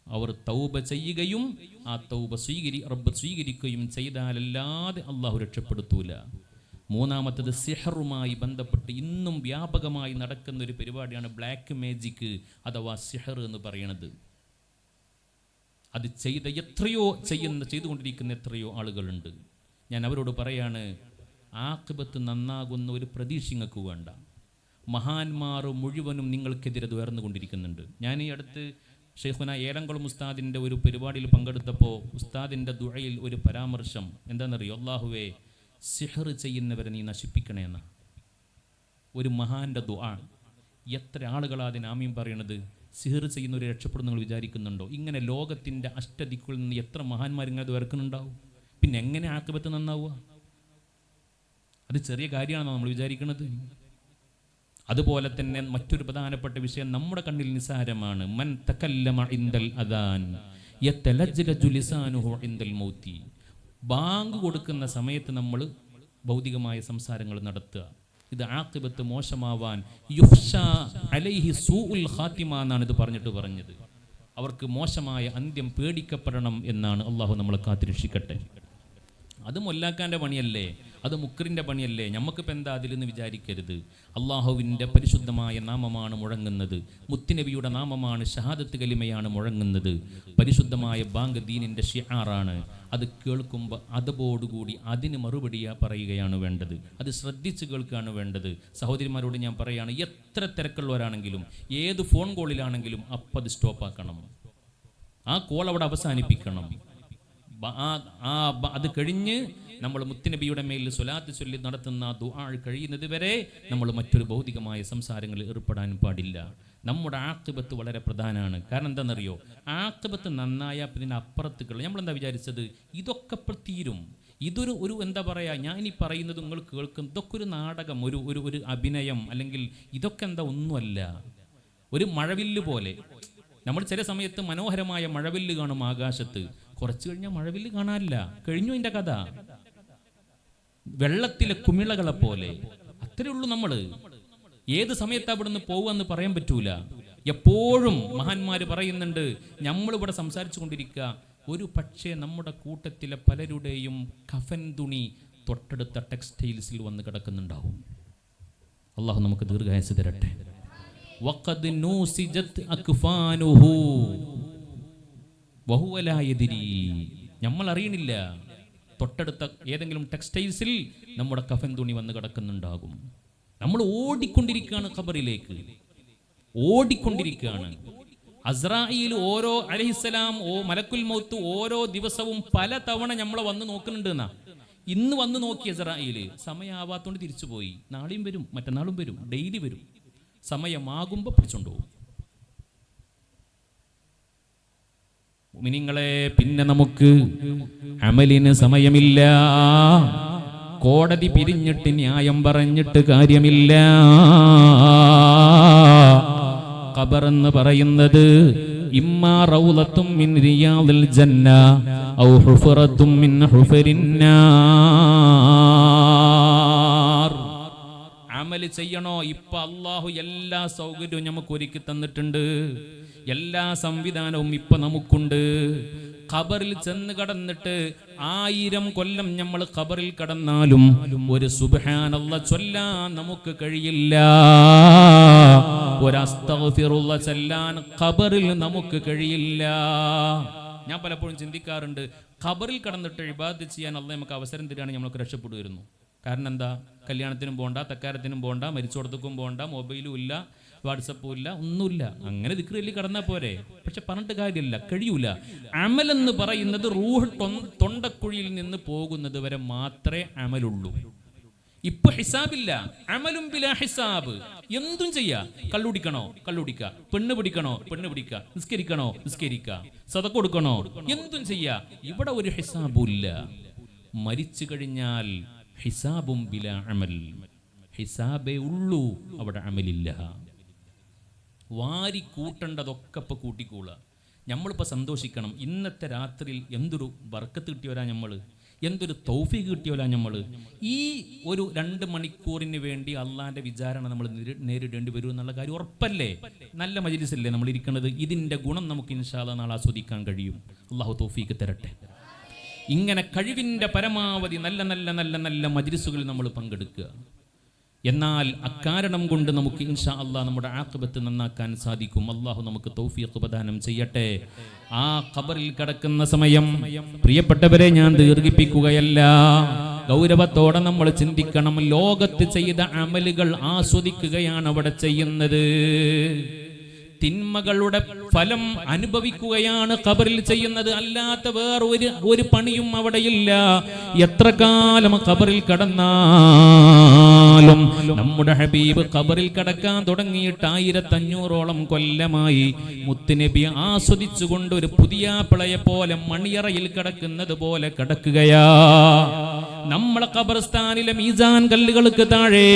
അവർ തൗബ ചെയ്യുകയും ആ തൗബ റബ്ബ് സ്വീകരിക്കുകയും ചെയ്താലല്ലാതെ അള്ളാഹു രക്ഷപ്പെടുത്തൂല. മൂന്നാമത്തത്, സിഹറുമായി ബന്ധപ്പെട്ട് ഇന്നും വ്യാപകമായി നടക്കുന്ന ഒരു പരിപാടിയാണ് ബ്ലാക്ക് മാജിക് അഥവാ സിഹർ എന്ന് പറയുന്നത്. അത് ചെയ്തുകൊണ്ടിരിക്കുന്ന എത്രയോ ആളുകളുണ്ട്. ഞാൻ അവരോട് പറയാണ്, ആഖിബത്ത് നന്നാകുന്ന ഒരു പ്രതീക്ഷ നിങ്ങൾക്ക് വേണ്ട. മഹാന്മാർ മുഴുവനും നിങ്ങൾക്കെതിരെ ഉയർന്നുകൊണ്ടിരിക്കുന്നുണ്ട്. ഞാൻ ഈ അടുത്ത് ഷെയ്ഖുന ഏലംകുളം ഉസ്താദിൻ്റെ ഒരു പരിപാടിയിൽ പങ്കെടുത്തപ്പോൾ ഉസ്താദിൻ്റെ ദുആയിൽ ഒരു പരാമർശം എന്താണെന്നറിയോ? അല്ലാഹുവേ, സിഹർ ചെയ്യുന്നവരെ നീ നശിപ്പിക്കണേ എന്ന ഒരു മഹാന്റെ ദുആ. എത്ര ആളുകളാണ് അതിന് ആമീൻ പറയണത്? സിഹർ ചെയ്യുന്നവരെ രക്ഷപ്പെടുന്ന നിങ്ങൾ വിചാരിക്കുന്നുണ്ടോ? ഇങ്ങനെ ലോകത്തിൻ്റെ അഷ്ടദിക്കുകളിൽ നിന്ന് എത്ര മഹാന്മാർ ഇങ്ങനെ വേർക്കുന്നുണ്ടാവും. പിന്നെ എങ്ങനെ ആഖിബത്ത് നന്നാവുക? അത് ചെറിയ കാര്യമാണെന്നാണ് നമ്മൾ വിചാരിക്കുന്നത്. അതുപോലെ തന്നെ മറ്റൊരു പ്രധാനപ്പെട്ട വിഷയം നമ്മുടെ കണ്ണിൽ നിസ്സാരമാണ്. മൻ തകല്ലമ ഇൻദൽ അദാൻ യതലജ്ജലജു ലിസാനുഹു ഇൻദൽ മൗതി. ബാങ്ക് കൊടുക്കുന്ന സമയത്ത് നമ്മൾ ഭൗതികമായ സംസാരങ്ങൾ നടത്തുക. ഇത് ആഖിബത്ത് മോശമാവാൻ യുഹ്ഷാ അലൈഹി സൂഉൽ ഖാത്തിമ എന്നാണ് ഇത് പറഞ്ഞത്. അവർക്ക് മോശമായ അന്ത്യം പേടിക്കപ്പെടണം എന്നാണ്. അള്ളാഹു നമ്മളെ കാത്തിരക്ഷിക്കട്ടെ. അത് മൊല്ലാക്കാൻ്റെ പണിയല്ലേ, അത് മുക്രിൻ്റെ പണിയല്ലേ. നമുക്കിപ്പോൾ എന്താ അതിലെന്ന് വിചാരിക്കരുത്. അള്ളാഹുവിൻ്റെ പരിശുദ്ധമായ നാമമാണ് മുഴങ്ങുന്നത്. മുത്തുനബിയുടെ നാമമാണ്, ഷഹാദത്ത് കലിമയാണ് മുഴങ്ങുന്നത്. പരിശുദ്ധമായ ബാങ്ക് ദീനിൻ്റെ ഷിആറാണ്. അത് കേൾക്കുമ്പോൾ അതോടുകൂടി അതിന് മറുപടി പറയുകയാണ് വേണ്ടത്. അത് ശ്രദ്ധിച്ച് കേൾക്കുകയാണ് വേണ്ടത്. സഹോദരിമാരോട് ഞാൻ പറയുകയാണ്, എത്ര തിരക്കുള്ളവരാണെങ്കിലും ഏത് ഫോൺ കോളിലാണെങ്കിലും അപ്പം അത് സ്റ്റോപ്പാക്കണം. ആ കോൾ അവിടെ അവസാനിപ്പിക്കണം. അത് കഴിഞ്ഞ് നമ്മൾ മുത്തുനബിയുടെ മേൽ സ്വലാത്ത് ചൊല്ലി നടത്തുന്ന ദുആ കഴിയുന്നത് വരെ നമ്മൾ മറ്റൊരു ഭൗതികമായ സംസാരങ്ങളിൽ ഏർപ്പെടാൻ പാടില്ല. നമ്മുടെ ആഖിബത്ത് വളരെ പ്രധാനമാണ്. കാരണം എന്താണെന്നറിയോ? ആഖിബത്ത് നന്നായ പിന്നെ അപ്പുറത്തുകൾ നമ്മളെന്താ വിചാരിച്ചത്? ഇതൊക്കെ തീരും. ഇതൊരു എന്താ പറയുക, ഞാൻ ഈ പറയുന്നത് നിങ്ങൾ കേൾക്കും, ഇതൊക്കെ ഒരു നാടകം, ഒരു അഭിനയം, അല്ലെങ്കിൽ ഇതൊക്കെ എന്താ ഒന്നുമല്ല. ഒരു മഴവില്ല് പോലെ നമ്മൾ ചില സമയത്ത് മനോഹരമായ മഴവില്ല് കാണും ആകാശത്ത്. കുറച്ച് കഴിഞ്ഞാൽ മഴവില്ല് കാണാനില്ല, കഴിഞ്ഞു അതിൻ്റെ കഥ. വെള്ളത്തിലെ കുമിളകളെ പോലെ അത്രേ ഉള്ളൂ. നമ്മൾ ഏത് സമയത്ത് അവിടുന്ന് പോവുകയെന്ന് പറയാൻ പറ്റൂല. എപ്പോഴും മഹാന്മാർ പറയുന്നുണ്ട്, നമ്മളിവിടെ സംസാരിച്ചു കൊണ്ടിരിക്കുക, ഒരു പക്ഷേ നമ്മുടെ കൂട്ടത്തിലെ പലരുടെയും കഫൻ തുണി തൊട്ടടുത്ത ടെക്സ്റ്റൈൽസിൽ വന്ന് കിടക്കുന്നുണ്ടാവും. അള്ളാഹു നമുക്ക് ദീർഘായുസ്സ് തരട്ടെ. വഖദ് നൂസിജത് അക്ഫാനുഹു വഹുവ ലാ യദ്രി. നമ്മൾ അറിയണില്ല, തൊട്ടടുത്ത ഏതെങ്കിലും ടെക്സ്റ്റൈൽസിൽ നമ്മുടെ കഫൻ തുണി വന്ന് കിടക്കുന്നുണ്ടാകും. നമ്മൾ ഓടിക്കൊണ്ടിരിക്കുകയാണ് ഖബറിലേക്ക്, ഓടിക്കൊണ്ടിരിക്കുകയാണ്. അസ്രായീൽ ഓരോ അലൈഹിസ്സലാം മലക്കുൽ മൗത്ത് ഓരോ ദിവസവും പല തവണ നമ്മളെ വന്ന് നോക്കുന്നുണ്ട് എന്നാ. ഇന്ന് വന്ന് നോക്കി അസ്രായീല്, സമയമാവാത്തോണ്ട് തിരിച്ചു പോയി. നാളെയും വരും, മറ്റന്നാളും വരും, ഡെയിലി വരും. സമയമാകുമ്പോൾ പിടിച്ചോണ്ടുപോകും. മുഅ്മിനീങ്ങളെ, പിന്നെ നമുക്ക് അമലിന് സമയമില്ല. കോടതി പിരിഞ്ഞിട്ട് ന്യായം പറഞ്ഞിട്ട് കാര്യമില്ല. ഖബർ എന്ന് പറയുന്നത് ഇമ്മാ റൗളത്തും മിൻ റിയാദിൽ ജന്ന ഔ ഹുഫറത്തും മിൻ ഹുഫരിൻ നാർ. അമൽ ചെയ്യണോ? ഇപ്പൊ അല്ലാഹു എല്ലാ സൗകര്യവും നമുക്ക് ഒരുക്കി തന്നിട്ടുണ്ട്. എല്ലാ സംവിധാനവും ഇപ്പൊ നമുക്കുണ്ട്. ഖബറിൽ ചെന്ന് കടന്നിട്ട് 1000 കൊല്ലം നമ്മൾ ഖബറിൽ കടന്നാലും ഒരു സുബ്ഹാനല്ലാഹ് ചൊല്ലാൻ നമുക്ക് കഴിയില്ല. ഒരു അസ്തഗ്ഫിറുല്ലാഹ് ചൊല്ലാൻ ഖബറിൽ നമുക്ക് കഴിയില്ല. ഞാൻ പലപ്പോഴും ചിന്തിക്കാറുണ്ട്, ഖബറിൽ കടന്നിട്ട് ഇബാദത്ത് ചെയ്യാൻ അല്ലാഹ് നമുക്ക് അവസരം തരികയാണെങ്കിൽ നമ്മൾക്ക് രക്ഷപ്പെടുമായിരുന്നു. കാരണം എന്താ? കല്യാണത്തിനും പോകണ്ട, തക്കാരത്തിനും പോകണ്ട, മരിച്ചോടത്തേക്കും പോകണ്ട, മൊബൈലും ഇല്ല, വാട്സപ്പും ഇല്ല, ഒന്നുമില്ല. അങ്ങനെ ദിക്റിൽ കടന്നാൽ പോരെ. പക്ഷെ പറഞ്ഞിട്ട് കാര്യമില്ല, കഴിയൂല. അമലെന്ന് പറയുന്നത് റൂഹ് തൊണ്ടക്കുഴിയിൽ നിന്ന് പോകുന്നത് വരെ മാത്രമേ അമലുള്ളൂ. ഇപ്പൊ ഹിസാബില്ല. അമലും ബിലാ ഹിസാബ്. എന്തും ചെയ്യാ. കള്ളുടിക്കണോ? കള്ളുടിക്ക. പെണ്ണ് പിടിക്കണോ? പെണ്ണ് പിടിക്ക. നിസ്കരിക്കണോ? നിസ്കരിക്ക. സദഖ കൊടുക്കണോ? എന്തും ചെയ്യാ. ഇവിടെ ഒരു ഹിസാബും ഇല്ല. മരിച്ചു കഴിഞ്ഞാൽ ഹിസാബും ബിലാ അമൽ. ഹിസാബേ ഉള്ളൂ, അവിടെ അമലില്ല. വാരി കൂട്ടേണ്ടതൊക്കെ ഇപ്പൊ കൂട്ടിക്കൂളുക. നമ്മളിപ്പോൾ സന്തോഷിക്കണം. ഇന്നത്തെ രാത്രിയിൽ എന്തൊരു ബർക്കത്ത് കിട്ടിയോരാ നമ്മൾ, എന്തൊരു തൗഫീഖ് കിട്ടിയോലാ നമ്മൾ. ഈ ഒരു 2 മണിക്കൂറിന് വേണ്ടി അള്ളാന്റെ വിചാരണ നമ്മൾ നേരിടേണ്ടി വരും എന്നുള്ള കാര്യം ഉറപ്പല്ലേ? നല്ല മജ്ലിസല്ലേ നമ്മൾ ഇരിക്കുന്നത്. ഇതിന്റെ ഗുണം നമുക്ക് ഇൻഷാ അല്ലാഹ് നാളെ ആസ്വദിക്കാൻ കഴിയും. അള്ളാഹു തൗഫീഖ് തരട്ടെ. ഇങ്ങനെ കഴിവിന്റെ പരമാവധി നല്ല നല്ല നല്ല നല്ല മജ്ലിസുകളിൽ നമ്മൾ പങ്കെടുക്കുക. എന്നാൽ അക്കാരണം കൊണ്ട് നമുക്ക് ഇൻഷാ അല്ലാഹ് നമ്മുടെ ആഖിബത്ത് നന്നാക്കാൻ സാധിക്കും. അല്ലാഹു നമുക്ക് തൗഫീഖ് പ്രദാനം ചെയ്യട്ടെ. ആ ഖബറിൽ കിടക്കുന്ന സമയം പ്രിയപ്പെട്ടവരെ ഞാൻ ദീർഘിപ്പിക്കുകയല്ല, ഗൗരവത്തോടെ നമ്മൾ ചിന്തിക്കണം. ലോകത്ത് ചെയ്ത അമലുകൾ ആസ്വദിക്കുകയാണ് അവിടെ ചെയ്യുന്നത്. തിന്മകളുടെ ഫലം അനുഭവിക്കുകയാണ് ഖബറിൽ ചെയ്യുന്നത്. അല്ലാത്ത വേറൊരു പണിയും അവിടെയില്ല. എത്ര കാലം ഖബറിൽ കടന്നാലും നമ്മുടെ ഹബീബ് ഖബറിൽ കടക്കാൻ തുടങ്ങിയിട്ട് 1500ഓളം കൊല്ലമായി. മുത്തുനബി ആസ്വദിച്ചുകൊണ്ട് ഒരു പുതിയ പിളയെ പോലെ മണിയറയിൽ കിടക്കുന്നത് പോലെ കിടക്കുകയാ. നമ്മളെ ഖബർസ്ഥാനിലെ മീസാൻ കല്ലുകൾക്ക് താഴെ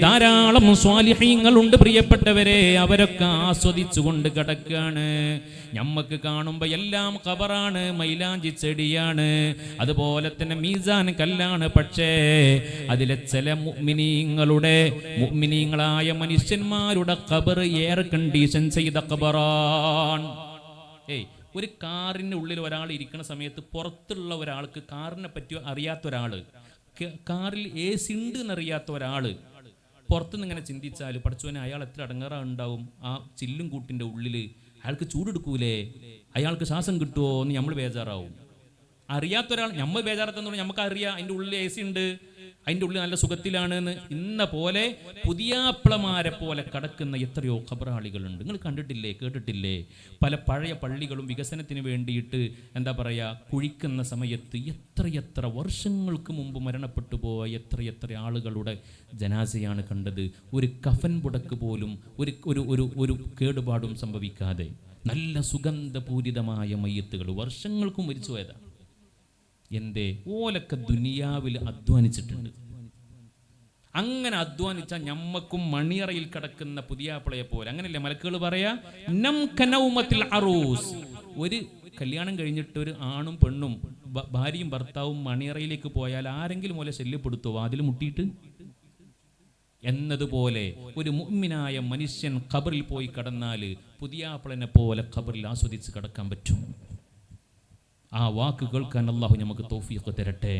ധാരാളം സ്വാലിഹീങ്ങളുണ്ട് പ്രിയപ്പെട്ടവരെ. അവരൊക്കെ ആസ്വദിച്ചുകൊണ്ട് കിടക്കുകയാണ്. ഞമ്മക്ക് കാണുമ്പോ എല്ലാം ഖബറാണ്, മൈലാഞ്ചി ചെടിയാണ്, അതുപോലെ തന്നെ മീസാൻ കല്ലാണ്. പക്ഷേ അതിലെ ചില മുഅ്മിനീങ്ങളായ മനുഷ്യന്മാരുടെ ഖബർ എയർ കണ്ടീഷൻ ചെയ്ത ഖബറാണ്. ഒരു കാറിൻ്റെ ഉള്ളിൽ ഒരാൾ ഇരിക്കുന്ന സമയത്ത് പുറത്തുള്ള ഒരാൾക്ക് കാറിനെ പറ്റി അറിയാത്ത ഒരാൾ, കാറിൽ AC ഉണ്ട് എന്നറിയാത്ത ഒരാൾ പുറത്തുനിന്ന് ഇങ്ങനെ ചിന്തിച്ചാൽ പഠിച്ചവനെ അയാൾ എത്ര അടങ്ങാറുണ്ടാവും ആ ചില്ലും കൂട്ടിൻ്റെ ഉള്ളിൽ. അയാൾക്ക് ചൂടെടുക്കൂലേ? അയാൾക്ക് ശ്വാസം കിട്ടുമോ എന്ന് നമ്മൾ ബേജാറാവും. അറിയാത്തൊരാൾ നമ്മൾ ബേജാറത്തെന്ന് പറഞ്ഞാൽ നമുക്കറിയാം അതിൻ്റെ ഉള്ളിൽ AC ഉണ്ട്, അതിൻ്റെ ഉള്ളിൽ നല്ല സുഖത്തിലാണെന്ന്. ഇന്ന പോലെ പുതിയാപ്പിളമാരെ പോലെ കടക്കുന്ന എത്രയോ ഖബറാളികളുണ്ട്. നിങ്ങൾ കണ്ടിട്ടില്ലേ, കേട്ടിട്ടില്ലേ? പല പഴയ പള്ളികളും വികസനത്തിന് വേണ്ടിയിട്ട് എന്താ പറയുക കുഴിക്കുന്ന സമയത്ത് എത്രയെത്ര വർഷങ്ങൾക്ക് മുമ്പ് മരണപ്പെട്ടു പോയ എത്രയെത്ര ആളുകളുടെ ജനാസയാണ് കണ്ടത്. ഒരു കഫൻ പുടക്ക് പോലും ഒരു കേടുപാടും സംഭവിക്കാതെ നല്ല സുഗന്ധപൂരിതമായ മയ്യത്തുകൾ വർഷങ്ങൾക്കും മരിച്ചു പോയതാണ്. എന്തേ? ഓലൊക്കെ ദുനിയാവിൽ അധ്വാനിച്ചിട്ടുണ്ട്. അങ്ങനെ അധ്വാനിച്ചാൽ ഞമ്മക്കും മണിയറയിൽ കിടക്കുന്ന പുതിയാപ്പിളയെ പോലെ. അങ്ങനെയല്ലേ മലക്കുകൾ പറയാ, നം കനൗമത്തിൽ അറൂസ്. ഒരു കല്യാണം കഴിഞ്ഞിട്ട് ഒരു ആണും പെണ്ണും ഭാര്യയും ഭർത്താവും മണിയറയിലേക്ക് പോയാൽ ആരെങ്കിലും പോലെ ശല്യപ്പെടുത്തുമോ വാതിൽ മുട്ടിയിട്ട്? എന്നതുപോലെ ഒരു മുഅ്മിനായ മനുഷ്യൻ ഖബറിൽ പോയി കടന്നാൽ പുതിയാപ്പിളനെ പോലെ ഖബറിൽ ആസ്വദിച്ച് കിടക്കാൻ പറ്റും. ആ വാക്ക് കേൾക്കാൻ അല്ലാഹു നമുക്ക് തൗഫീഖ് തരട്ടെ.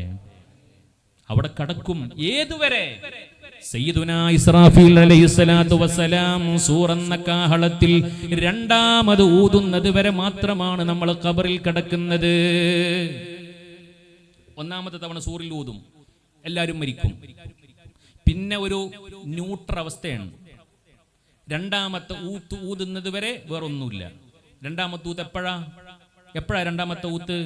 അവിടെ കടക്കും ഏതുവരെ? സയ്യിദുനാ ഇസ്രാഫീൽ അലൈഹിസ്സലാത്തു വസ്സലാം സൂറന്ന കാഹളത്തിൽ രണ്ടാമത് ഊതുന്നത് വരെ മാത്രമാണ് നമ്മൾ ഖബറിൽ കിടക്കുന്നത്. ഒന്നാമത്തെ തവണ സൂറിൽ ഊതും, എല്ലാവരും മരിക്കും. പിന്നെ ഒരു ന്യൂട്രൽ അവസ്ഥയാണ്. രണ്ടാമത്തെ ഊത്ത് ഊതുന്നത് വരെ വേറൊന്നുമില്ല. രണ്ടാമത്തെ ഊത്ത് എപ്പോഴാ രണ്ടാമത്തെ ഊത്ത്?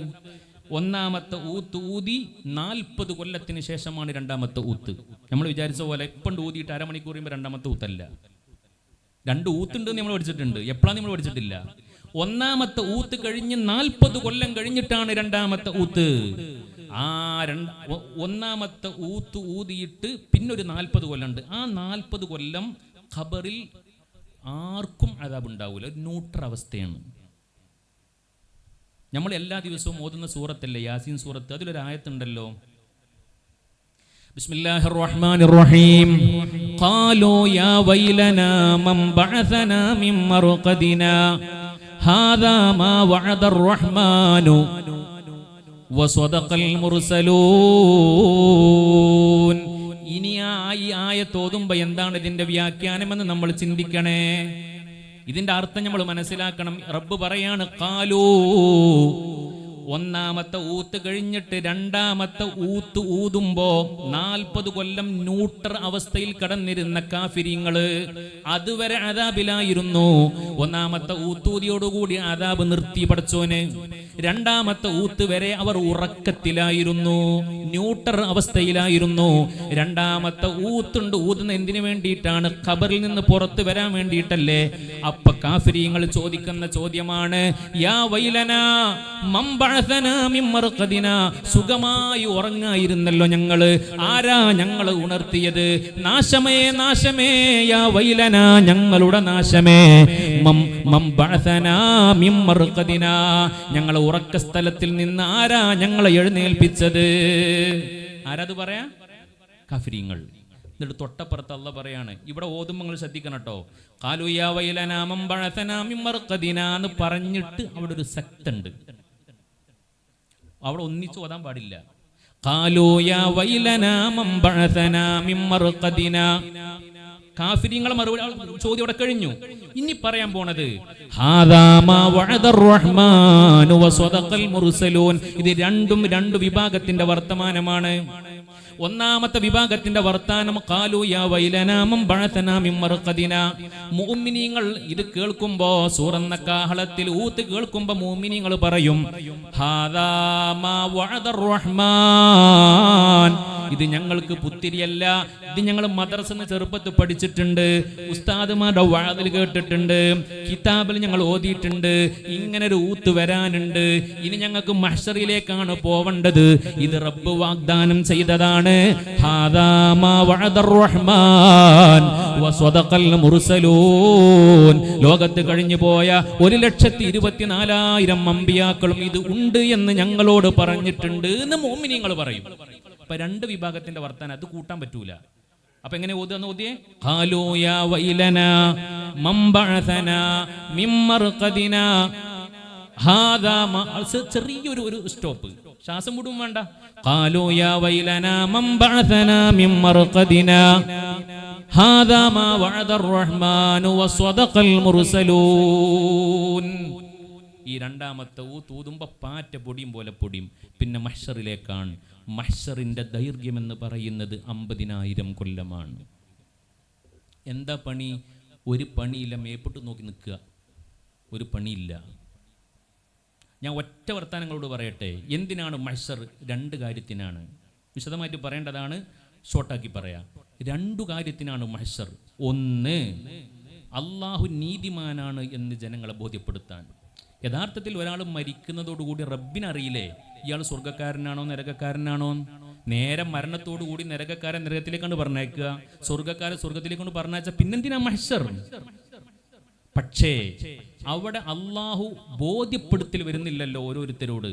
ഒന്നാമത്തെ ഊത്ത് ഊതി 40 കൊല്ലത്തിന് ശേഷമാണ് രണ്ടാമത്തെ ഊത്ത്. നമ്മൾ വിചാരിച്ച പോലെ ഇപ്പം ഊതിയിട്ട് അരമണിക്കൂർ കഴിയുമ്പോൾ രണ്ടാമത്തെ ഊത്തല്ല. 2 ഊത്തുണ്ട് നമ്മൾ പഠിച്ചിട്ടുണ്ട്. എപ്പോഴാണ് നമ്മൾ പഠിച്ചിട്ടില്ല. ഒന്നാമത്തെ ഊത്ത് കഴിഞ്ഞ് 40 കൊല്ലം കഴിഞ്ഞിട്ടാണ് രണ്ടാമത്തെ ഊത്ത്. ആ ഒന്നാമത്തെ ഊത്ത് ഊതിയിട്ട് പിന്നെ ഒരു 40 കൊല്ലമുണ്ട്. ആ 40 കൊല്ലം ഖബറിൽ ആർക്കും അദാബ് ഉണ്ടാവില്ല. ഒരു ന്യൂട്രൽ അവസ്ഥയാണ്. നമ്മൾ എല്ലാ ദിവസവും ഓതുന്ന സൂറത്തല്ലേ യാസീൻ സൂറത്ത്? അതിലൊരു ആയത്തുണ്ടല്ലോ, ബിസ്മില്ലാഹിർ റഹ്മാനിർ റഹീം. ഖാലൂ യാ വൈലനാ മൻ ബഅസനാ മിൻ മർഖദിനാ ഹാദാ മാ വഅദർ റഹ്മാനു വസദഖൽ മുർസലൂൻ. ഇനി ഈ ആയത്ത് ഓതുമ്പോൾ എന്താണ് ഇതിന്റെ വ്യാഖ്യാനമെന്ന് നമ്മൾ ചിന്തിക്കണേ. ഇതിന്റെ അർത്ഥം നമ്മൾ മനസ്സിലാക്കണം. റബ്ബ് പറയാണ് ഖാലൂ, ഒന്നാമത്തെ ഊത്ത് കഴിഞ്ഞിട്ട് രണ്ടാമത്തെ ഊത്ത് ഊതുമ്പോ 40 കൊല്ലം ന്യൂട്രൽ അവസ്ഥയിൽ കടന്നിരുന്ന കാഫിരീങ്ങള് അതുവരെ അദാബിലായിരുന്നു. ഒന്നാമത്തെ ഊത്തൂതിയോടുകൂടി അദാബ് നിർത്തി പടച്ചോന്. രണ്ടാമത്തെ ഊത്ത് വരെ അവർ ഉറക്കത്തിലായിരുന്നു, ന്യൂട്രൽ അവസ്ഥയിലായിരുന്നു. രണ്ടാമത്തെ ഊത്തുണ്ട് ഊതുന്ന എന്തിനു വേണ്ടിയിട്ടാണ്? ഖബറിൽ നിന്ന് പുറത്തു വരാൻ വേണ്ടിയിട്ടല്ലേ? അപ്പൊ കാഫിരീങ്ങൾ ചോദിക്കുന്ന ചോദ്യമാണ്, യാ വൈലനാ മൻ ബഅസനാ മിൻ മർഖദിനാ. സുഖമായി ഉറങ്ങായിരുന്നല്ലോ ഞങ്ങള്, ആരാ ഞങ്ങള് ഉണർത്തിയത്? നാശമേ നാശമേ, യാ വൈലനാ, ഞങ്ങളുടെ നാശമേ. മൻ ബഅസനാ മിൻ മർഖദിനാ, ഞങ്ങളെ ഉറക്ക സ്ഥലത്തിൽ നിന്ന് ആരാ ഞങ്ങളെ എഴുന്നേൽപ്പിച്ചത്? ആരാത് പറയാ? കാഫിരീങ്ങൾ. എന്നിട്ട് തൊട്ടപ്പുറത്ത് അല്ലാഹ് പറയാണ്, ഇവിടെ ഓതുമ്പോൾ നിങ്ങൾ ശ്രദ്ധിക്കണം കേട്ടോ. ഖാലൂ യാ വൈലനാ മൻ ബഅസനാ മിൻ മർഖദിനാ എന്ന് പറഞ്ഞിട്ട് അവിടെ ഒരു സെക്ട് ഉണ്ട്. അവിടെ ഒന്നിച്ച് ഓതാൻ പാടില്ല. ഖാലൂ യാ വൈലനാ മൻ ബഅസനാ മിൻ മർഖദിനാ. കാഫിരീങ്ങളെ മറുപടി ചോദ്യം അവിടെ കഴിഞ്ഞു. ഇനി പറയാൻ പോണത് ഹാദാ മാ വഅദർ റഹ്മാനു വസദഖൽ മുർസലൂൻ. ഇത് രണ്ടും 2 വിഭാഗത്തിന്റെ വർത്തമാനമാണ്. ഒന്നാമത്തെ വിഭാഗത്തിന്റെ വർത്താനം ഖാലൂ യാ വൈലനാ മൻ ബഅസനാ മിൻ മർഖദിനാ. മുഅ്മിനീങ്ങൾ ഇത് കേൾക്കുമ്പോ, സൂറന്ന കാഹളത്തിൽ ഊത്ത് കേൾക്കുമ്പോ മുഅ്മിനീങ്ങൾ പറയും ഹാദാ മാ വഅദർ റഹ്മാൻ. ഇത് ഞങ്ങൾക്ക് പുത്തിരിയല്ല, ഇത് ഞങ്ങൾ മദ്രസന്ന് ചെറുപ്പത്തിൽ പഠിച്ചിട്ടുണ്ട്, ഉസ്താദുമാരുടെ വഅദിൽ കേട്ടിട്ടുണ്ട്, കിതാബിൽ ഞങ്ങൾ ഓതിയിട്ടുണ്ട്. ഇങ്ങനെ ഒരു ഊത്ത് വരാനുണ്ട്. ഇനി ഞങ്ങൾക്ക് മഹ്ശറിലേക്കാണ് പോവേണ്ടത്. ഇത് റബ്ബ് വാഗ്ദാനം ചെയ്തതാണ്. ഹാദാ മാ വഅദർ റഹ്മാൻ വസദഖൽ മുർസലൂൻ. ലോകത്ത് കഴിഞ്ഞു പോയ 1,24,000 അമ്പിയാക്കളും ഇത് ഉണ്ട് എന്ന് ഞങ്ങളോട് പറഞ്ഞിട്ടുണ്ട് എന്ന് മുഅ്മിനീങ്ങൾ പറയും. അപ്പൊ 2 വിഭാഗത്തിന്റെ വർത്താനം അത് കൂട്ടാൻ പറ്റൂല. അപ്പൊ എങ്ങനെ ഓതുന്ന ഓതിയേ? ഖാലൂ യാ വൈലനാ മൻ ബഅസനാ മിൻ മർഖദിനാ ഹാദാ മാ. ചെറിയൊരു സ്റ്റോപ്പ്, ശ്വാസം വിടും വേണ്ട. ഖാലൂ യാ വൈലനാ മൻ ബഅസനാ മിൻ മർഖദിനാ ഹാദാ മാ വഅദർ റഹ്മാനു വസദഖൽ മുർസലൂൻ. ഈ രണ്ടാമത്തെ ഊതുമ്പോ പാറ്റ പൊടിയും പോലെ പൊടിയും. പിന്നെ മഹ്ശറിലേക്കാണ്. മഹ്ശറിന്റെ ദൈർഘ്യം എന്ന് പറയുന്നത് 50,000 കൊല്ലമാണ്. എന്താ പണി? ഒരു പണിയില്ല, മേപ്പോട്ട് നോക്കി നിൽക്കുക, ഒരു പണിയില്ല. ഞാൻ ഒറ്റ വർത്താനങ്ങളോട് പറയട്ടെ. എന്തിനാണ് മഹ്ശർ? 2 കാര്യത്തിനാണ്. വിശദമായിട്ട് പറയേണ്ടതാണ്, ഷോർട്ടാക്കി പറയാം. 2 കാര്യത്തിനാണ് മഹ്ശർ. ഒന്ന്, അള്ളാഹു നീതിമാനാണ് എന്ന് ജനങ്ങളെ ബോധ്യപ്പെടുത്താൻ. യഥാർത്ഥത്തിൽ ഒരാൾ മരിക്കുന്നതോടുകൂടി റബ്ബിനറിയില്ലേ ഇയാൾ സ്വർഗ്ഗക്കാരനാണോ നരകക്കാരനാണോ? നേരെ മരണത്തോടുകൂടി നരകക്കാരൻ നരകത്തിലേക്കാണ് പറഞ്ഞേക്കുക, സ്വർഗ്ഗക്കാരൻ സ്വർഗത്തിലേക്കാണ് പറഞ്ഞയച്ചാൽ പിന്നെന്തിനാ മഹ്ശർ? പക്ഷേ അവിടെ അള്ളാഹു ബോധ്യപ്പെടുത്തൽ വരുന്നില്ലല്ലോ ഓരോരുത്തരോട്.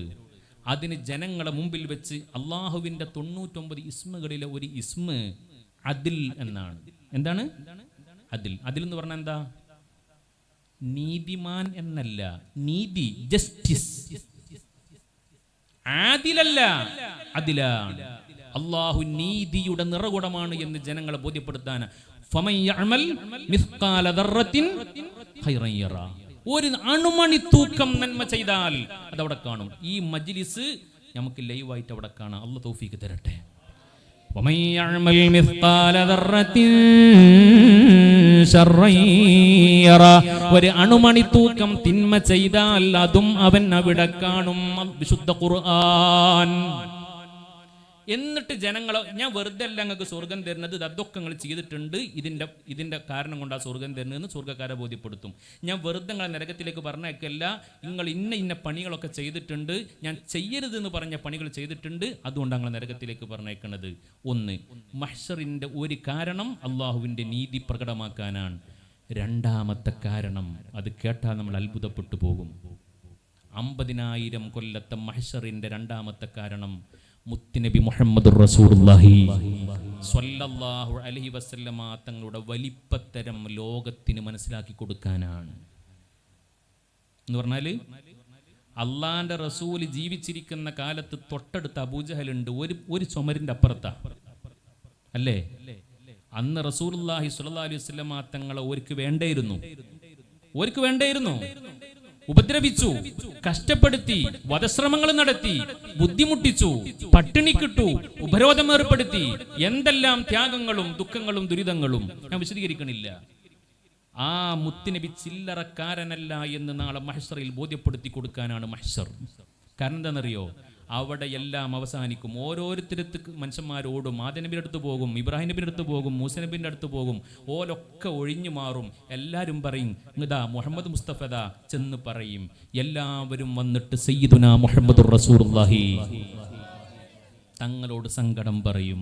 അതിന് ജനങ്ങളെ മുമ്പിൽ വെച്ച് അള്ളാഹുവിൻ്റെ 99 ഇസ്മുകളിലെ ഒരു ഇസ്മ് അദിൽ എന്നാണ്. എന്താണ് അദിൽ? അദിൽ എന്ന് പറഞ്ഞാൽ എന്താ? നീതിമാൻ എന്നല്ല, നീതി, ജസ്റ്റിസ്. ആദിലല്ല, അദിലാണ്. അള്ളാഹു നീതിയുടെ നിറകുടമാണ് എന്ന് ജനങ്ങളെ ബോധ്യപ്പെടുത്താൻ ഫമൻ യഅമൽ മിസ്ഖാല ദർറത്തിൻ ഖൈറൻ യറ, ഒരു അണുമണി തൂക്കം നന്മ ചെയ്താൽ അതവിടെ കാണും. ഈ മജ്ലിസ് നമുക്ക് ലൈവായിട്ട് അവിടെ കാണാം. അല്ലാഹു തൗഫീഖ് തരട്ടെ. വമൻ യഅമൽ മിസ്ഖാല ദർറത്തിൻ ശർറൻ യറ, ഒരു അണുമണി തൂക്കം തിന്മ ചെയ്താൽ അതും അവൻ അവിടെ കാണും. വിശുദ്ധ ഖുർആൻ. എന്നിട്ട് ജനങ്ങളെ ഞാൻ വെറുതെ അല്ല ഞങ്ങൾക്ക് സ്വർഗം തരുന്നത്, അതൊക്കെ നിങ്ങൾ ചെയ്തിട്ടുണ്ട്, ഇതിന്റെ കാരണം കൊണ്ടാണ് സ്വർഗം തരുന്നതെന്ന് സ്വർഗ്ഗക്കാരെ ബോധ്യപ്പെടുത്തും. ഞാൻ വെറുതെ നിങ്ങളെ നരകത്തിലേക്ക് പറഞ്ഞേക്കല്ല, നിങ്ങൾ ഇന്ന പണികളൊക്കെ ചെയ്തിട്ടുണ്ട്, ഞാൻ ചെയ്യരുതെന്ന് പറഞ്ഞ പണികൾ ചെയ്തിട്ടുണ്ട്, അതുകൊണ്ടാണ് നിങ്ങൾ നരകത്തിലേക്ക് പറഞ്ഞേക്കുന്നത്. ഒന്ന്, മഹ്ശറിന്റെ ഒരു കാരണം അള്ളാഹുവിൻ്റെ നീതി പ്രകടമാക്കാനാണ്. രണ്ടാമത്തെ കാരണം അത് കേട്ടാൽ നമ്മൾ അത്ഭുതപ്പെട്ടു പോകും. 50,000 കൊല്ലത്തെ മഹ്ശറിന്റെ രണ്ടാമത്തെ കാരണം മുത്തുനബി മുഹമ്മദുർ റസൂലുള്ളാഹി സ്വല്ലല്ലാഹു അലൈഹി വസല്ലമ തങ്ങളുടെ വലിപ്പത്തരം ലോകത്തിന് മനസ്സിലാക്കി കൊടുക്കാനാണ്. എന്ന് പറഞ്ഞാല് അള്ളാന്റെ റസൂൽ ജീവിച്ചിരിക്കുന്ന കാലത്ത് തൊട്ടടുത്ത് അബൂജഹലുണ്ട്, ഒരു ചുമരിന്റെ അപ്പുറത്താ അല്ലേ. അന്ന് റസൂലുള്ളാഹി സ്വല്ലല്ലാഹു അലൈഹി വസല്ലമ തങ്ങളെ ഓർക്ക് വേണ്ടേയിരുന്നു, ഉപദ്രവിച്ചു, കഷ്ടപ്പെടുത്തി, വധശ്രമങ്ങൾ നടത്തി, ബുദ്ധിമുട്ടിച്ചു, പട്ടിണിക്കിട്ടു, ഉപരോധം ഏർപ്പെടുത്തി, എന്തെല്ലാം ത്യാഗങ്ങളും ദുഃഖങ്ങളും ദുരിതങ്ങളും ഞാൻ വിശദീകരിക്കണില്ല. ആ മുത്തുനബി ചില്ലറക്കാരനല്ല എന്ന് നാളെ മഹ്ശറിൽ ബോധ്യപ്പെടുത്തി കൊടുക്കാനാണ് മഹ്ശർ. കാരണം എന്താണെന്നറിയോ, അവിടെ എല്ലാം അവസാനിക്കും. ഓരോരുത്തരത്ത് മനുഷ്യന്മാരോടും ആദം നബിയുടെ അടുത്ത് പോകും, ഇബ്രാഹിം നബിയുടെ അടുത്ത് പോകും, മൂസ നബിൻ്റെ അടുത്ത് പോകും. ഓലൊക്കെ ഒഴിഞ്ഞു മാറും. എല്ലാവരും പറയും ഇതാ മുഹമ്മദ് മുസ്തഫദാ ചെന്ന് പറയും. എല്ലാവരും വന്നിട്ട് സയ്യിദുനാ മുഹമ്മദുർ റസൂലുള്ളാഹി തങ്ങളോട് സങ്കടം പറയും.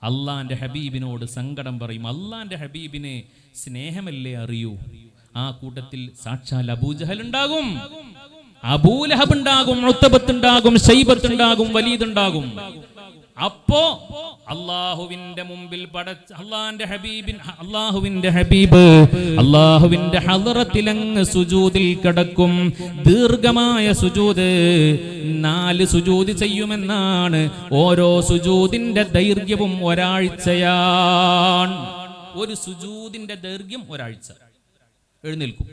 അള്ളാന്റെ ഹബീബിനോട് സങ്കടം പറയും. അള്ളാന്റെ ഹബീബിനെ സ്നേഹമല്ലേ അറിയൂ. ആ കൂട്ടത്തിൽ സാക്ഷാൽ അബൂജഹൽ ഉണ്ടാകും, അബൂലഹബ് ഉണ്ടാകും, ഉത്ബത്ത് ഉണ്ടാകും, ശൈബത്ത് ഉണ്ടാകും, വലീദ് ഉണ്ടാകും. അപ്പോ അള്ളാഹുവിന്റെ മുമ്പിൽ അള്ളാഹുവിന്റെ ഹബീബ് അള്ളാഹുവിന്റെ ഹളറത്തിലങ്ങ് സുജൂദിൽ കിടക്കും. ദീർഘമായ സുജൂദ്, 4 സുജൂദ് ചെയ്യുമെന്നാണ്. ഓരോ സുജൂദിന്റെ ദൈർഘ്യവും ഒരാഴ്ചയാണ്. ഒരു സുജൂദിന്റെ ദൈർഘ്യം ഒരാഴ്ച. എഴുന്നേൽക്കും,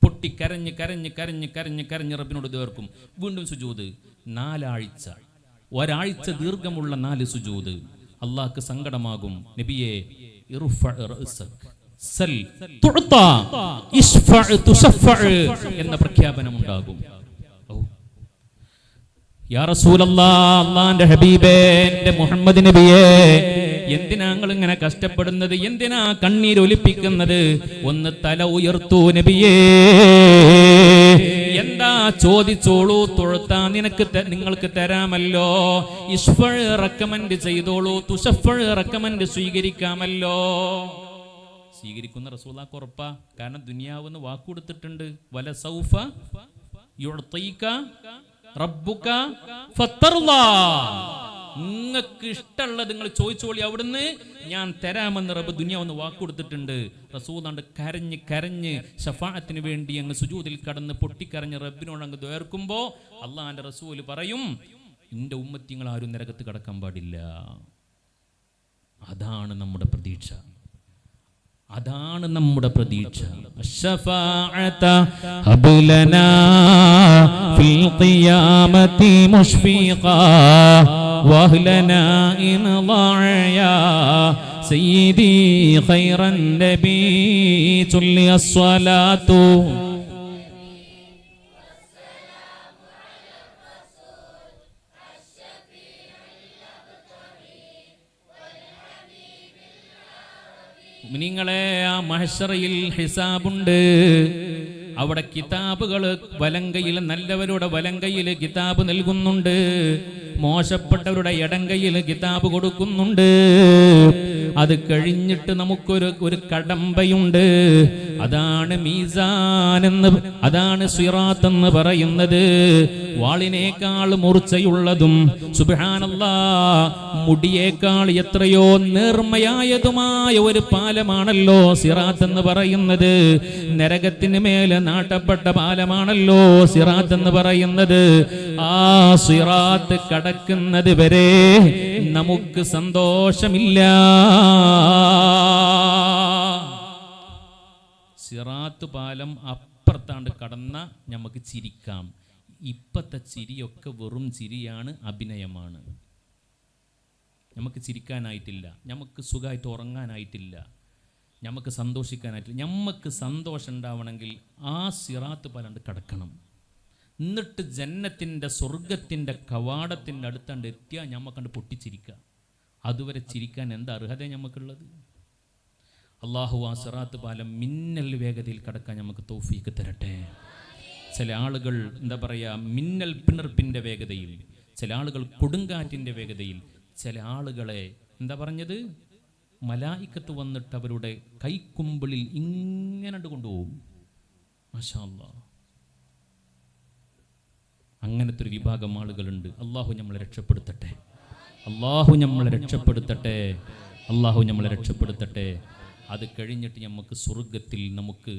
പൊട്ടി കരഞ്ഞ് കരഞ്ഞ് കരഞ്ഞ് കരഞ്ഞ് കരഞ്ഞ് റബ്ബിനോട് തീർക്കും. വീണ്ടും സുജൂദ്. 4 ആഴ്ച, ഒരാഴ്ച ദീർഘമുള്ള 4 സുജൂദ്. അള്ളാഹ്ക്ക് സങ്കടമാകും. നബിയെ എന്ന പ്രഖ്യാപനം ഉണ്ടാകും. യാ റസൂലല്ലാഹ്, അല്ലാഹുവിന്റെ ഹബീബേ, എൻ്റെ മുഹമ്മദ് നബിയേ, എന്തിനാ നിങ്ങൾ ഇങ്ങനെ കഷ്ടപ്പെടുന്നത്? എന്തിനാ കണ്ണീരൊലിപ്പിക്കുന്നത്? ഒന്ന് തല ഉയർത്തൂ നബിയേ. എന്താ ചോദിച്ചോളൂ, തൊഴുത്താ നിങ്ങൾക്ക് തരാമല്ലോ. ഇശ്ഫഅ റെക്കമെൻഡ് ചെയ്തോളൂ, തുശഫഅ റെക്കമെൻഡ് സ്വീകരിക്കാമല്ലോ. സ്വീകരിക്കുന്ന റസൂലുള്ളാഹിക്ക് ഉറപ്പാ. കാരണം ദുനിയാവെന്ന് വാക്കുകൊടുത്തിട്ടുണ്ട്. വല സൗഫ യുഅ്തീക റബ്ബുക ഫതർളാ. നിങ്ങൾക്ക് ഇഷ്ടമുള്ളത് നിങ്ങൾ ചോദിച്ചോളി, അവിടുന്ന് ഞാൻ തരാമെന്ന് റബ്ബ് ദുനിയാവെന്ന് വാക്കുകൊടുത്തിട്ടുണ്ട്. റസൂലുള്ളാഹി കരഞ്ഞ് കരഞ്ഞ് ശഫാഅത്തിന് വേണ്ടി അങ്ങ് സുജൂദിൽ കടന്ന് പൊട്ടിക്കരഞ്ഞ് റബ്ബിനോട് അങ്ങ് ദ്വേർക്കുമ്പോ അള്ളാഹുവിന്റെ റസൂല് പറയും, നിന്റെ ഉമ്മത്തിങ്ങൾ ആരും നരകത്ത് കടക്കാൻ പാടില്ല. അതാണ് നമ്മുടെ പ്രതീക്ഷ, അതാണ് നമ്മുടെ പ്രതീക്ഷ. ശഫാഅത ഹബ്ലനാ ഫിൽ ഖിയാമത്തി മുഷ്ഫീഖാ വഹ്ലനാ ഇൻ ളഅയാ സയ്യിദി ഖൈറൻ നബി ചൊല്ലി അസ്സലാത്തു നിങ്ങളെ. ആ മഹ്ശറയിൽ ഹിസാബുണ്ട്. അവിടെ കിതാബുകൾ വലങ്കയിൽ, നല്ലവരുടെ വലങ്കയിൽ കിതാബ് നൽകുന്നുണ്ട്, മോശപ്പെട്ടവരുടെ ഇടങ്കയിൽ കിതാബ് കൊടുക്കുന്നുണ്ട്. അത് കഴിഞ്ഞിട്ട് നമുക്കൊരു കടമ്പയുണ്ട്. അതാണ് മീസാൻ എന്ന്, അതാണ് സിറാത്ത് എന്ന് പറയുന്നത്. വാളിനേക്കാൾ മൂർച്ചയുള്ളതും സുബ്ഹാനല്ലാഹ് മുടിയേക്കാൾ എത്രയോ നേർമയായതുമായ ഒരു പാലമാണല്ലോ സിറാത്ത് എന്ന് പറയുന്നത്. നരകത്തിന് മേലെ നാട്ടപ്പെട്ട പാലമാണല്ലോ സിറാത്ത് എന്ന് പറയുന്നത്. ആ സിറാത്ത് കടക്കുന്നത് വരെ നമുക്ക് സന്തോഷമില്ല. സിറാത്ത് പാലം അപ്പുറത്താണ്ട് കടന്ന നമുക്ക് ചിരിക്കാം. ഇപ്പത്തെ ചിരിയൊക്കെ വെറും ചിരിയാണ്, അഭിനയമാണ്. നമുക്ക് ചിരിക്കാനായിട്ടില്ല, നമുക്ക് സുഖമായിട്ട് ഉറങ്ങാനായിട്ടില്ല, നമുക്ക് സന്തോഷിക്കാനായിട്ടില്ല. നമുക്ക് സന്തോഷം ഉണ്ടാവണമെങ്കിൽ ആ സിറാത്ത് പാലണ്ട് കടക്കണം. എന്നിട്ട് ജന്നത്തിൻ്റെ സ്വർഗത്തിൻ്റെ കവാടത്തിൻ്റെ അടുത്താണ്ട് എത്തിയാൽ ഞമ്മക്കണ്ട് പൊട്ടിച്ചിരിക്കുക. അതുവരെ ചിരിക്കാൻ എന്താ അർഹത നമുക്കുള്ളത്? അള്ളാഹു ആ സിറാത്ത് പാലം മിന്നൽ വേഗതയിൽ കടക്കാൻ നമുക്ക് തൗഫീക്ക് തരട്ടെ. ചില ആളുകൾ എന്താ പറയുക, മിന്നൽ പിണർപ്പിൻ്റെ വേഗതയിൽ, ചില ആളുകൾ കൊടുങ്കാറ്റിൻ്റെ വേഗതയിൽ, ചില ആളുകളെ എന്താ പറഞ്ഞത്, മലായിക്കത്ത് വന്നിട്ട് അവരുടെ കൈക്കുമ്പിളിൽ ഇങ്ങനെ കൊണ്ടുപോകും. മാഷാ അല്ലാഹ്, അങ്ങനത്തെ ഒരു വിഭാഗം ആളുകളുണ്ട്. അള്ളാഹു നമ്മളെ രക്ഷപ്പെടുത്തട്ടെ, അള്ളാഹു നമ്മളെ രക്ഷപ്പെടുത്തട്ടെ, അള്ളാഹു നമ്മളെ രക്ഷപ്പെടുത്തട്ടെ. അത് കഴിഞ്ഞിട്ട് നമുക്ക് സ്വർഗത്തിൽ നമുക്ക്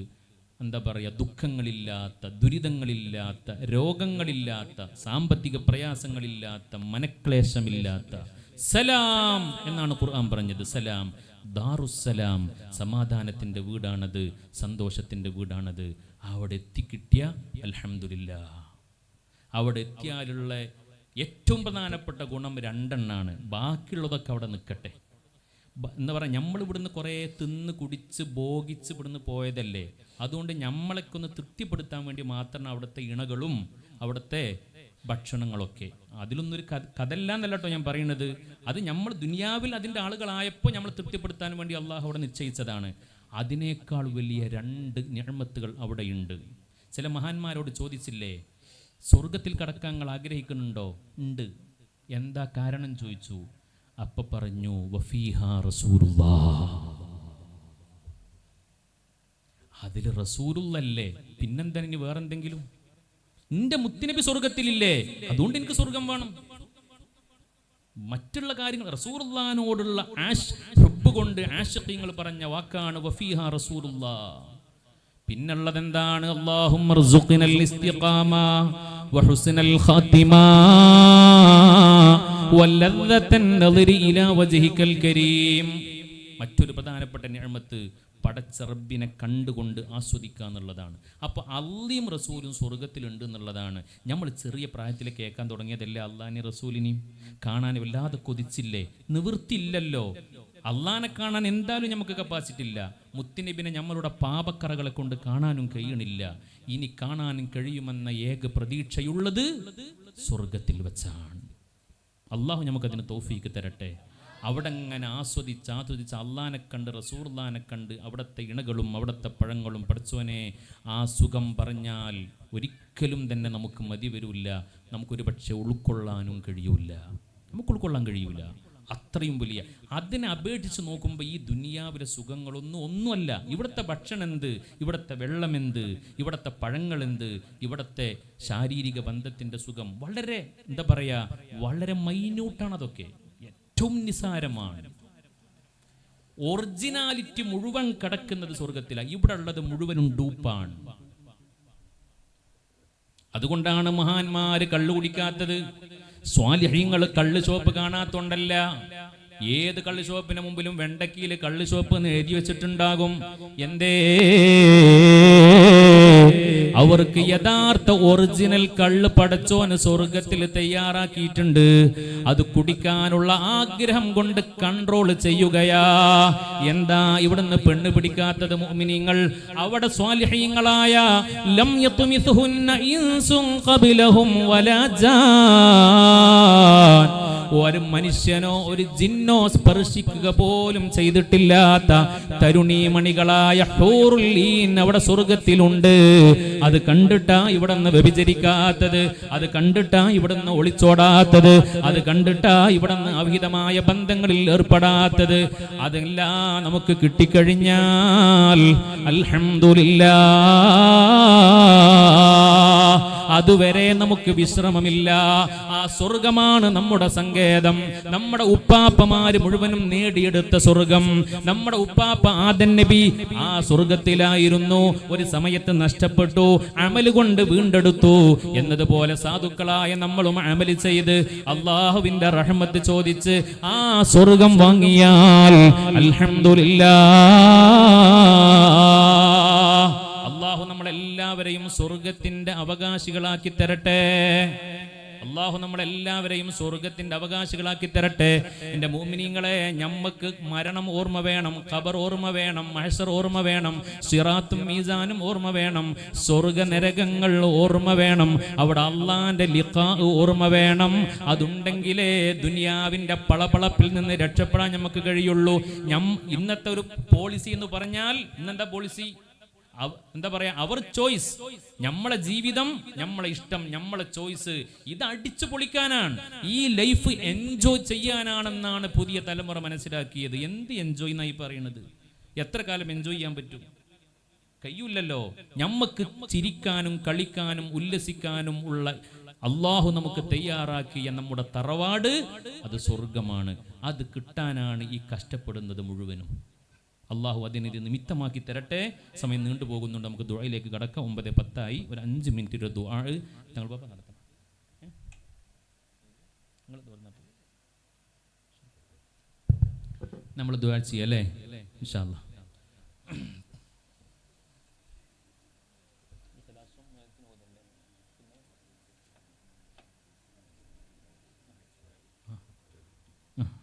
എന്താ പറയുക, ദുഃഖങ്ങളില്ലാത്ത, ദുരിതങ്ങളില്ലാത്ത, രോഗങ്ങളില്ലാത്ത, സാമ്പത്തിക പ്രയാസങ്ങളില്ലാത്ത, മനക്ലേശമില്ലാത്ത സലാം എന്നാണ് ഖുർആൻ പറഞ്ഞത്. സലാം, ദാറുസ്സലാം, സമാധാനത്തിൻ്റെ വീടാണത്, സന്തോഷത്തിൻ്റെ വീടാണത്. അവിടെ എത്തിക്കിട്ടിയ അൽഹംദുലില്ലാഹ്. അവിടെ എത്തിയാലുള്ള ഏറ്റവും പ്രധാനപ്പെട്ട ഗുണം രണ്ടെണ്ണാണ്. ബാക്കിയുള്ളതൊക്കെ അവിടെ നിൽക്കട്ടെ. എന്താ പറയുക, നമ്മളിവിടുന്ന് കുറേ തിന്ന് കുടിച്ച് ഭോഗിച്ച് ഇവിടുന്ന് പോയതല്ലേ. അതുകൊണ്ട് നമ്മളൊക്കെ ഒന്ന് തൃപ്തിപ്പെടുത്താൻ വേണ്ടി മാത്രമാണ് അവിടുത്തെ ഇണകളും അവിടുത്തെ ഭക്ഷണങ്ങളൊക്കെ. അതിലൊന്നൊരു കഥല്ല എന്നല്ല കേട്ടോ ഞാൻ പറയുന്നത്. അത് നമ്മൾ ദുനിയാവിൽ അതിൻ്റെ ആളുകളായപ്പോൾ നമ്മൾ തൃപ്തിപ്പെടുത്താൻ വേണ്ടി അള്ളാഹു അവിടെ നിശ്ചയിച്ചതാണ്. അതിനേക്കാൾ വലിയ രണ്ട് നിഅമത്തുകൾ അവിടെയുണ്ട്. ചില മഹാന്മാരോട് ചോദിച്ചില്ലേ, സ്വർഗത്തിൽ കടക്കാൻ നിങ്ങൾ ആഗ്രഹിക്കുന്നുണ്ടോ? ഉണ്ട്. എന്താ കാരണം ചോദിച്ചു. അപ്പൊ പറഞ്ഞു, വഫീഹാ റസൂലുള്ളാഹ്. അതിൽ റസൂലുള്ളല്ലേ, പിന്നെന്താ ഇനി വേറെന്തെങ്കിലും? നിന്റെ മുത്തുനബി സ്വർഗത്തിലില്ലേ, അതുകൊണ്ട് എനിക്ക് സ്വർഗം വേണം. മറ്റുള്ള കാര്യങ്ങൾ റസൂലുള്ളാഹിനോടുള്ള ഹുബ്ബ് കൊണ്ട് ആശിഖീങ്ങൾ പറഞ്ഞ വാക്കാണ് വഫീഹാ റസൂലുള്ളാഹ്. പിന്നുള്ളത് എന്താണ്? അല്ലാഹുമ്മ ർസുഖ്നൽ ഇസ്തിഖാമ വഹുസ്നൽ ഖാതിമ വലദ്ദതൻ നദരി ഇലാ വജ്ഹിക്കൽ കരീം. മറ്റൊരു പ്രധാനപ്പെട്ട നിഅമത്ത് പടച്ച റബ്ബിനെ കണ്ടുകൊണ്ട് ആസ്വദിക്കുക എന്നുള്ളതാണ്. അപ്പോൾ അള്ളയും റസൂലും സ്വർഗത്തിലുണ്ട് എന്നുള്ളതാണ്. നമ്മൾ ചെറിയ പ്രായത്തിൽ കേൾക്കാൻ തുടങ്ങിയതല്ലേ അള്ളാഹിനെ റസൂലിനെയും കാണാൻ വല്ലാതെ കൊതിച്ചില്ലേ? നിവൃത്തിയില്ലല്ലോ. അള്ളാഹിനെ കാണാൻ എന്തായാലും നമുക്ക് കപ്പാസിറ്റി ഇല്ല. മുത്തുനബിനെ നമ്മളുടെ പാപക്കറകളെ കൊണ്ട് കാണാനും കഴിയണില്ല. ഇനി കാണാനും കഴിയുമെന്ന ഏക പ്രതീക്ഷയുള്ളത് സ്വർഗത്തിൽ വെച്ചാണ്. അള്ളാഹു നമുക്കതിന് തൗഫീക്ക് തരട്ടെ. അവിടെ അങ്ങനെ ആസ്വദിച്ച് അള്ളാഹിനെ കണ്ട് റസൂലുള്ളാഹിനെ കണ്ട് അവിടുത്തെ ഇണകളും അവിടുത്തെ പഴങ്ങളും പഠിച്ചവനെ ആ സുഖം പറഞ്ഞാൽ ഒരിക്കലും തന്നെ നമുക്ക് മതി വരില്ല. നമുക്കൊരു പക്ഷേ ഉൾക്കൊള്ളാനും കഴിയൂല. നമുക്ക് ഉൾക്കൊള്ളാൻ കഴിയൂല. അത്രയും വലിയ, അതിനെ അപേക്ഷിച്ച് നോക്കുമ്പോൾ ഈ ദുനിയാവിലെ സുഖങ്ങളൊന്നുമല്ല. ഇവിടുത്തെ ഭക്ഷണം എന്ത്, ഇവിടുത്തെ വെള്ളം എന്ത്, ഇവിടുത്തെ പഴങ്ങൾ എന്ത്, ഇവിടുത്തെ ശാരീരിക ബന്ധത്തിൻ്റെ സുഖം വളരെ എന്താ പറയുക, വളരെ മൈന്യൂട്ടാണ്. അതൊക്കെ ഏറ്റവും നിസാരമാണ്. ഒറിജിനാലിറ്റി മുഴുവൻ കിടക്കുന്നത് സ്വർഗത്തിലാണ്. ഇവിടെ ഉള്ളത് മുഴുവനും ഡൂപ്പാണ്. അതുകൊണ്ടാണ് മഹാന്മാര് കള്ളു കുടിക്കാത്തത്. സ്വാലിഹീങ്ങൾ കള്ള് ഷോപ്പ് കാണാത്തോണ്ടല്ല. ഏത് കള്ള് ഷോപ്പിന് മുമ്പിലും വെണ്ടക്കയില് കള്ള് ഷോപ്പ് എന്ന് എഴുതി വെച്ചിട്ടുണ്ടാകും. എന്തേ? അവർക്ക് യഥാർത്ഥ ഒറിജിനൽ കള്ള് പടച്ചോന് സ്വർഗത്തിൽ തയ്യാറാക്കിയിട്ടുണ്ട്. അത് കുടിക്കാനുള്ള ആഗ്രഹം കൊണ്ട് കൺട്രോൾ ചെയ്യുകയാ. എന്താ ഇവിടുന്ന് പെണ്ണ് പിടിക്കാത്തത് മുഅ്മിനീങ്ങൾ? അവിടെ സ്വാലിഹീങ്ങളായ ലം യത്മിസുഹുന്ന ഇൻസുൻ ഖബലഹും വലാ ജാൻ, ഒരു മനുഷ്യനോ ഒരു ജിന്നോ സ്പർശിക്കുക പോലും ചെയ്തിട്ടില്ലാത്ത തരുണീമണികളായ ഹൂറുൽ ഈൻ അവിടെ സ്വർഗത്തിലുണ്ട്. അത് കണ്ടിട്ടാ ഇവിടുന്ന് വ്യഭിചരിക്കാത്തത്, അത് കണ്ടിട്ടാ ഇവിടുന്ന് ഒളിച്ചോടാത്തത്, അത് കണ്ടിട്ടാ ഇവിടുന്ന് അവിഹിതമായ ബന്ധങ്ങളിൽ ഏർപ്പെടാത്തത്. അതെല്ലാം നമുക്ക് കിട്ടിക്കഴിഞ്ഞാൽ അൽഹംദുലില്ലാഹ്. അതുവരെ നമുക്ക് വിശ്രമമില്ല. ആ സ്വർഗമാണ് നമ്മുടെ സങ്കേതം. നമ്മുടെ ഉപ്പാപ്പമാര് മുഴുവനും നേടിയെടുത്ത സ്വർഗം. നമ്മുടെ ഉപ്പാപ്പ ആദം നബി ആ സ്വർഗത്തിലായിരുന്നു. ഒരു സമയത്ത് നഷ്ടപ്പെട്ടു, അമല് കൊണ്ട് വീണ്ടെടുത്തു. എന്നതുപോലെ സാധുക്കളായ നമ്മളും അമല് ചെയ്ത് അല്ലാഹുവിന്റെ റഹ്മത്ത് ചോദിച്ച് ആ സ്വർഗം വാങ്ങിയാൽ അൽഹംദുലില്ലാഹ്, അല്ലാഹു നമ്മളെല്ലാവരെയും സ്വർഗത്തിന്റെ അവകാശികളാക്കി തരട്ടെ. അല്ലാഹു നമ്മളെല്ലാവരെയും സ്വർഗത്തിന്റെ അവകാശികളാക്കി തരട്ടെ. എൻ്റെ മുഅ്മിനീങ്ങളെ, ഞമ്മക്ക് മരണം ഓർമ്മ വേണം, ഖബർ ഓർമ്മ വേണം, മഹ്ശർ ഓർമ്മ വേണം, സിറാത്തും മീസാനും ഓർമ്മ വേണം, സ്വർഗ നരകങ്ങൾ ഓർമ്മ വേണം, അവിടെ അള്ളാന്റെ ലിഖാ ഓർമ്മ വേണം. അതുണ്ടെങ്കിലേ ദുനിയാവിന്റെ പളപളപ്പിൽ നിന്ന് രക്ഷപ്പെടാൻ നമുക്ക് കഴിയുള്ളൂ. ഇന്നത്തെ ഒരു പോളിസി എന്ന് പറഞ്ഞാൽ, ഇന്നെന്താ പോളിസി? എന്താ പറയാ, അവർ ചോയ്സ്. നമ്മളെ ജീവിതം, നമ്മളെ ഇഷ്ടം, നമ്മളെ ചോയ്സ്. ഇത് അടിച്ചു പൊളിക്കാനാണ്, ഈ ലൈഫ് എൻജോയ് ചെയ്യാനാണെന്നാണ് പുതിയ തലമുറ മനസ്സിലാക്കിയത്. എന്ത് എൻജോയ് എന്നായി പറയുന്നത്? എത്ര കാലം എൻജോയ് ചെയ്യാൻ പറ്റും? കഴിയൂലല്ലോ. നമ്മക്ക് ചിരിക്കാനും കളിക്കാനും ഉല്ലസിക്കാനും ഉള്ള അള്ളാഹു നമുക്ക് തയ്യാറാക്കിയ നമ്മുടെ തറവാട് അത് സ്വർഗമാണ്. അത് കിട്ടാനാണ് ഈ കഷ്ടപ്പെടുന്നത് മുഴുവനും. അള്ളാഹു അതിനൊരു നിമിത്തമാക്കി തരട്ടെ. സമയം നീണ്ടുപോകുന്നുണ്ട്, നമുക്ക് ദുആയിലേക്ക് കടക്കാം. 9:10 ഒരു 5 മിനിറ്റ് ദുആ ഞങ്ങൾ നടത്തണം. നമ്മൾ ദുആ ചെയ്യല്ലേ ഇൻഷാ അല്ലാഹ്.